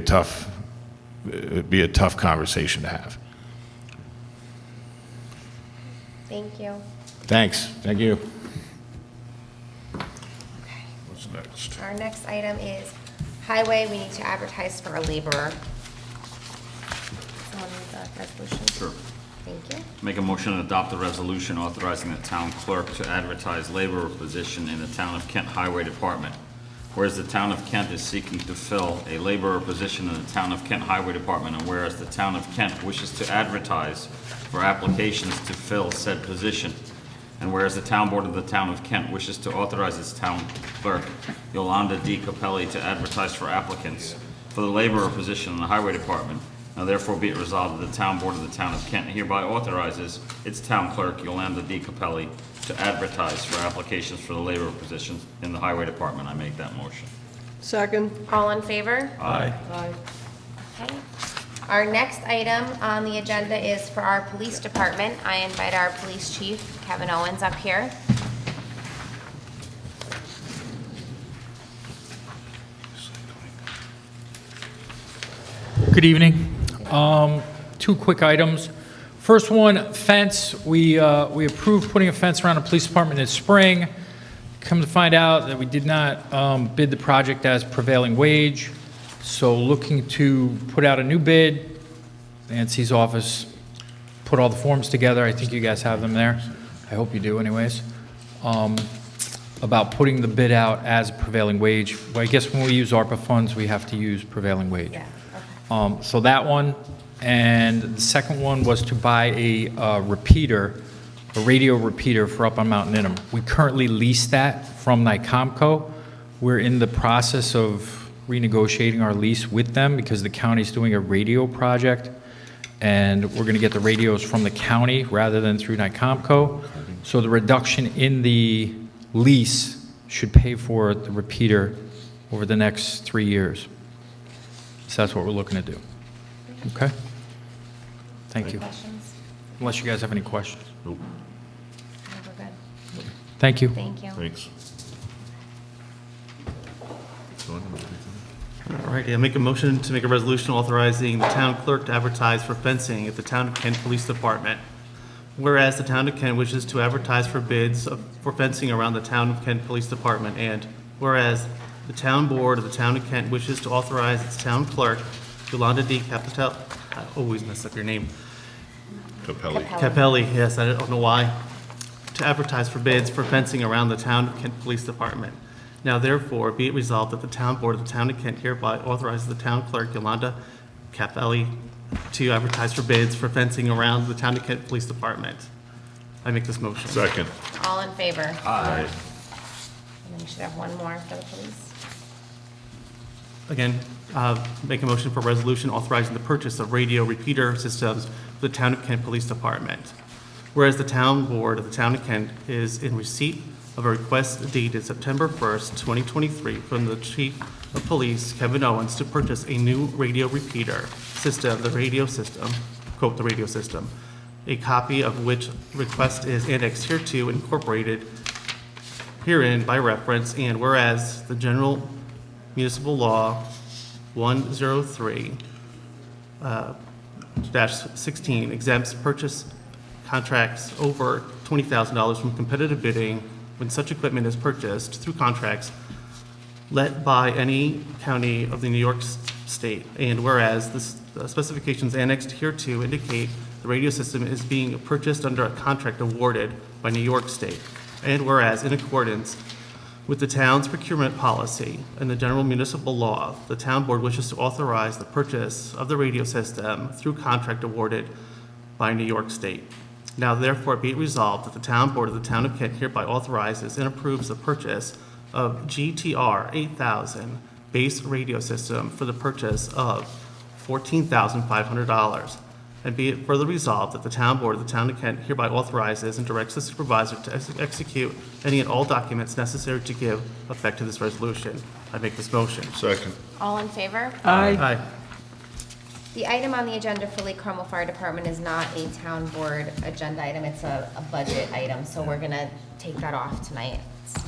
a tough conversation to have. Thank you. Thanks. Thank you. What's next? Our next item is highway. We need to advertise for a laborer. Someone need the resolution? Sure. Thank you. Make a motion to adopt a resolution authorizing the town clerk to advertise laborer position in the Town of Kent Highway Department. Whereas the Town of Kent is seeking to fill a laborer position in the Town of Kent Highway Department, and whereas the Town of Kent wishes to advertise for applications to fill said position, and whereas the Town Board of the Town of Kent wishes to authorize its town clerk, Yolanda D. Capelli, to advertise for applicants for the laborer position in the Highway Department. Now therefore be it resolved that the Town Board of the Town of Kent hereby authorizes its town clerk, Yolanda D. Capelli, to advertise for applications for the laborer positions in the Highway Department. I make that motion. Second. All in favor? Aye. Aye. Okay. Our next item on the agenda is for our police department. I invite our police chief, Kevin Owens, up here. Good evening. Two quick items. First one, fence. We approved putting a fence around the police department this spring. Come to find out that we did not bid the project as prevailing wage. So looking to put out a new bid. Nancy's office put all the forms together. I think you guys have them there. I hope you do anyways. About putting the bid out as prevailing wage. Well, I guess when we use ARPA funds, we have to use prevailing wage. Yeah. So that one, and the second one was to buy a repeater, a radio repeater for up on Mount Ingham. We currently lease that from NICOMCO. We're in the process of renegotiating our lease with them because the county's doing a radio project, and we're going to get the radios from the county rather than through NICOMCO. So the reduction in the lease should pay for the repeater over the next 3 years. So that's what we're looking to do. Okay? Thank you. Questions? Unless you guys have any questions. Nope. No, we're good. Thank you. Thank you. Thanks. All right, make a motion to make a resolution authorizing the town clerk to advertise for fencing at the Town of Kent Police Department. Whereas the Town of Kent wishes to advertise for bids for fencing around the Town of Kent Police Department, and whereas the Town Board of the Town of Kent wishes to authorize its town clerk, Yolanda D. Capelli, I always mess up your name. Capelli, yes, I don't know why, to advertise for bids for fencing around the Town of Kent Police Department. Now therefore, be it resolved that the Town Board of the Town of Kent hereby authorizes the town clerk, Yolanda Capelli, to advertise for bids for fencing around the Town of Kent Police Department. I make this motion. Second. All in favor? Aye. And then we should have one more for the police. Again, make a motion for resolution authorizing the purchase of radio repeater systems for the Town of Kent Police Department. Whereas the Town Board of the Town of Kent is in receipt of a request dated September 1st, 2023 from the Chief of Police, Kevin Owens, to purchase a new radio repeater system, the radio system, quote, the radio system, a copy of which request is annexed hereto incorporated herein by reference, and whereas the General Municipal Law 103-16 exempts purchase contracts over $20,000 from competitive bidding when such equipment is purchased through contracts let by any county of the New York State. And whereas the specifications annexed hereto indicate the radio system is being purchased under a contract awarded by New York State. And whereas in accordance With the town's procurement policy and the general municipal law, the town board wishes to authorize the purchase of the radio system through contract awarded by New York State. Now therefore be it resolved that the town board of the town of Kent hereby authorizes and approves the purchase of GTR 8000 base radio system for the purchase of $14,500. And be it further resolved that the town board of the town of Kent hereby authorizes and directs the supervisor to execute any and all documents necessary to give effect to this resolution. I make this motion. Second. All in favor? Aye. The item on the agenda for Lake Carmel Fire Department is not a town board agenda item, it's a budget item, so we're gonna take that off tonight. So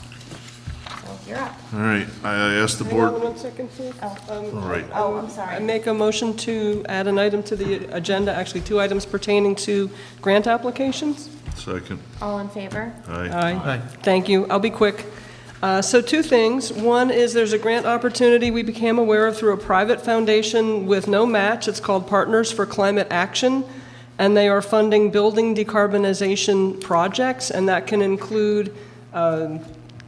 you're up. All right, I asked the Hang on board, 1 second, please. all right. Oh, I'm sorry. I make a motion to add an item to the agenda, actually 2 items pertaining to grant applications. Second. All in favor? Aye. Thank you. I'll be quick. So 2 things. One is there's a grant opportunity we became aware of through a private foundation with no match. It's called Partners for Climate Action, and they are funding building decarbonization projects, and that can include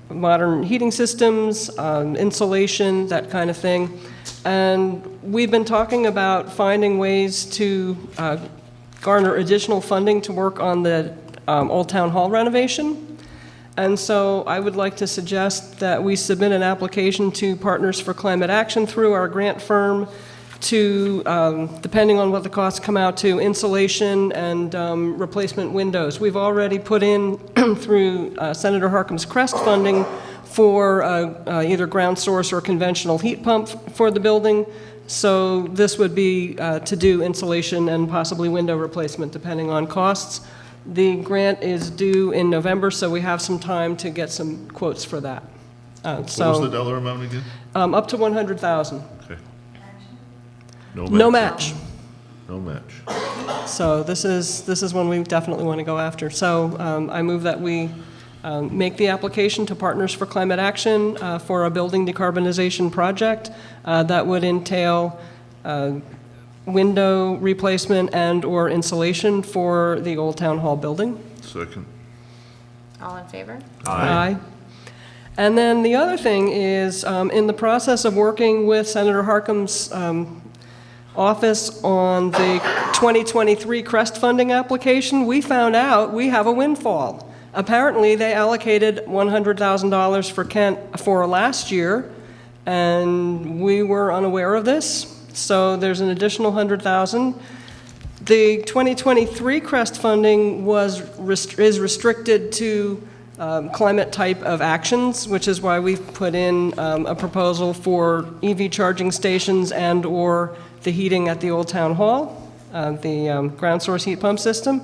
modern heating systems, insulation, that kind of thing. And we've been talking about finding ways to garner additional funding to work on the Old Town Hall renovation. And so I would like to suggest that we submit an application to Partners for Climate Action through our grant firm to, depending on what the costs come out to, insulation and replacement windows. We've already put in through Senator Harkin's CREST funding for either ground source or conventional heat pump for the building. So this would be to do insulation and possibly window replacement depending on costs. The grant is due in November, so we have some time to get some quotes for that. What was the dollar amount again? Up to 100,000. Okay. No match. No match. So this is one we definitely want to go after. So I move that we make the application to Partners for Climate Action for a building decarbonization project that would entail window replacement and/or insulation for the Old Town Hall building. Second. All in favor? Aye. And then the other thing is, in the process of working with Senator Harkin's office on the 2023 CREST funding application, we found out we have a windfall. Apparently, they allocated $100,000 for Kent for last year, and we were unaware of this. So there's an additional 100,000. The 2023 CREST funding is restricted to climate type of actions, which is why we've put in a proposal for EV charging stations and/or the heating at the Old Town Hall, the ground source heat pump system.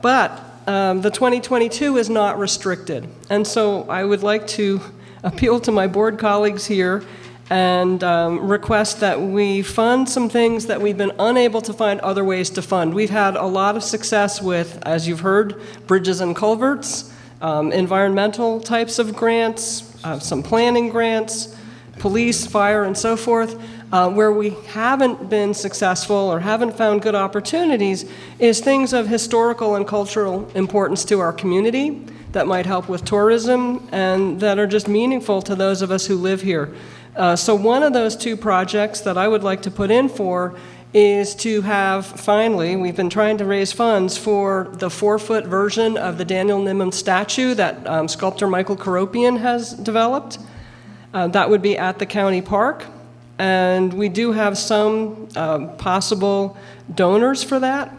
But the 2022 is not restricted. And so I would like to appeal to my board colleagues here and request that we fund some things that we've been unable to find other ways to fund. We've had a lot of success with, as you've heard, bridges and culverts, environmental types of grants, some planning grants, police, fire, and so forth. Where we haven't been successful or haven't found good opportunities is things of historical and cultural importance to our community that might help with tourism and that are just meaningful to those of us who live here. So one of those 2 projects that I would like to put in for is to have, finally, we've been trying to raise funds for the 4-foot version of the Daniel Nimmo statue that sculptor Michael Karopian has developed. That would be at the county park. And we do have some possible donors for that.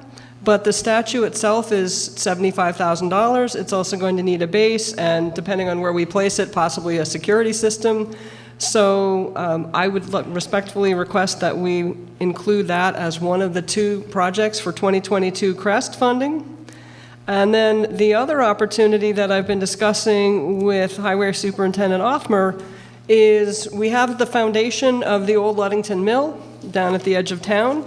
But the statue itself is $75,000. It's also going to need a base, and depending on where we place it, possibly a security system. So I would respectfully request that we include that as one of the 2 projects for 2022 CREST funding. And then the other opportunity that I've been discussing with Highway Superintendent Offmer is we have the foundation of the old Ludington Mill down at the edge of town.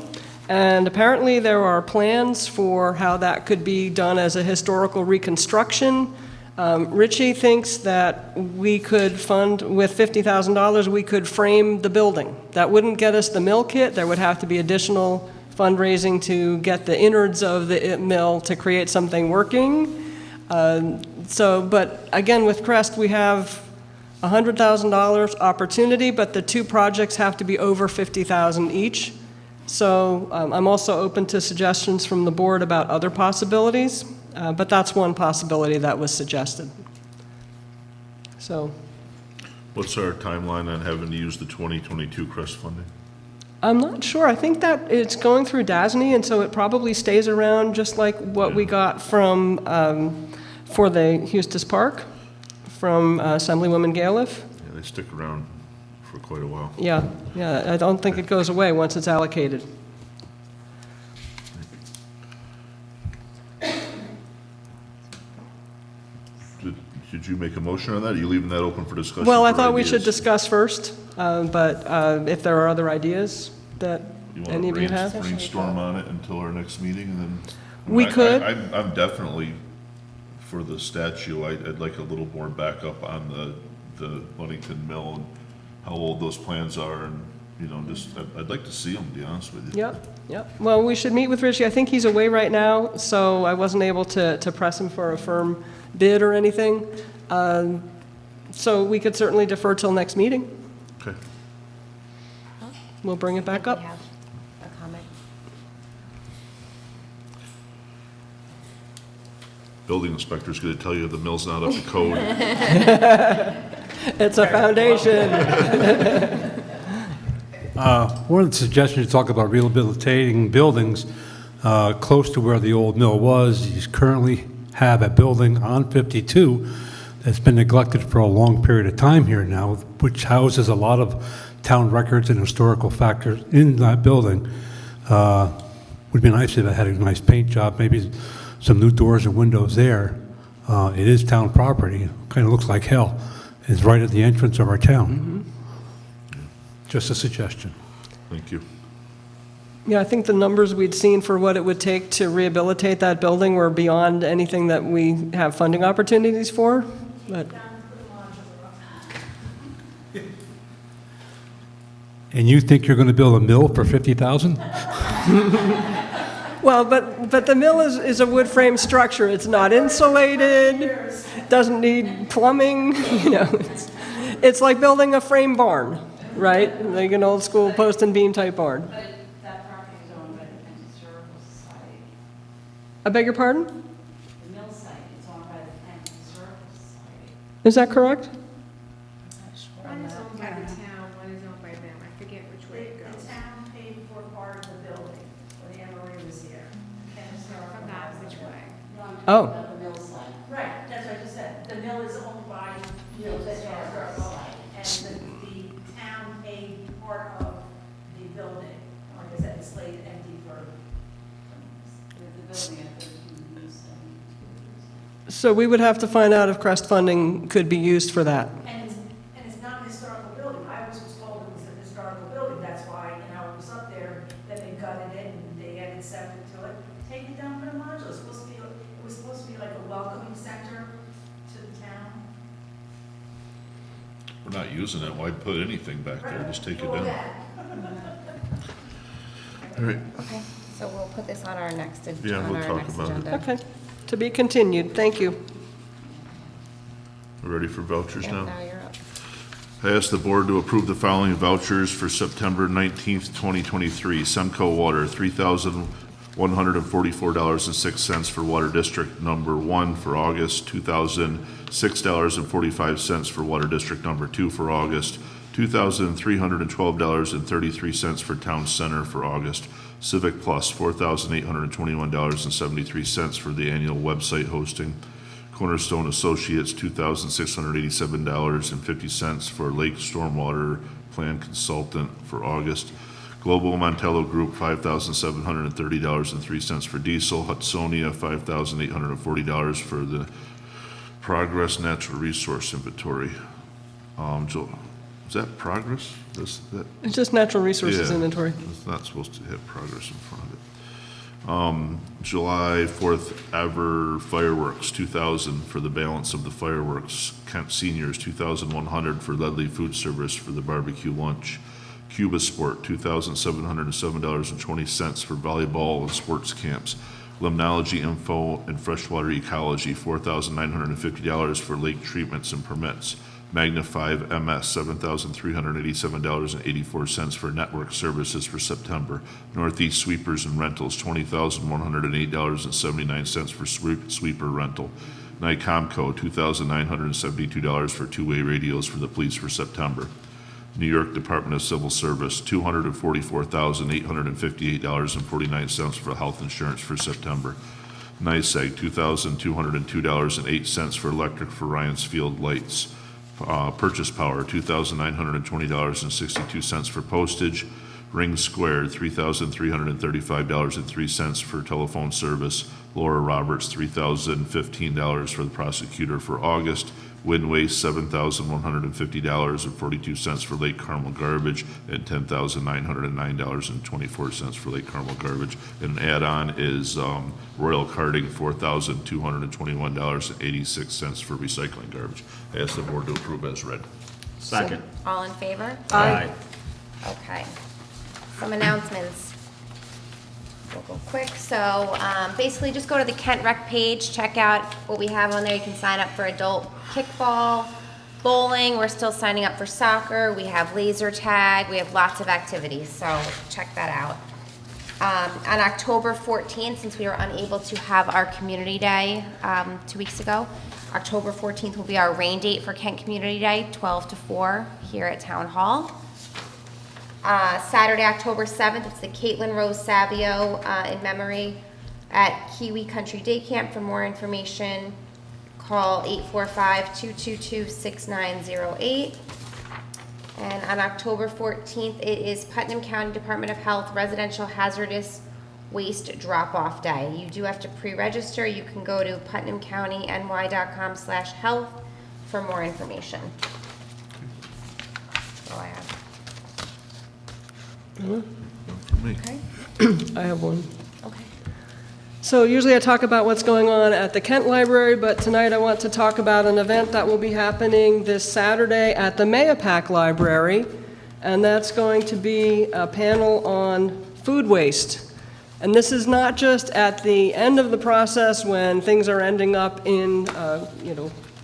And apparently there are plans for how that could be done as a historical reconstruction. Richie thinks that we could fund, with $50,000, we could frame the building. That wouldn't get us the mill kit. There would have to be additional fundraising to get the innards of the mill to create something working. But again, with CREST, we have $100,000 opportunity, but the two projects have to be over $50,000 each. So I'm also open to suggestions from the board about other possibilities, but that's one possibility that was suggested. So What's our timeline on having to use the 2022 CREST funding? I'm not sure. I think that it's going through DASNY, and so it probably stays around just like what we got from, for the Eustis Park, from Assemblywoman Galiff. Yeah, they stick around for quite a while. Yeah, I don't think it goes away once it's allocated. Did you make a motion on that? Are you leaving that open for discussion? Well, I for thought we should ideas? discuss first, but if there are other ideas that You any of you want to have. brainstorm on it until our next meeting, and then? We could. I'm definitely for the statue. I'd like a little more backup on the Ludington Mill and how old those plans are, and, you know, just, I'd like to see them, to be honest with you. Yep. Well, we should meet with Richie. I think he's away right now, so I wasn't able to press him for a firm bid or anything. So we could certainly defer till next meeting. Okay. We'll bring it back up. We have a comment. Building inspector's gonna tell you the mill's not up to code. It's a foundation. One of the suggestions, you talk about rehabilitating buildings close to where the old mill was. You currently have a building on 52 that's been neglected for a long period of time here now, which houses a lot of town records and historical factors in that building. Would be nice if it had a nice paint job, maybe some new doors and windows there. It is town property, kind of looks like hell. It's right at the entrance of our town. Just a suggestion. Thank you. Yeah, I think the numbers we'd seen for what it would take to rehabilitate that building were beyond anything that we have funding opportunities for, but. And you think you're going to build a mill for 50,000? Well, but the mill is a wood frame structure. It's not insulated, doesn't need plumbing, you know. It's like building a frame barn, right? Like an old school post and beam type barn. That property is owned by the Kent Historical Society. I beg your pardon? The mill site is owned by the Kent Historical Society. Is that correct? One is owned by the town, one is owned by them. I forget which way it goes. The town paid for part of the building when Anne Marie was here. I forgot which way. Oh. The mill site. Right, that's what I just said. The mill is owned by the historical society, and the town paid part of the building. Like I said, it's laid empty for. The building at 13 So we would have to find out if CREST funding could be used for that. And it's not a historical building. I always was told it was a historical building. That's why, you know, it was up there, then they gutted it and they added septic to it. Take it down for the modular. It was supposed to be like a welcoming center to the town. We're not using it, why put anything back there, just take it down. All right, Okay, so we'll put this on our next, Yeah, on we'll our talk next about it. agenda. Okay, to be continued. Thank you. we're ready for vouchers Yep, now? now you're up. I ask the board to approve the following vouchers for September 19th, 2023. Semco Water, $3,144.06 for Water District Number 1 for August, $2,006.45 for Water District Number 2 for August, $2,312.33 for Town Center for August, Civic Plus, $4,821.73 for the annual website hosting, Cornerstone Associates, $2,687.50 for Lake Stormwater Plan Consultant for August. Global Montello Group, $5,730.03 for diesel. Hudsonia, $5,840 for the Progress Natural Resource Inventory. Is that Progress? That It's just natural resources Yeah, inventory. It's not supposed to have Progress in front of it. July 4th ever fireworks, 2,000 for the balance of the fireworks. Kent Seniors, 2,100 for Ledley Food Service for the barbecue lunch. Cuba Sport, $2,707.20 for volleyball and sports camps. Limnology Info and Freshwater Ecology, $4,950 for lake treatments and permits. Magna 5 MS, $7,387.84 for network services for September. Northeast Sweepers and Rentals, $20,108.79 for sweeper rental. Nycomco, $2,972 for two-way radios for the police for September. New York Department of Civil Service, $244,858.49 for health insurance for September. NYSEG, $2,202.08 for electric for Ryan's Field lights. Purchase Power, $2,920.62 for postage. Ring Squared, $3,335.03 for telephone service. Laura Roberts, $3,015 for the prosecutor for August. Wind Waste, $7,150.42 for Lake Carmel garbage, and $10,909.24 for Lake Carmel garbage. And an add-on is Royal Carting, $4,221.86 for recycling garbage. I ask the board to approve as read. Second. All in favor? Aye. Okay. Some announcements. We'll go quick. So basically just go to the Kent Rec page, check out what we have on there. You can sign up for adult kickball, bowling. We're still signing up for soccer. We have laser tag. We have lots of activities, so check that out. On October 14th, since we were unable to have our community day 2 weeks ago, October 14th will be our rain date for Kent Community Day, 12 to 4 here at Town Hall. Saturday, October 7th, it's the Caitlin Rose Savio in memory at Kiwi Country Day Camp. For more information, call 845-222-6908. And on October 14th, it is Putnam County Department of Health Residential Hazardous Waste Drop-Off Day. You do have to pre-register. You can go to putnamcountyny.com/health for more information. That's all I have. Okay. I have one. Okay. So usually I talk about what's going on at the Kent Library, but tonight I want to talk about an event that will be happening this Saturday at the Mayapack Library, and that's going to be a panel on food waste. And this is not just at the end of the process when things are ending up in,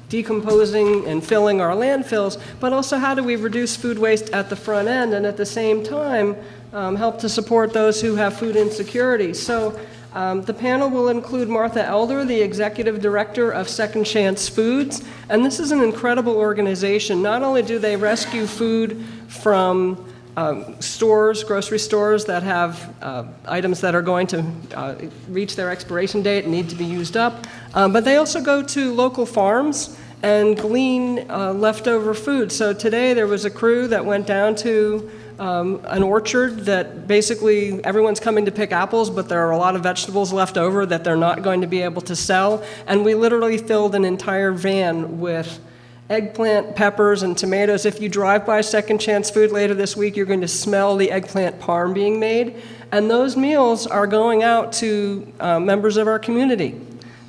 decomposing and filling our landfills, but also how do we reduce food waste at the front end and at the same time help to support those who have food insecurity. So the panel will include Martha Elder, the Executive Director of Second Chance Foods, and this is an incredible organization. Not only do they rescue food from stores, grocery stores that have items that are going to reach their expiration date and need to be used up, but they also go to local farms and glean leftover food. So today there was a crew that went down to an orchard that basically everyone's coming to pick apples, but there are a lot of vegetables left over that they're not going to be able to sell. And we literally filled an entire van with eggplant, peppers, and tomatoes. If you drive by Second Chance Food later this week, you're going to smell the eggplant parm being made. And those meals are going out to members of our community.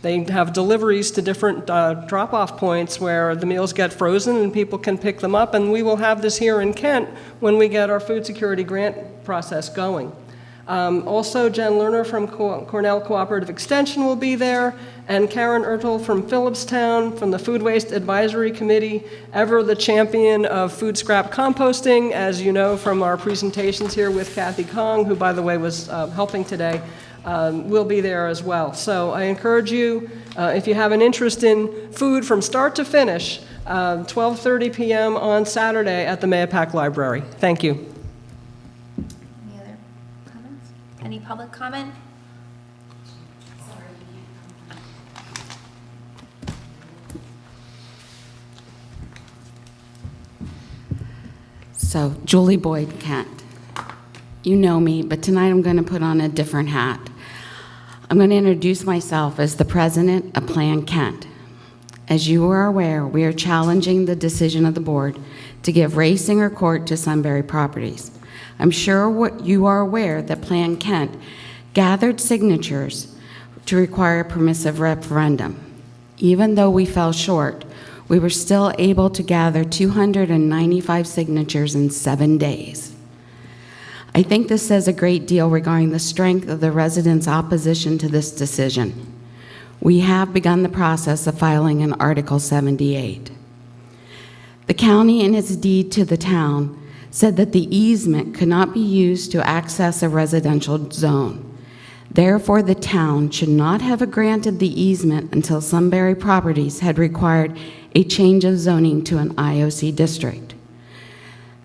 They have deliveries to different drop-off points where the meals get frozen and people can pick them up. And we will have this here in Kent when we get our food security grant process going. Also, Jen Lerner from Cornell Cooperative Extension will be there, and Karen Ertel from Phillipstown from the Food Waste Advisory Committee, ever the champion of food scrap composting, as you know from our presentations here with Kathy Kong, who, by the way, was helping today. Will be there as well. So I encourage you, if you have an interest in food from start to finish, 12:30 p.m. on Saturday at the Mayapack Library. Thank you. Any other comments? Any public comment? So, Julie Boyd Kent. You know me, but tonight I'm going to put on a different hat. I'm going to introduce myself as the president of Plan Kent. As you are aware, we are challenging the decision of the board to give Ray Singer Court to Sunbury Properties. I'm sure you are aware that Plan Kent gathered signatures to require a permissive referendum. Even though we fell short, we were still able to gather 295 signatures in 7 days. I think this says a great deal regarding the strength of the residents' opposition to this decision. We have begun the process of filing an Article 78. The county, in its deed to the town, said that the easement could not be used to access a residential zone. Therefore, the town should not have granted the easement until Sunbury Properties had required a change of zoning to an IOC district.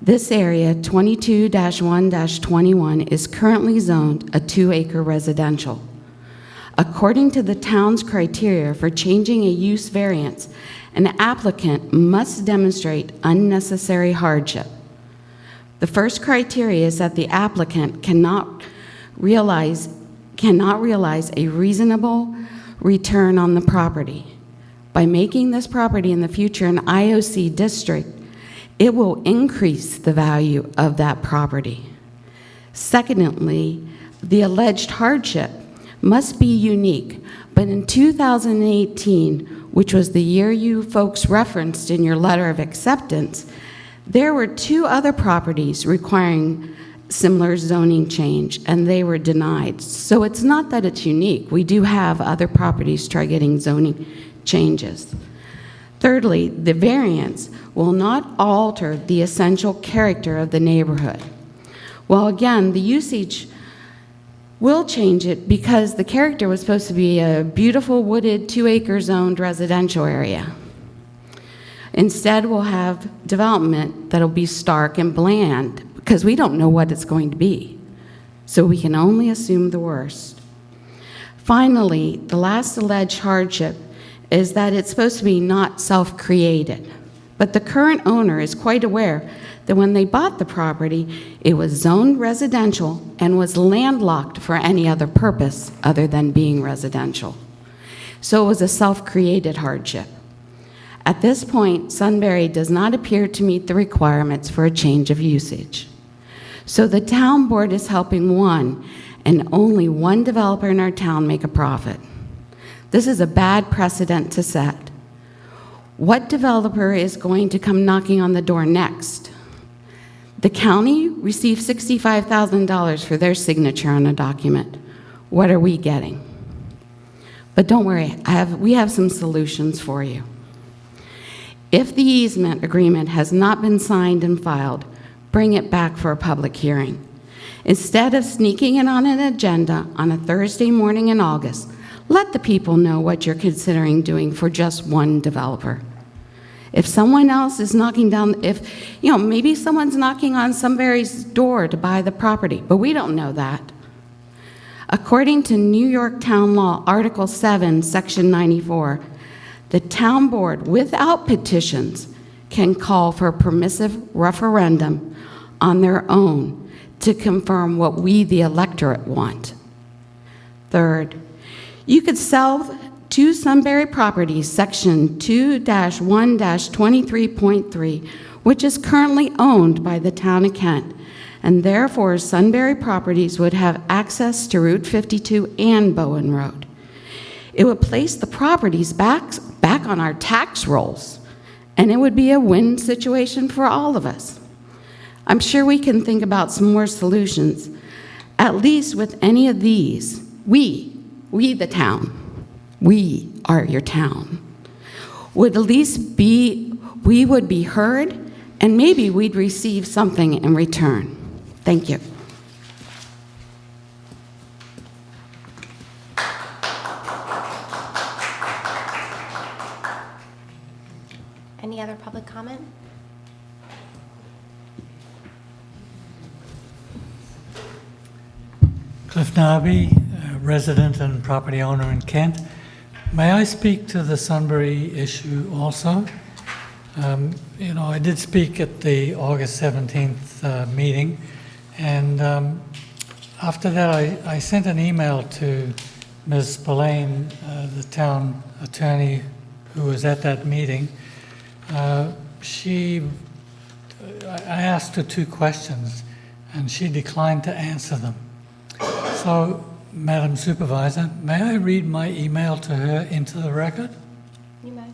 This area, 22-1-21, is currently zoned a 2-acre residential. According to the town's criteria for changing a use variance, an applicant must demonstrate unnecessary hardship. The first criteria is that the applicant cannot realize a reasonable return on the property. By making this property in the future an IOC district, it will increase the value of that property. Secondly, the alleged hardship must be unique, but in 2018, which was the year you folks referenced in your letter of acceptance, there were 2 other properties requiring similar zoning change, and they were denied. So it's not that it's unique. We do have other properties try getting zoning changes. Thirdly, the variance will not alter the essential character of the neighborhood. Well, again, the usage will change it because the character was supposed to be a beautiful wooded 2-acre zoned residential area. Instead, we'll have development that'll be stark and bland because we don't know what it's going to be. So we can only assume the worst. Finally, the last alleged hardship is that it's supposed to be not self-created. But the current owner is quite aware that when they bought the property, it was zoned residential and was landlocked for any other purpose other than being residential. So it was a self-created hardship. At this point, Sunbury does not appear to meet the requirements for a change of usage. So the town board is helping one and only one developer in our town make a profit. This is a bad precedent to set. What developer is going to come knocking on the door next? The county received $65,000 for their signature on a document. What are we getting? But don't worry, we have some solutions for you. If the easement agreement has not been signed and filed, bring it back for a public hearing. Instead of sneaking it on an agenda on a Thursday morning in August, let the people know what you're considering doing for just one developer. If someone else is knocking down, maybe someone's knocking on Sunbury's door to buy the property, but we don't know that. According to New York Town Law, Article 7, Section 94, the town board, without petitions, can call for a permissive referendum on their own to confirm what we, the electorate, want. Third, you could sell 2 Sunbury properties, Section 2-1-23.3, which is currently owned by the town of Kent, and therefore Sunbury Properties would have access to Route 52 and Bowen Road. It would place the properties back on our tax rolls, and it would be a win situation for all of us. I'm sure we can think about some more solutions. At least with any of these, we the town, we are your town, would at least we would be heard, and maybe we'd receive something in return. Thank you. Any other public comment? Cliff Narby, resident and property owner in Kent. May I speak to the Sunbury issue also? I did speak at the August 17th meeting, and after that I sent an email to Ms. Spillane, the town attorney who was at that meeting. I asked her 2 questions, and she declined to answer them. So, Madam Supervisor, may I read my email to her into the record? You may.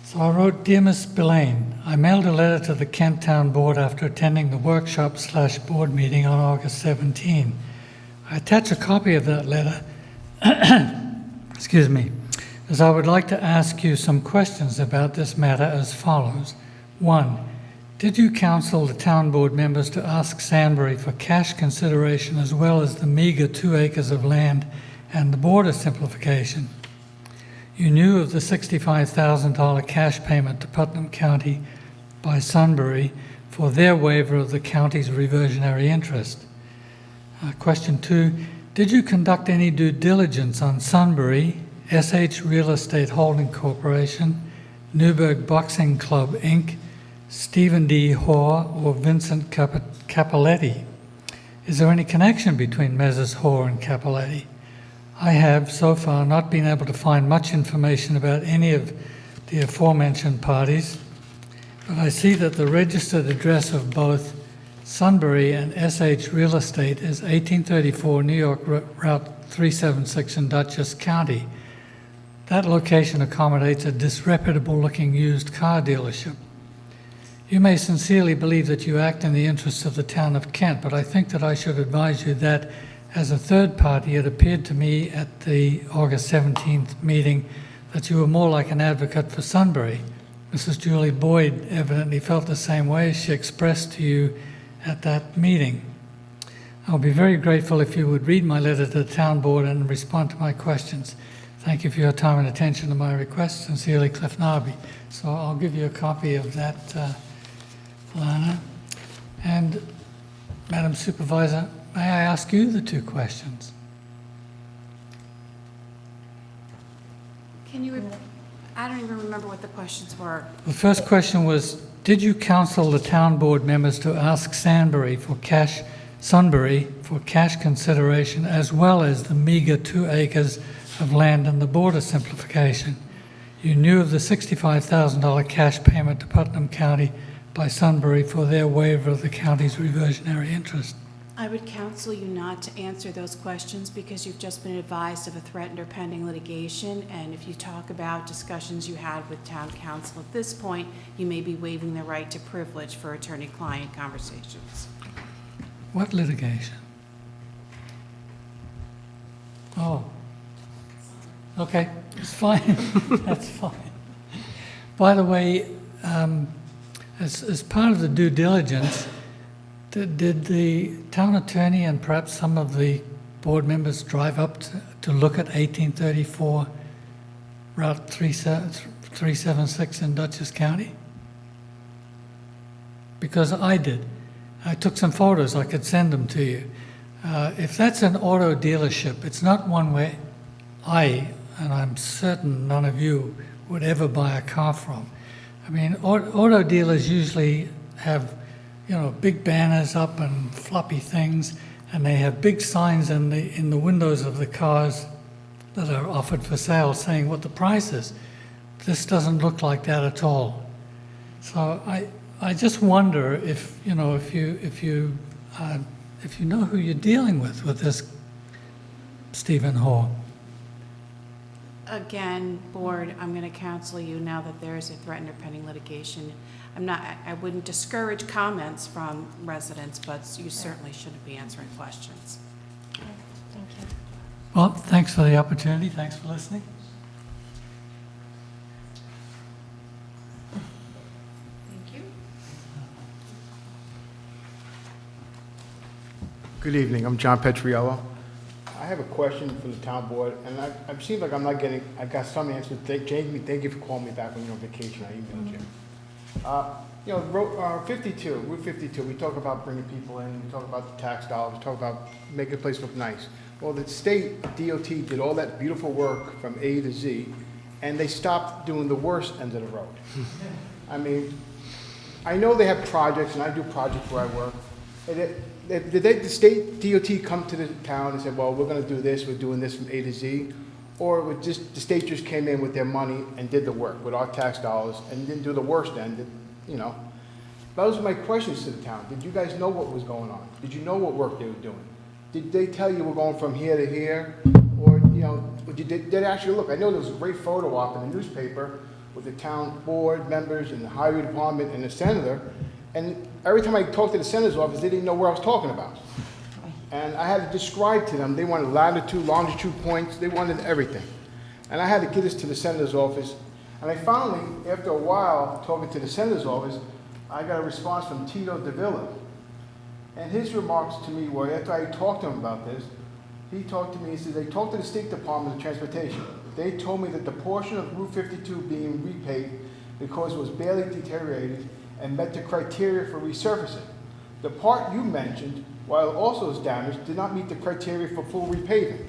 So I wrote, Dear Ms. Spillane, I mailed a letter to the Kent Town Board after attending the workshop/board meeting on August 17. I attach a copy of that letter, excuse me, is I would like to ask you some questions about this matter as follows. 1, did you counsel the town board members to ask Sandbury for cash consideration as well as the meager 2 acres of land and the border simplification? You knew of the $65,000 cash payment to Putnam County by Sunbury for their waiver of the county's reversionary interest. Question 2, did you conduct any due diligence on Sunbury, SH Real Estate Holding Corporation, Newburgh Boxing Club, Inc., Stephen D. Hoare, or Vincent Capoletti? Is there any connection between Messrs. Hoare and Capoletti? I have, so far, not been able to find much information about any of the aforementioned parties, but I see that the registered address of both Sunbury and SH Real Estate is 1834 New York Route 376 in Dutchess County. That location accommodates a disreputable-looking used car dealership. You may sincerely believe that you act in the interests of the town of Kent, but I think that I should advise you that, as a third party, it appeared to me at the August 17th meeting that you were more like an advocate for Sunbury. Mrs. Julie Boyd evidently felt the same way as she expressed to you at that meeting. I'll be very grateful if you would read my letter to the town board and respond to my questions. Thank you for your time and attention to my request. Sincerely, Cliff Narby. So I'll give you a copy of that, Lana. And Madam Supervisor, may I ask you the 2 questions? Can you, I don't even remember what the questions were. The first question was, did you counsel the town board members to ask Sunbury for cash consideration as well as the meager 2 acres of land and the border simplification? You knew of the $65,000 cash payment to Putnam County by Sunbury for their waiver of the county's reversionary interest. I would counsel you not to answer those questions because you've just been advised of a threatened or pending litigation, and if you talk about discussions you had with town council at this point, you may be waiving the right to privilege for attorney-client conversations. What litigation? Oh, okay, it's fine. That's fine. By the way, as part of the due diligence, did the town attorney and perhaps some of the board members drive up to look at 1834 Route 376 in Dutchess County? Because I did. I took some photos. I could send them to you. If that's an auto dealership, it's not one where and I'm certain none of you would ever buy a car from. I mean, auto dealers usually have, big banners up and floppy things, and they have big signs in the windows of the cars that are offered for sale saying what the price is. This doesn't look like that at all. So I just wonder if you know who you're dealing with this Stephen Hoare. Again, board, I'm going to counsel you now that there is a threatened or pending litigation. I wouldn't discourage comments from residents, but you certainly shouldn't be answering questions. Thank you. Well, thanks for the opportunity. Thanks for listening. Thank you. Good evening, I'm John Petriello. I have a question for the town board, and it seems like I got some answers. Jamie, thank you for calling me back when you're on vacation. I emailed you. Route 52, we talk about bringing people in, we talk about the tax dollars, we talk about making the place look nice. Well, the state DOT did all that beautiful work from A to Z, and they stopped doing the worst end of the road. I mean, I know they have projects, and I do projects where I work. Did the state DOT come to the town and said, well, we're going to do this, we're doing this from A to Z? Or would the state just came in with their money and did the work with our tax dollars and didn't do the worst end, Those are my questions to the town. Did you guys know what was going on? Did you know what work they were doing? Did they tell you we're going from here to here? Or, did they actually look? I know there was a great photo op in the newspaper with the town board members and the highway department and the senator. And every time I talked to the senator's office, they didn't know where I was talking about. And I had to describe to them, they wanted latitude, longitude points, they wanted everything. And I had to get this to the senator's office. And I finally, after a while, talking to the senator's office, I got a response from Tito Davila. And his remarks to me were, after I talked to him about this, he talked to me, he said, they talked to the State Department of Transportation. They told me that the portion of Route 52 being repaid because it was barely deteriorated and met the criteria for resurfacing. The part you mentioned, while it also is damaged, did not meet the criteria for full repaving.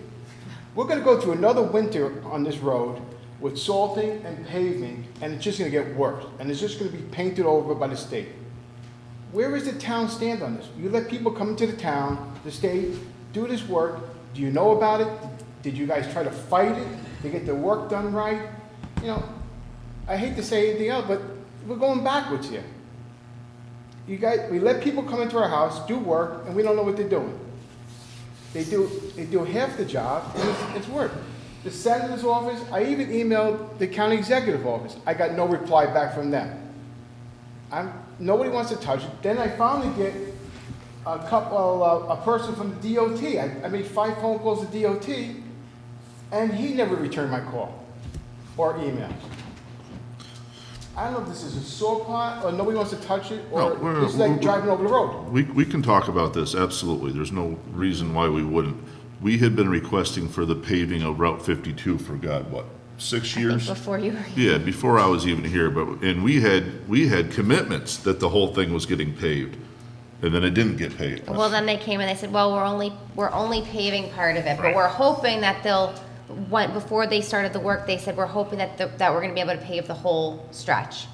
We're gonna go through another winter on this road with salting and paving, and it's just gonna get worse. And it's just gonna be painted over by the state. Where is the town stand on this? You let people come into the town, the state, do this work. Do you know about it? Did you guys try to fight it to get the work done right? You know, I hate to say anything else, but we're going backwards here. We let people come into our house, do work, and we don't know what they're doing. They do half the job, and it's work. The senator's office, I even emailed the county executive office. I got no reply back from them. Nobody wants to touch it. Then I finally get a person from the DOT. I made 5 phone calls to DOT, and he never returned my call or email. I don't know if this is a sore pot, or nobody wants to touch it, or it's like driving over the road. We can talk about this, absolutely. There's no reason why we wouldn't. We had been requesting for the paving of Route 52 for, God, what, 6 years? Before you were here. Yeah, before I was even here, and we had commitments that the whole thing was getting paved, and then it didn't get paved. Well, then they came and they said, well, we're only paving part of it, but we're hoping that before they started the work, they said, we're hoping that we're gonna be able to pave the whole stretch.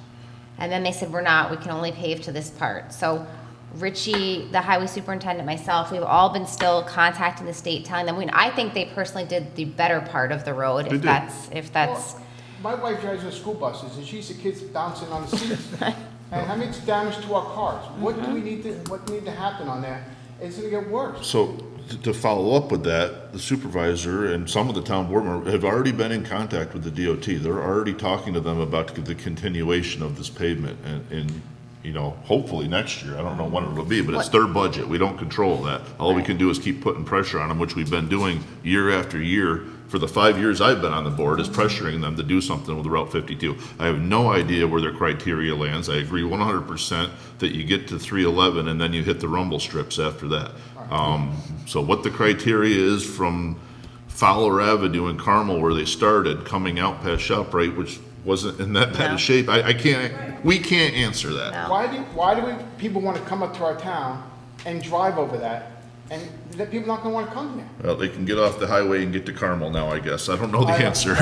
And then they said, we're not, we can only pave to this part. So Richie, the highway superintendent, myself, we've all been still contacting the state, telling them, I think they personally did the better part of the road, if that's. Well, my wife drives her school buses, and she sees the kids bouncing on the seats. And how much damage to our cars? What need to happen on that? It's gonna get worse. So to follow up with that, the supervisor and some of the town board members have already been in contact with the DOT. They're already talking to them about the continuation of this pavement and you know, hopefully next year. I don't know when it'll be, but it's their budget. We don't control that. All we can do is keep putting pressure on them, which we've been doing year after year. For the 5 years I've been on the board, is pressuring them to do something with Route 52. I have no idea where their criteria lands. I agree 100% that you get to 311 and then you hit the rumble strips after that. So what the criteria is from Fowler Avenue in Carmel, where they started, coming out past ShopRite, which wasn't in that bad of shape, we can't answer that. No. Why do people want to come up to our town and drive over that, and that people not gonna want to come here? Well, they can get off the highway and get to Carmel now, I guess. I don't know the answer.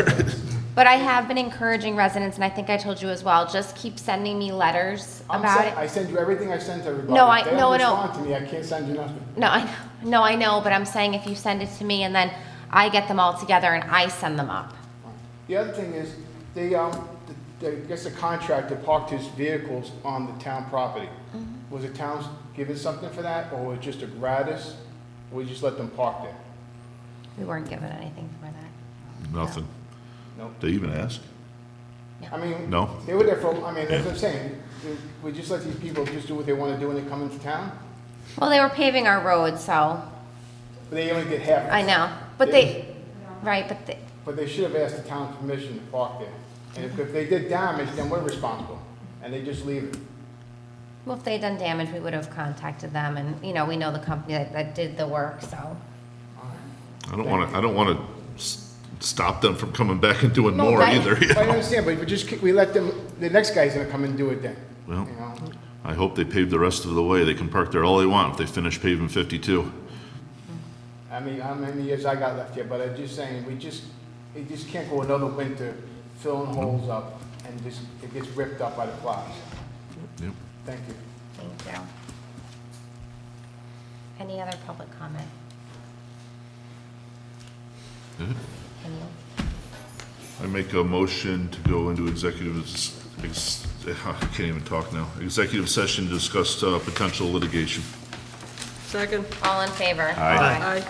But I have been encouraging residents, and I think I told you as well, just keep sending me letters about it. I send you everything I send to everybody. No, If they don't respond to me, I can't send you nothing. No, I know, but I'm saying if you send it to me and then I get them all together and I send them up. The other thing is, I guess the contractor parked his vehicles on the town property. Was the town given something for that, or was it just a gratis, or we just let them park there? We weren't given anything for that. Nothing. No. They even ask? I mean, No. they were there for, that's what I'm saying. We just let these people just do what they want to do when they come into town? Well, they were paving our road, so, But they only get half of it. I know, but But they should have asked the town permission to park there. And if they did damage, then we're responsible, and they just leave it. well, if they'd done damage, we would have contacted them, and, we know the company that did the work, so. I don't want to stop them from coming back and doing No, more either. I understand, but we let them, the next guy's gonna come and do it then. Well, You know? I hope they pave the rest of the way. They can park there all they want if they finish paving 52. I mean, how many years I got left here, but I'm just saying, it just can't go another winter filling holes up, and it gets ripped up by the plows. Yep. Thank you. Thank you. Any other public comment? I make a motion to go into executive, I can't even talk now, executive session to discuss potential litigation. Second. All in favor? Aye. Aye.